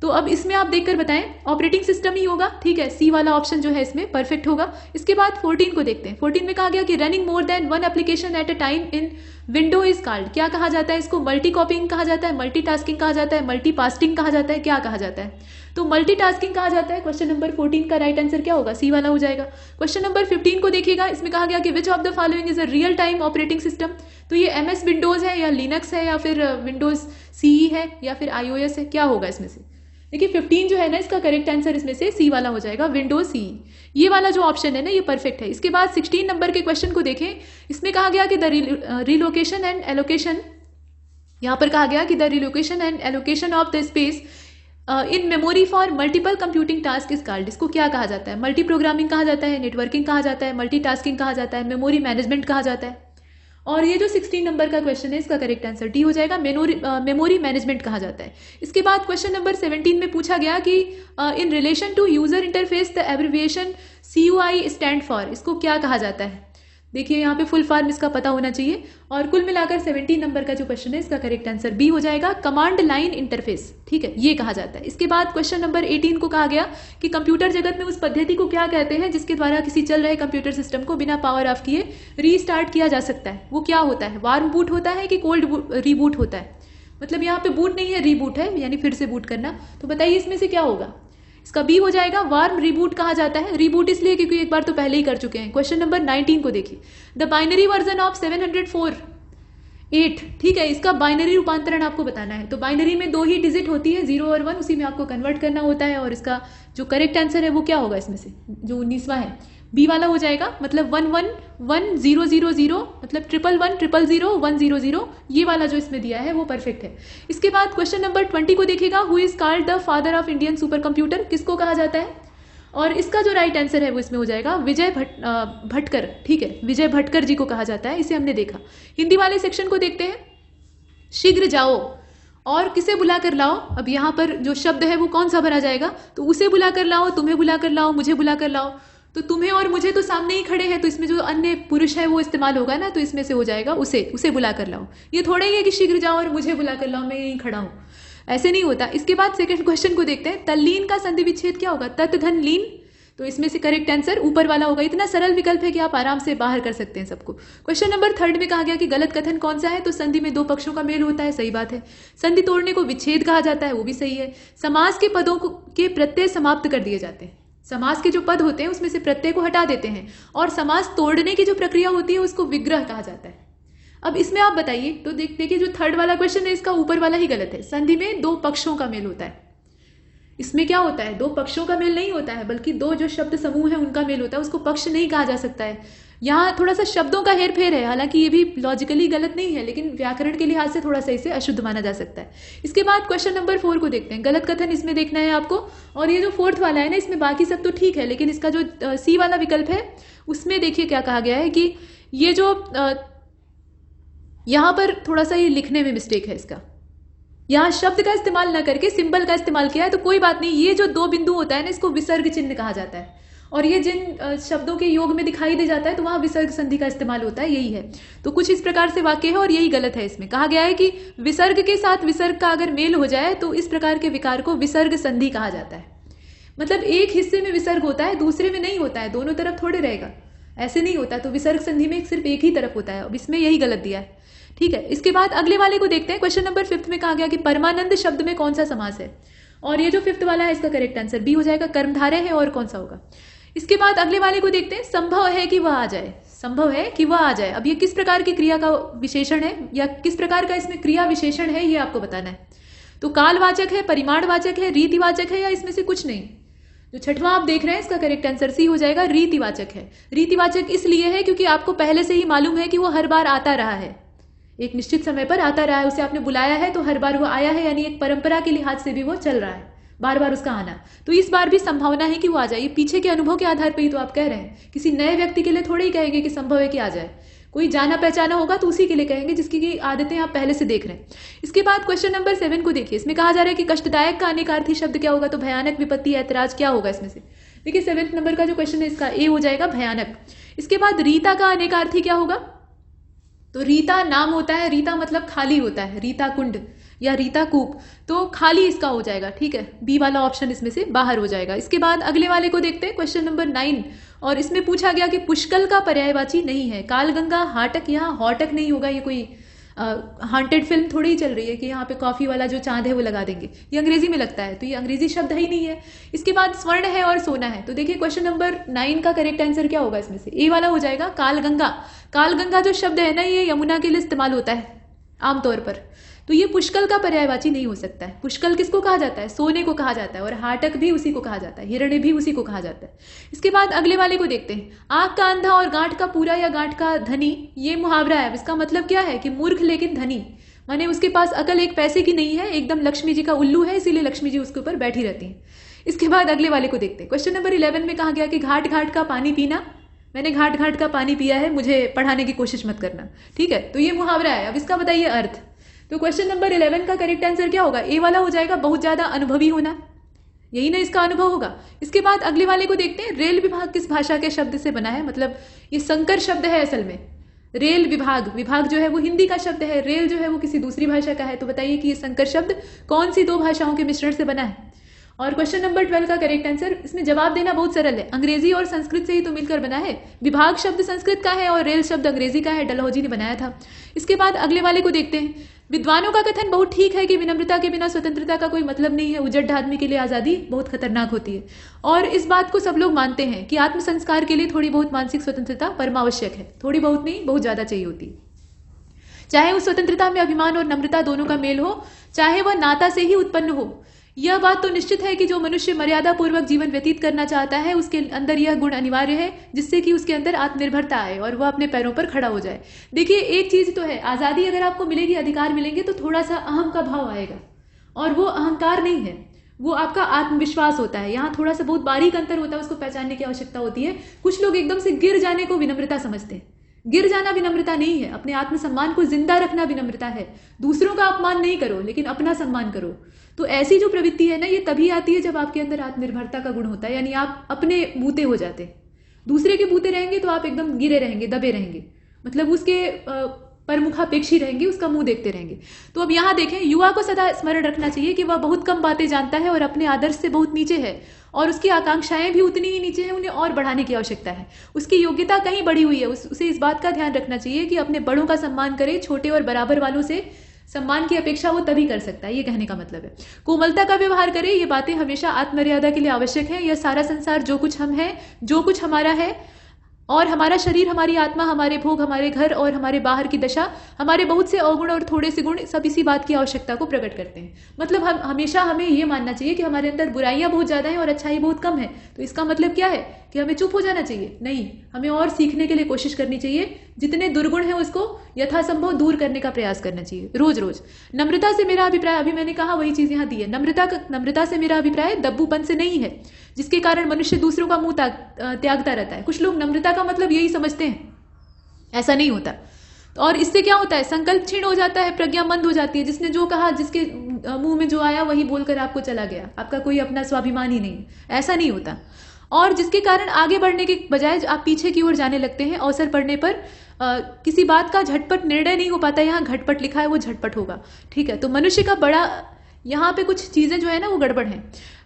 तो अब इसमें आप देखकर बताएं, ऑपरेटिंग सिस्टम ही होगा। ठीक है, सी वाला ऑप्शन जो है इसमें परफेक्ट होगा। इसके बाद 14 को देखते हैं। 14 में कहा गया कि running more than one application at a time in window is called, क्या कहा जाता है इसको, मल्टी कॉपिंग कहा जाता है, मल्टीटास्किंग कहा जाता है, मल्टीपास्टिंग कहा जाता है, क्या कहा जाता है। तो मल्टीटास्किंग कहा जाता है। क्वेश्चन नंबर 14 का राइट आंसर क्या होगा, सी वाला हो जाएगा। क्वेश्चन नंबर 15 को देखिएगा, इसमें कहा गया कि which of the following is a real time operating system. तो ये एमएस विंडोज है या लिनक्स है या फिर विंडोज सीई है या फिर आईओएस है, क्या होगा इसमें से। देखिए 15 जो है ना इसका करेक्ट आंसर इसमें से सी वाला हो जाएगा, विंडोज सी। ये वाला जो ऑप्शन है ना ये परफेक्ट है। इसके बाद 16 नंबर के क्वेश्चन को देखें। इसमें कहा गया कि द रिलोकेशन एंड एलोकेशन, यहाँ पर कहा गया कि the relocation and allocation of the space in memory for multiple computing task is called. इसको क्या कहा जाता है, मल्टी प्रोग्रामिंग कहा जाता है, नेटवर्किंग कहा जाता है, मल्टीटास्किंग कहा जाता है, मेमोरी मैनेजमेंट कहा जाता है। और ये जो 16 नंबर का क्वेश्चन है इसका करेक्ट आंसर डी हो जाएगा, मेमोरी मैनेजमेंट कहा जाता है। इसके बाद क्वेश्चन नंबर 17 में पूछा गया कि in relation to user interface the abbreviation CUI stand for, इसको क्या कहा जाता है। देखिए यहाँ पे फुल फॉर्म इसका पता होना चाहिए। और कुल मिलाकर 17 नंबर का जो क्वेश्चन है इसका करेक्ट आंसर बी हो जाएगा, कमांड लाइन इंटरफेस। ठीक है, ये कहा जाता है। इसके बाद क्वेश्चन नंबर 18 को कहा गया कि कंप्यूटर जगत में उस पद्धति को क्या कहते हैं जिसके द्वारा किसी चल रहे कंप्यूटर सिस्टम को बिना पावर ऑफ किए रीस्टार्ट किया जा सकता है। वो क्या होता है, वार्म बूट होता है कि कोल्ड रीबूट होता है। मतलब यहाँ पे बूट नहीं है, रीबूट है, यानी फिर से बूट करना। तो बताइए इसमें से क्या होगा, इसका बी हो जाएगा, वार्म रिबूट कहा जाता है। रिबूट इसलिए क्योंकि एक बार तो पहले ही कर चुके हैं। क्वेश्चन नंबर 19 को देखिए, द बाइनरी वर्जन ऑफ 704.8। ठीक है, इसका बाइनरी रूपांतरण आपको बताना है। तो बाइनरी में 2 ही डिजिट होती है, 0 और 1, उसी में आपको कन्वर्ट करना होता है। और इसका जो करेक्ट आंसर है वो क्या होगा इसमें से, जो 19वां है बी वाला हो जाएगा। मतलब 111000 मतलब 11100100, ये वाला जो इसमें दिया है वो परफेक्ट है। इसके बाद क्वेश्चन नंबर 20 को देखिएगा, who is called the father of Indian super computer, किसको कहा जाता है। और इसका जो राइट आंसर है वो इसमें हो जाएगा विजय भटकर। ठीक है, विजय भटकर जी को कहा जाता है, इसे हमने देखा। हिंदी वाले सेक्शन को देखते हैं, शीघ्र जाओ और किसे बुला कर लाओ। अब यहाँ पर जो शब्द है वो कौन सा भरा जाएगा, तो उसे बुला कर लाओ, तुम्हें बुला कर लाओ, मुझे बुला कर लाओ। तो तुम्हें और मुझे तो सामने ही खड़े हैं, तो इसमें जो अन्य पुरुष है वो इस्तेमाल होगा ना, तो इसमें से हो जाएगा उसे बुला कर लाओ। ये थोड़ा ही है कि शीघ्र जाओ और मुझे बुला कर लाओ, मैं यहीं खड़ा हूं, ऐसे नहीं होता। इसके बाद सेकंड क्वेश्चन को देखते हैं, तल्लीन का संधि विच्छेद क्या होगा, तत् धन लीन। तो इसमें से करेक्ट आंसर ऊपर वाला होगा। इतना सरल विकल्प है कि आप आराम से बाहर कर सकते हैं सबको। क्वेश्चन नंबर 3 में कहा गया कि गलत कथन कौन सा है, तो संधि में 2 पक्षों का मेल होता है, सही बात है। संधि तोड़ने को विच्छेद कहा जाता है, वो भी सही है। समास के पदों के प्रत्यय समाप्त कर दिए जाते हैं। समास के जो पद होते हैं उसमें से प्रत्यय को हटा देते हैं। और समास तोड़ने की जो प्रक्रिया होती है उसको विग्रह कहा जाता है। अब इसमें आप बताइए, तो देखिए जो 3rd वाला क्वेश्चन है इसका ऊपर वाला ही गलत है। संधि में 2 पक्षों का मेल होता है। इसमें क्या होता है, 2 पक्षों का मेल नहीं होता है, बल्कि 2 जो शब्द समूह है उनका मेल होता है, उसको पक्ष नहीं कहा जा सकता है। यहाँ थोड़ा सा शब्दों का हेरफेर है, हालांकि ये भी लॉजिकली गलत नहीं है, लेकिन व्याकरण के लिहाज से थोड़ा सा इसे अशुद्ध माना जा सकता है। इसके बाद क्वेश्चन नंबर 4 को देखते हैं, गलत कथन इसमें देखना है आपको। और ये जो 4th वाला है ना, इसमें बाकी सब तो ठीक है, लेकिन इसका जो सी वाला विकल्प है उसमें देखिए क्या कहा गया है कि ये जो यहाँ पर थोड़ा सा ये लिखने में मिस्टेक है। इसका यहाँ शब्द का इस्तेमाल न करके सिंबल का इस्तेमाल किया है, तो कोई बात नहीं। ये जो 2 बिंदु होता है ना, इसको विसर्ग चिन्ह कहा जाता है। और ये जिन शब्दों के योग में दिखाई दे जाता है तो वहां विसर्ग संधि का इस्तेमाल होता है, यही है। तो कुछ इस प्रकार से वाक्य है और यही गलत है। इसमें कहा गया है कि विसर्ग के साथ विसर्ग का अगर मेल हो जाए तो इस प्रकार के विकार को विसर्ग संधि कहा जाता है। मतलब एक हिस्से में विसर्ग होता है, दूसरे में नहीं होता है, दोनों तरफ थोड़े रहेगा, ऐसे नहीं होता। तो विसर्ग संधि में सिर्फ एक ही तरफ होता है। अब इसमें यही गलत दिया है, ठीक है। इसके बाद अगले वाले को देखते हैं। क्वेश्चन नंबर 5 में कहा गया कि परमानंद शब्द में कौन सा समास है। और ये जो फिफ्थ वाला है इसका करेक्ट आंसर बी हो जाएगा, कर्मधारय है और कौन सा होगा। इसके बाद अगले वाले को देखते हैं, संभव है कि वह आ जाए। संभव है कि वह आ जाए, अब ये किस प्रकार की क्रिया का विशेषण है या किस प्रकार का इसमें क्रिया विशेषण है ये आपको बताना है। तो कालवाचक है, परिमाणवाचक है, रीतिवाचक है या इसमें से कुछ नहीं। जो छठवां आप देख रहे हैं इसका करेक्ट आंसर सी हो जाएगा, रीतिवाचक है। रीतिवाचक इसलिए है क्योंकि आपको पहले से ही मालूम है कि वो हर बार आता रहा है, एक निश्चित समय पर आता रहा है, उसे आपने बुलाया है तो हर बार वो आया है, यानी एक परंपरा के लिहाज से भी वो चल रहा है, बार बार उसका आना। तो इस बार भी संभावना है कि वो आ जाए। ये पीछे के अनुभव के आधार पर ही तो आप कह रहे हैं, किसी नए व्यक्ति के लिए थोड़े ही कहेंगे कि संभव है कि आ जाए। कोई जाना पहचाना होगा तो उसी के लिए कहेंगे जिसकी की आदतें आप पहले से देख रहे हैं। इसके बाद क्वेश्चन नंबर 7 को देखिए, इसमें कहा जा रहा है कि कष्टदायक का अनेकार्थी शब्द क्या होगा, तो भयानक, विपत्ति, ऐतराज क्या होगा इसमें से। देखिए 7वें नंबर का जो क्वेश्चन है इसका ए हो जाएगा, भयानक। इसके बाद रीता का अनेकार्थी क्या होगा, तो रीता नाम होता है, रीता मतलब खाली होता है, रीता कुंड या रीता कूप, तो खाली इसका हो जाएगा, ठीक है, बी वाला ऑप्शन इसमें से बाहर हो जाएगा। इसके बाद अगले वाले को देखते हैं, क्वेश्चन नंबर 9, और इसमें पूछा गया कि पुष्कल का पर्यायवाची नहीं है, कालगंगा, हाटक, यहाँ हॉटक नहीं होगा, ये कोई हॉन्टेड फिल्म थोड़ी ही चल रही है कि यहाँ पे कॉफी वाला जो चांद है वो लगा देंगे, ये अंग्रेजी में लगता है, तो ये अंग्रेजी शब्द ही नहीं है। इसके बाद स्वर्ण है और सोना है, तो देखिए क्वेश्चन नंबर 9 का करेक्ट आंसर क्या होगा इसमें से, ए वाला हो जाएगा, कालगंगा। कालगंगा जो शब्द है ना ये यमुना के लिए इस्तेमाल होता है आमतौर पर, तो ये पुष्कल का पर्यायवाची नहीं हो सकता है। पुष्कल किसको कहा जाता है, सोने को कहा जाता है, और हाटक भी उसी को कहा जाता है, हिरण्य भी उसी को कहा जाता है। इसके बाद अगले वाले को देखते हैं, आंख का अंधा और गांठ का पूरा या गांठ का धनी, ये मुहावरा है। इसका मतलब क्या है कि मूर्ख लेकिन धनी, माने उसके पास अकल एक पैसे की नहीं है, एकदम लक्ष्मी जी का उल्लू है, इसीलिए लक्ष्मी जी उसके ऊपर बैठी रहती है। इसके बाद अगले वाले को देखते हैं, क्वेश्चन नंबर 11 में कहा गया कि घाट घाट का पानी पीना, मैंने घाट घाट का पानी पिया है, मुझे पढ़ाने की कोशिश मत करना, ठीक है, तो ये मुहावरा है। अब इसका बताइए अर्थ। तो क्वेश्चन नंबर 11 का करेक्ट आंसर क्या होगा, ए वाला हो जाएगा, बहुत ज्यादा अनुभवी होना, यही ना इसका अनुभव होगा। इसके बाद अगले वाले को देखते हैं, रेल विभाग किस भाषा के शब्द से बना है, मतलब ये संकर शब्द है असल में। रेल विभाग, विभाग जो है वो हिंदी का शब्द है, रेल जो है वो किसी दूसरी भाषा का है, तो बताइए कि ये संकर शब्द कौन सी दो भाषाओं के मिश्रण से बना है। और क्वेश्चन नंबर 12 का करेक्ट आंसर, इसमें जवाब देना बहुत सरल है, अंग्रेजी और संस्कृत से ही तो मिलकर बना है। विभाग शब्द संस्कृत का है और रेल शब्द अंग्रेजी का है, डलहौजी ने बनाया था। इसके बाद अगले वाले को देखते हैं, विद्वानों का कथन बहुत ठीक है कि विनम्रता के बिना स्वतंत्रता का कोई मतलब नहीं है, उजड़ आदमी के लिए आजादी बहुत खतरनाक होती है, और इस बात को सब लोग मानते हैं कि आत्म संस्कार के लिए थोड़ी बहुत मानसिक स्वतंत्रता परमावश्यक है, थोड़ी बहुत नहीं, बहुत ज्यादा चाहिए होती है। चाहे उस स्वतंत्रता में अभिमान और नम्रता दोनों का मेल हो, चाहे वह नाता से ही उत्पन्न हो। यह बात तो निश्चित है कि जो मनुष्य मर्यादा पूर्वक जीवन व्यतीत करना चाहता है उसके अंदर यह गुण अनिवार्य है, जिससे कि उसके अंदर आत्मनिर्भरता आए और वह अपने पैरों पर खड़ा हो जाए। देखिए एक चीज तो है, आजादी अगर आपको मिलेगी, अधिकार मिलेंगे, तो थोड़ा सा अहम का भाव आएगा, और वो अहंकार नहीं है, वो आपका आत्मविश्वास होता है। यहाँ थोड़ा सा बहुत बारीक अंतर होता है, उसको पहचानने की आवश्यकता होती है। कुछ लोग एकदम से गिर जाने को विनम्रता समझते हैं, गिर जाना विनम्रता नहीं है, अपने आत्मसम्मान को जिंदा रखना विनम्रता है। दूसरों का अपमान नहीं करो लेकिन अपना सम्मान करो। तो ऐसी जो प्रवृत्ति है ना, ये तभी आती है जब आपके अंदर आत्मनिर्भरता का गुण होता है, यानी आप अपने बूते हो जाते हैं। दूसरे के बूते रहेंगे तो आप एकदम गिरे रहेंगे, दबे रहेंगे, मतलब उसके परमुखापेक्षी रहेंगे, उसका मुंह देखते रहेंगे। तो अब यहाँ देखें, युवा को सदा स्मरण रखना चाहिए कि वह बहुत कम बातें जानता है और अपने आदर्श से बहुत नीचे है, और उसकी आकांक्षाएं भी उतनी ही नीचे हैं, उन्हें और बढ़ाने की आवश्यकता है। उसकी योग्यता कहीं बढ़ी हुई है, उसे इस बात का ध्यान रखना चाहिए कि अपने बड़ों का सम्मान करे, छोटे और बराबर वालों से सम्मान की अपेक्षा वो तभी कर सकता है, ये कहने का मतलब है। कोमलता का व्यवहार करे, ये बातें हमेशा आत्ममर्यादा के लिए आवश्यक है। यह सारा संसार जो कुछ हम हैं, जो कुछ हमारा है, और हमारा शरीर, हमारी आत्मा, हमारे भोग, हमारे घर और हमारे बाहर की दशा, हमारे बहुत से अवगुण और थोड़े से गुण, सब इसी बात की आवश्यकता को प्रकट करते हैं। मतलब हम हमेशा हमें ये मानना चाहिए कि हमारे अंदर बुराइयां बहुत ज्यादा हैं और अच्छाई बहुत कम है, तो इसका मतलब क्या है कि हमें चुप हो जाना चाहिए? नहीं, हमें और सीखने के लिए कोशिश करनी चाहिए। जितने दुर्गुण हैं उसको यथासंभव दूर करने का प्रयास करना चाहिए रोज रोज। नम्रता से मेरा अभिप्राय, अभी मैंने कहा वही चीज यहाँ दी है, नम्रता से मेरा अभिप्राय दब्बूपन से नहीं है, जिसके कारण मनुष्य दूसरों का मुंह त्यागता रहता है। कुछ लोग नम्रता का मतलब यही समझते हैं, ऐसा नहीं होता। और इससे क्या होता है, संकल्प क्षीण हो जाता है, प्रज्ञा मंद हो जाती है। जिसने जो कहा, जिसके मुंह में जो आया वही बोलकर आपको चला गया, आपका कोई अपना स्वाभिमान ही नहीं, ऐसा नहीं होता। और जिसके कारण आगे बढ़ने के बजाय आप पीछे की ओर जाने लगते हैं। अवसर पड़ने पर किसी बात का झटपट निर्णय नहीं हो पाता, यहाँ घटपट लिखा है, वो झटपट होगा, ठीक है। तो मनुष्य का बड़ा यहाँ पे कुछ चीजें जो है ना वो गड़बड़ हैं।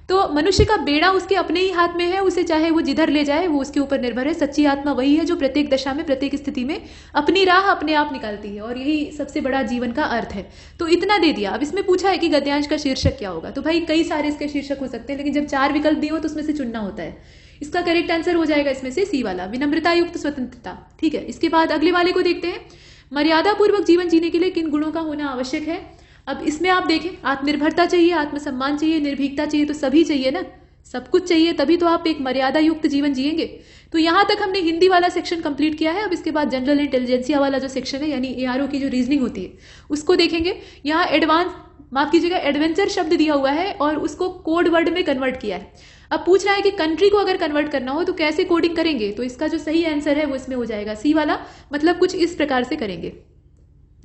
तो मनुष्य का बेड़ा उसके अपने ही हाथ में है, उसे चाहे वो जिधर ले जाए वो उसके ऊपर निर्भर है। सच्ची आत्मा वही है जो प्रत्येक दशा में, प्रत्येक स्थिति में अपनी राह अपने आप निकालती है, और यही सबसे बड़ा जीवन का अर्थ है। तो इतना दे दिया। अब इसमें पूछा है कि गद्यांश का शीर्षक क्या होगा, तो भाई कई सारे इसके शीर्षक हो सकते हैं, लेकिन जब 4 विकल्प दिए हो तो उसमें से चुनना होता है। इसका करेक्ट आंसर हो जाएगा इसमें से सी वाला, विनम्रता युक्त स्वतंत्रता। ठीक है, इसके बाद अगले वाले को देखते हैं, मर्यादा पूर्वक जीवन जीने के लिए किन गुणों का होना आवश्यक है। अब इसमें आप देखें, आत्मनिर्भरता चाहिए, आत्मसम्मान चाहिए, निर्भीकता चाहिए, तो सभी चाहिए ना, सब कुछ चाहिए, तभी तो आप एक मर्यादा युक्त जीवन जिएंगे। तो यहां तक हमने हिंदी वाला सेक्शन कंप्लीट किया है। अब इसके बाद जनरल इंटेलिजेंसिया वाला जो सेक्शन है, यानी एआरओ की जो रीजनिंग होती है, उसको देखेंगे। यहाँ एडवेंचर शब्द दिया हुआ है और उसको कोड वर्ड में कन्वर्ट किया है। अब पूछ रहा है कि कंट्री को अगर कन्वर्ट करना हो तो कैसे कोडिंग करेंगे, तो इसका जो सही आंसर है वो इसमें हो जाएगा सी वाला, मतलब कुछ इस प्रकार से करेंगे।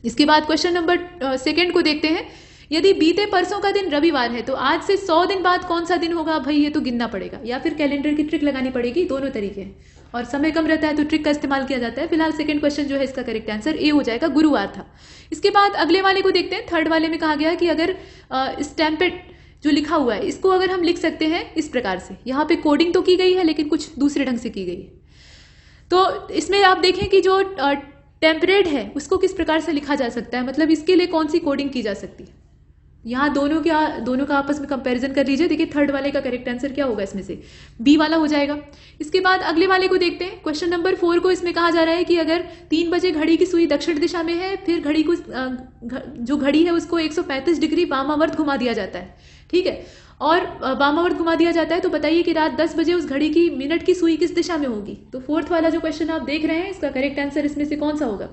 इसके बाद क्वेश्चन नंबर 2 को देखते हैं, यदि बीते परसों का दिन रविवार है तो आज से 100 दिन बाद कौन सा दिन होगा। भाई ये तो गिनना पड़ेगा, या फिर कैलेंडर की ट्रिक लगानी पड़ेगी, दोनों तरीके हैं, और समय कम रहता है तो ट्रिक का इस्तेमाल किया जाता है। फिलहाल 2nd क्वेश्चन जो है इसका करेक्ट आंसर ए हो जाएगा, गुरुवार था। इसके बाद अगले वाले को देखते हैं। 3rd वाले में कहा गया है कि अगर स्टैम्पेड जो लिखा हुआ है इसको अगर हम लिख सकते हैं इस प्रकार से, यहाँ पे कोडिंग तो की गई है लेकिन कुछ दूसरे ढंग से की गई है। तो इसमें आप देखें कि जो टेम्परेट है उसको किस प्रकार से लिखा जा सकता है, मतलब इसके लिए कौन सी कोडिंग की जा सकती है। यहाँ दोनों का आपस में कंपैरिजन कर लीजिए। देखिए 3rd वाले का करेक्ट आंसर क्या होगा, इसमें से बी वाला हो जाएगा। इसके बाद अगले वाले को देखते हैं। क्वेश्चन नंबर 4 को इसमें कहा जा रहा है कि अगर 3 बजे घड़ी की सुई दक्षिण दिशा में है, फिर घड़ी को जो घड़ी है उसको 135 डिग्री वामावर्त घुमा दिया जाता है, ठीक है, और वामावर्त घुमा दिया जाता है, तो बताइए कि रात 10 बजे उस घड़ी की मिनट की सुई किस दिशा में होगी। तो 4th वाला जो क्वेश्चन आप देख रहे हैं इसका करेक्ट आंसर इसमें से कौन सा होगा,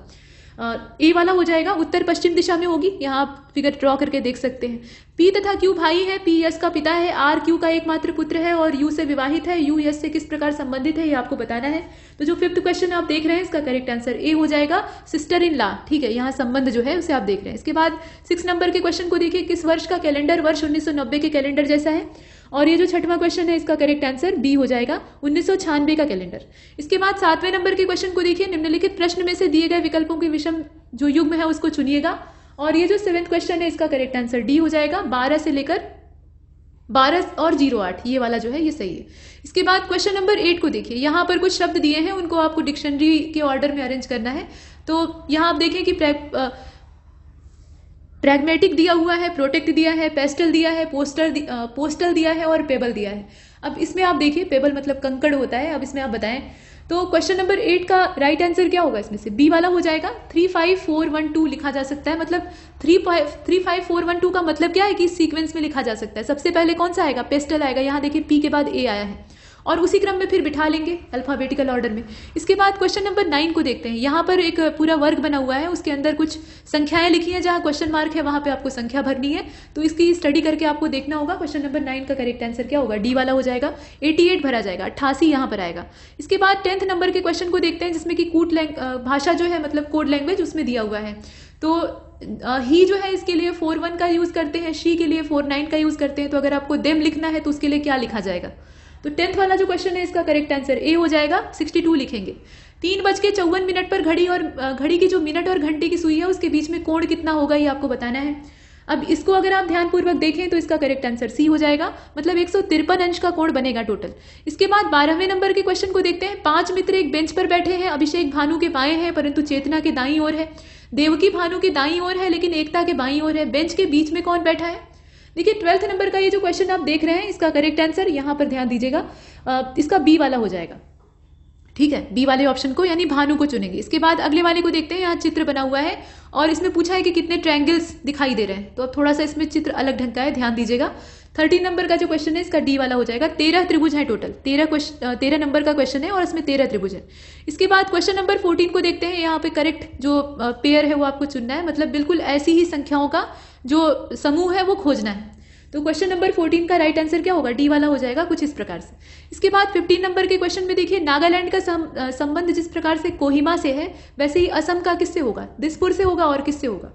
ए वाला हो जाएगा, उत्तर पश्चिम दिशा में होगी। यहाँ आप फिगर ड्रॉ करके देख सकते हैं। पी तथा क्यू भाई है, पी यस का पिता है, आर क्यू का एकमात्र पुत्र है और यू से विवाहित है। यू यस से किस प्रकार संबंधित है ये आपको बताना है। तो जो 5th क्वेश्चन आप देख रहे हैं इसका करेक्ट आंसर ए हो जाएगा, सिस्टर इन लॉ। ठीक है, यहाँ संबंध जो है उसे आप देख रहे हैं। इसके बाद 6 नंबर के क्वेश्चन को देखिए, किस वर्ष का कैलेंडर वर्ष 1990 के कैलेंडर जैसा है। और ये जो 6वां क्वेश्चन है इसका करेक्ट आंसर बी हो जाएगा, 1996 का कैलेंडर। इसके बाद 7वें नंबर के क्वेश्चन को देखिए, निम्नलिखित प्रश्न में से दिए गए विकल्पों के विषम जो युग्म है उसको चुनिएगा। और ये जो 7th क्वेश्चन है इसका करेक्ट आंसर डी हो जाएगा, 12 से लेकर 12 और 08, ये वाला जो है ये सही है। इसके बाद क्वेश्चन नंबर 8 को देखिए, यहाँ पर कुछ शब्द दिए हैं, उनको आपको डिक्शनरी के ऑर्डर में अरेंज करना है। तो यहाँ आप देखें कि प्रैग्मेटिक दिया हुआ है, प्रोटेक्ट दिया है, पेस्टल दिया है, पोस्टल दिया है और पेबल दिया है। अब इसमें आप देखिए, पेबल मतलब कंकड़ होता है। अब इसमें आप बताएं तो क्वेश्चन नंबर 8 का राइट आंसर क्या होगा, इसमें से बी वाला हो जाएगा। 35412 लिखा जा सकता है, मतलब 35412 का मतलब क्या है कि सीक्वेंस में लिखा जा सकता है। सबसे पहले कौन सा आएगा, पेस्टल आएगा। यहाँ देखिए पी के बाद ए आया है और उसी क्रम में फिर बिठा लेंगे अल्फाबेटिकल ऑर्डर में। इसके बाद क्वेश्चन नंबर 9 को देखते हैं। यहाँ पर एक पूरा वर्ग बना हुआ है, उसके अंदर कुछ संख्याएं लिखी हैं, जहाँ क्वेश्चन मार्क है वहां पे आपको संख्या भरनी है। तो इसकी स्टडी करके आपको देखना होगा। क्वेश्चन नंबर 9 का करेक्ट आंसर क्या होगा, डी वाला हो जाएगा, 88 भरा जाएगा, 88 यहाँ पर आएगा। इसके बाद 10th नंबर के क्वेश्चन को देखते हैं, जिसमें कि कूट भाषा जो है मतलब कोड लैंग्वेज उसमें दिया हुआ है। तो ही जो है इसके लिए 41 का यूज करते हैं, शी के लिए 49 का यूज करते हैं। तो अगर आपको देम लिखना है तो उसके लिए क्या लिखा जाएगा, तो 10th वाला जो क्वेश्चन है इसका करेक्ट आंसर ए हो जाएगा, 62 लिखेंगे। 3:54 पर घड़ी और घड़ी की जो मिनट और घंटे की सुई है उसके बीच में कोण कितना होगा ये आपको बताना है। अब इसको अगर आप ध्यानपूर्वक देखें तो इसका करेक्ट आंसर सी हो जाएगा, मतलब 153 अंश का कोण बनेगा टोटल। इसके बाद 12वें नंबर के क्वेश्चन को देखते हैं। 5 मित्र एक बेंच पर बैठे हैं। अभिषेक भानु के बाएं हैं परंतु चेतना के दाईं ओर है। देवकी भानु के दाईं ओर है लेकिन एकता के बाईं ओर है। बेंच के बीच में कौन बैठा है। देखिए 12th नंबर का ये जो क्वेश्चन आप देख रहे हैं इसका करेक्ट आंसर यहाँ पर ध्यान दीजिएगा, इसका बी वाला हो जाएगा। ठीक है, बी वाले ऑप्शन को यानी भानु को चुनेंगे। इसके बाद अगले वाले को देखते हैं। यहाँ चित्र बना हुआ है और इसमें पूछा है कि कितने ट्रायंगल्स दिखाई दे रहे हैं। तो अब थोड़ा सा इसमें चित्र अलग ढंग का है, ध्यान दीजिएगा। 13 नंबर का जो क्वेश्चन है इसका डी वाला हो जाएगा। 13 त्रिभुज है टोटल, 13 नंबर का क्वेश्चन है और इसमें 13 त्रिभुज है। इसके बाद क्वेश्चन नंबर 14 को देखते हैं। यहाँ पे करेक्ट जो पेयर है वो आपको चुनना है, मतलब बिल्कुल ऐसी ही संख्याओं का जो समूह है वो खोजना है। तो क्वेश्चन नंबर 14 का राइट आंसर क्या होगा, डी वाला हो जाएगा, कुछ इस प्रकार से। इसके बाद 15 नंबर के क्वेश्चन में देखिए, नागालैंड का संबंध जिस प्रकार से कोहिमा से है वैसे ही असम का किससे होगा, दिसपुर से होगा और किससे होगा।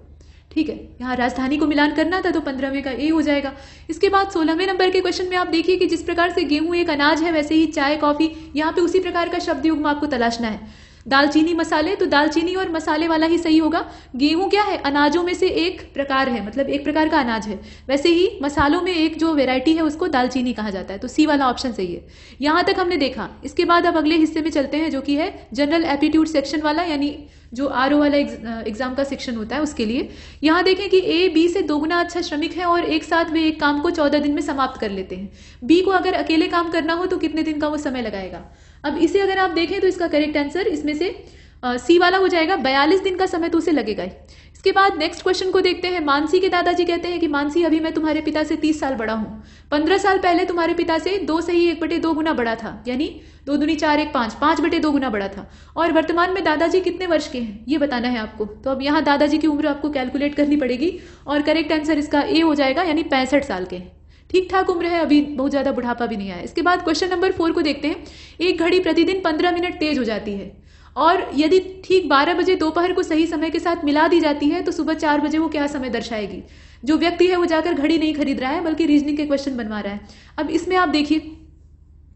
ठीक है, यहाँ राजधानी को मिलान करना था तो 15वें का ए हो जाएगा। इसके बाद 16वें नंबर के क्वेश्चन में आप देखिए कि जिस प्रकार से गेहूं एक अनाज है वैसे ही चाय कॉफी, यहाँ पे उसी प्रकार का शब्द युग्म आपको तलाशना है। दालचीनी मसाले, तो दालचीनी और मसाले वाला ही सही होगा। गेहूं क्या है, अनाजों में से एक प्रकार है, मतलब एक प्रकार का अनाज है। वैसे ही मसालों में एक जो वेराइटी है उसको दालचीनी कहा जाता है, तो सी वाला ऑप्शन सही है। यहां तक हमने देखा। इसके बाद अब अगले हिस्से में चलते हैं जो कि है जनरल एप्टीट्यूड सेक्शन वाला, यानी जो आरओ वाला एग्जाम का सेक्शन होता है उसके लिए। यहां देखें कि ए बी से दोगुना अच्छा श्रमिक है और एक साथ वे एक काम को 14 दिन में समाप्त कर लेते हैं। बी को अगर अकेले काम करना हो तो कितने दिन का वो समय लगाएगा। अब इसे अगर आप देखें तो इसका करेक्ट आंसर इसमें से सी वाला हो जाएगा, 42 दिन का समय तो उसे लगेगा ही। इसके बाद नेक्स्ट क्वेश्चन को देखते हैं। मानसी के दादाजी कहते हैं कि मानसी, अभी मैं तुम्हारे पिता से 30 साल बड़ा हूं। 15 साल पहले तुम्हारे पिता से 2 सही 1/2 गुना बड़ा था, यानी 2 दूनी 4 1 5, 5/2 गुना बड़ा था। और वर्तमान में दादाजी कितने वर्ष के हैं ये बताना है आपको। तो अब यहाँ दादाजी की उम्र आपको कैलकुलेट करनी पड़ेगी और करेक्ट आंसर इसका ए हो जाएगा, यानी 65 साल के हैं। ठीक ठाक उम्र है, अभी बहुत ज्यादा बुढ़ापा भी नहीं आया। इसके बाद क्वेश्चन नंबर 4 को देखते हैं। एक घड़ी प्रतिदिन 15 मिनट तेज हो जाती है और यदि ठीक 12 बजे दोपहर को सही समय के साथ मिला दी जाती है तो सुबह 4 बजे वो क्या समय दर्शाएगी। जो व्यक्ति है वो जाकर घड़ी नहीं खरीद रहा है बल्कि रीजनिंग के क्वेश्चन बनवा रहा है। अब इसमें आप देखिए,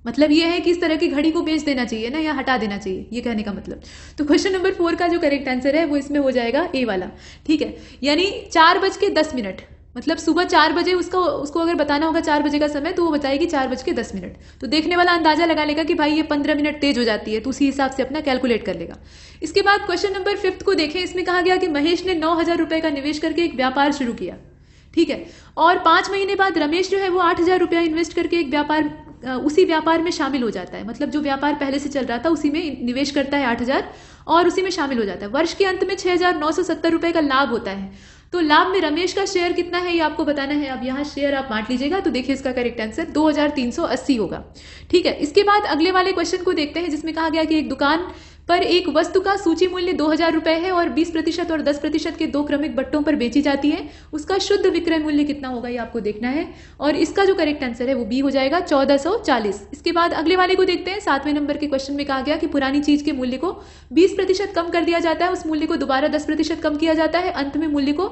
मतलब ये है कि इस तरह की घड़ी को बेच देना चाहिए ना, या हटा देना चाहिए, ये कहने का मतलब। तो क्वेश्चन नंबर 4 का जो करेक्ट आंसर है वो इसमें हो जाएगा ए वाला। ठीक है, यानी 4:10, मतलब सुबह 4 बजे उसको अगर बताना होगा 4 बजे का समय तो वो बताएगी 4:10। तो देखने वाला अंदाजा लगा लेगा कि भाई ये 15 मिनट तेज हो जाती है, तो उसी हिसाब से अपना कैलकुलेट कर लेगा। इसके बाद क्वेश्चन नंबर 5 को देखें। इसमें कहा गया कि महेश ने 9,000 रुपए का निवेश करके एक व्यापार शुरू किया। ठीक है, और 5 महीने बाद रमेश जो है वो 8,000 रुपया इन्वेस्ट करके एक उसी व्यापार में शामिल हो जाता है। मतलब जो व्यापार पहले से चल रहा था उसी में निवेश करता है 8,000 और उसी में शामिल हो जाता है। वर्ष के अंत में 6,970 रुपए का लाभ होता है। तो लाभ में रमेश का शेयर कितना है ये आपको बताना है। अब यहाँ शेयर आप बांट लीजिएगा, तो देखिए इसका करेक्ट आंसर 2,380 होगा। ठीक है, इसके बाद अगले वाले क्वेश्चन को देखते हैं जिसमें कहा गया कि एक दुकान पर एक वस्तु का सूची मूल्य 2,000 रुपए है और 20% और 10% के 2 क्रमिक बट्टों पर बेची जाती है। उसका शुद्ध विक्रय मूल्य कितना होगा ये आपको देखना है और इसका जो करेक्ट आंसर है वो बी हो जाएगा, 1440। इसके बाद अगले वाले को देखते हैं। 7वें नंबर के क्वेश्चन में कहा गया कि पुरानी चीज के मूल्य को 20% कम कर दिया जाता है, उस मूल्य को दोबारा 10% कम किया जाता है, अंत में मूल्य को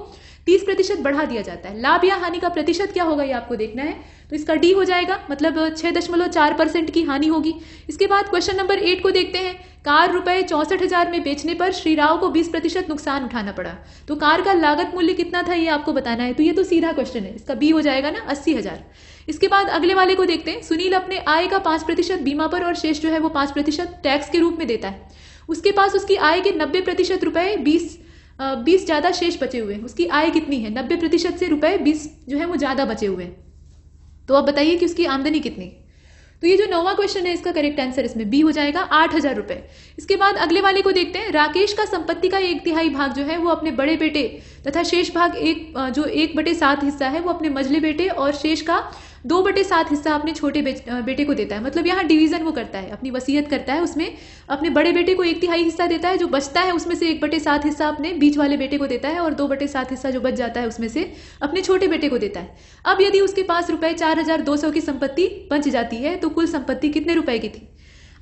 30% बढ़ा दिया जाता है। लाभ या हानि का प्रतिशत क्या होगा ये आपको देखना है। तो इसका डी हो जाएगा, मतलब 6.4% की हानि होगी। इसके बाद क्वेश्चन नंबर 8 को देखते हैं। कार रुपए 64,000 में बेचने पर श्रीराव को 20% नुकसान उठाना पड़ा। तो कार का लागत मूल्य कितना था ये आपको बताना है। तो ये तो सीधा क्वेश्चन है, इसका बी हो जाएगा ना, 80,000। इसके बाद अगले वाले को देखते हैं। सुनील अपने आय का 5% बीमा पर और शेष जो है वो 5% टैक्स के रूप में देता है। उसके पास उसकी आय के 90% रुपए 20 ज्यादा शेष बचे हुए हैं। उसकी आय कितनी है, 90% से रुपए 20 जो है वो ज्यादा बचे हुए हैं। तो अब बताइए कि उसकी आमदनी कितनी। तो ये जो 9वां क्वेश्चन है इसका करेक्ट आंसर इसमें बी हो जाएगा, 8,000 रुपए। इसके बाद अगले वाले को देखते हैं। राकेश का संपत्ति का 1/3 भाग जो है वो अपने बड़े बेटे तथा शेष भाग जो 1/7 हिस्सा है वो अपने मझले बेटे और शेष का 2/7 हिस्सा अपने छोटे बेटे को देता है। मतलब यहाँ डिवीजन वो करता है, अपनी वसीयत करता है, उसमें अपने बड़े बेटे को 1/3 हिस्सा देता है, जो बचता है उसमें से 1/7 हिस्सा अपने बीच वाले बेटे को देता है और 2/7 हिस्सा जो बच जाता है उसमें से अपने छोटे बेटे को देता है। अब यदि उसके पास रुपए 4,200 की संपत्ति बच जाती है तो कुल संपत्ति कितने रुपए की थी।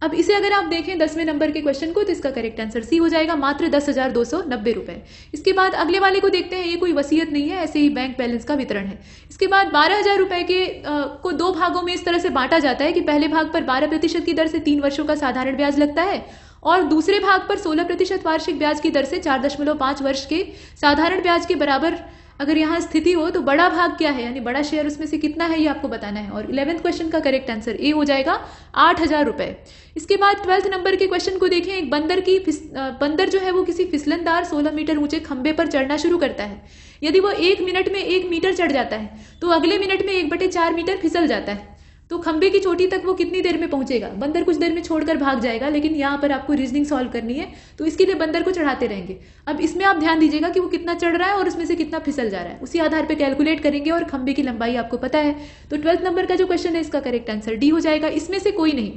अब इसे अगर आप देखें 10वें नंबर के क्वेश्चन को तो इसका करेक्ट आंसर सी हो जाएगा, मात्र 10,290 रुपए। इसके बाद अगले वाले को देखते हैं। ये कोई वसीयत नहीं है, ऐसे ही बैंक बैलेंस का वितरण है। इसके बाद 12,000 रुपए को 2 भागों में इस तरह से बांटा जाता है कि पहले भाग पर 12% की दर से 3 वर्षों का साधारण ब्याज लगता है और दूसरे भाग पर 16% वार्षिक ब्याज की दर से 4.5 वर्ष के साधारण ब्याज के बराबर अगर यहाँ स्थिति हो तो बड़ा भाग क्या है, यानी बड़ा शेयर उसमें से कितना है ये आपको बताना है। और 11वें क्वेश्चन का करेक्ट आंसर ए हो जाएगा, 8,000 रुपए। इसके बाद 12वें नंबर के क्वेश्चन को देखें। एक बंदर जो है वो किसी फिसलनदार 16 मीटर ऊंचे खंबे पर चढ़ना शुरू करता है। यदि वो 1 मिनट में 1 मीटर चढ़ जाता है तो अगले मिनट में 1/4 मीटर फिसल जाता है। तो खंबे की चोटी तक वो कितनी देर में पहुंचेगा। बंदर कुछ देर में छोड़कर भाग जाएगा, लेकिन यहाँ पर आपको रीजनिंग सॉल्व करनी है तो इसके लिए बंदर को चढ़ाते रहेंगे। अब इसमें आप ध्यान दीजिएगा कि वो कितना चढ़ रहा है और उसमें से कितना फिसल जा रहा है, उसी आधार पे कैलकुलेट करेंगे और खंबे की लंबाई आपको पता है। तो 12वें नंबर का जो क्वेश्चन है इसका करेक्ट आंसर डी हो जाएगा। इसमें से कोई नहीं,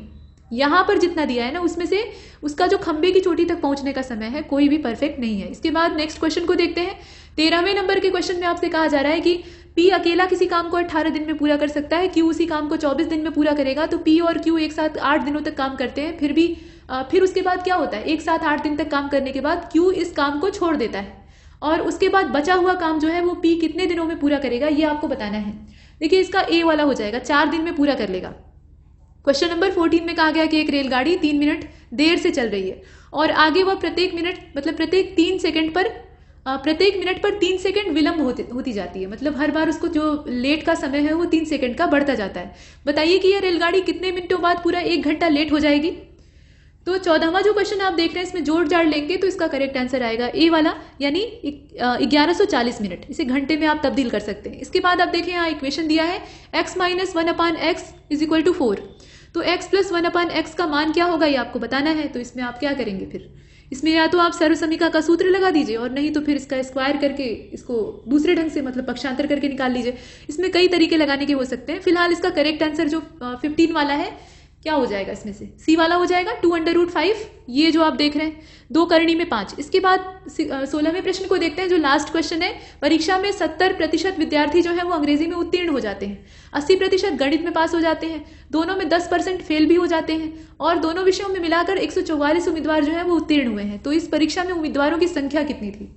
यहाँ पर जितना दिया है ना उसमें से उसका जो खंबे की चोटी तक पहुंचने का समय है कोई भी परफेक्ट नहीं है। इसके बाद नेक्स्ट क्वेश्चन को देखते हैं। 13वें नंबर के क्वेश्चन में आपसे कहा जा रहा है कि पी अकेला किसी काम को 18 दिन में पूरा कर सकता है, क्यू उसी काम को 24 दिन में पूरा करेगा। तो पी और क्यू एक साथ 8 दिनों तक काम करते हैं, फिर उसके बाद क्या होता है, एक साथ 8 दिन तक काम करने के बाद क्यू इस काम को छोड़ देता है और उसके बाद बचा हुआ काम जो है वो पी कितने दिनों में पूरा करेगा ये आपको बताना है। देखिए इसका ए वाला हो जाएगा, 4 दिन में पूरा कर लेगा। क्वेश्चन नंबर 14 में कहा गया कि एक रेलगाड़ी 3 मिनट देर से चल रही है और आगे वह प्रत्येक मिनट मतलब प्रत्येक 3 सेकंड पर प्रत्येक मिनट पर 3 सेकंड विलंब होती जाती है। मतलब हर बार उसको जो लेट का समय है वो 3 सेकंड का बढ़ता जाता है। बताइए कि यह रेलगाड़ी कितने मिनटों बाद पूरा 1 घंटा लेट हो जाएगी। तो 14वां जो क्वेश्चन आप देख रहे हैं इसमें जोड़ जाड़ लेंगे तो इसका करेक्ट आंसर आएगा ए वाला, यानी 1140 मिनट। इसे घंटे में आप तब्दील कर सकते हैं। इसके बाद आप देखें यहाँ इक्वेशन दिया है x minus 1/x is equal to 4। तो x प्लस 1/x का मान क्या होगा ये आपको बताना है। तो इसमें आप क्या करेंगे फिर, इसमें या तो आप सर्वसमीका का सूत्र लगा दीजिए और नहीं तो फिर इसका स्क्वायर करके इसको दूसरे ढंग से मतलब पक्षांतर करके निकाल लीजिए। इसमें कई तरीके लगाने के हो सकते हैं। फिलहाल इसका करेक्ट आंसर जो 15 वाला है क्या हो जाएगा, इसमें से सी वाला हो जाएगा 2√5। ये जो आप देख रहे हैं 2 करणी में 5। इसके बाद 16वें प्रश्न को देखते हैं जो लास्ट क्वेश्चन है। परीक्षा में 70% विद्यार्थी जो है वो अंग्रेजी में उत्तीर्ण हो जाते हैं, 80% गणित में पास हो जाते हैं, दोनों में 10% फेल भी हो जाते हैं और दोनों विषयों में मिलाकर 144 उम्मीदवार जो है वो उत्तीर्ण हुए हैं। तो इस परीक्षा में उम्मीदवारों की संख्या कितनी थी।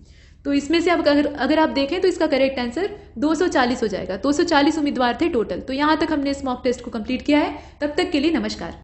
तो इसमें से अब अगर आप देखें तो इसका करेक्ट आंसर 240 हो जाएगा। 240 उम्मीदवार थे टोटल। तो यहाँ तक हमने इस मॉक टेस्ट को कंप्लीट किया है। तब तक के लिए नमस्कार।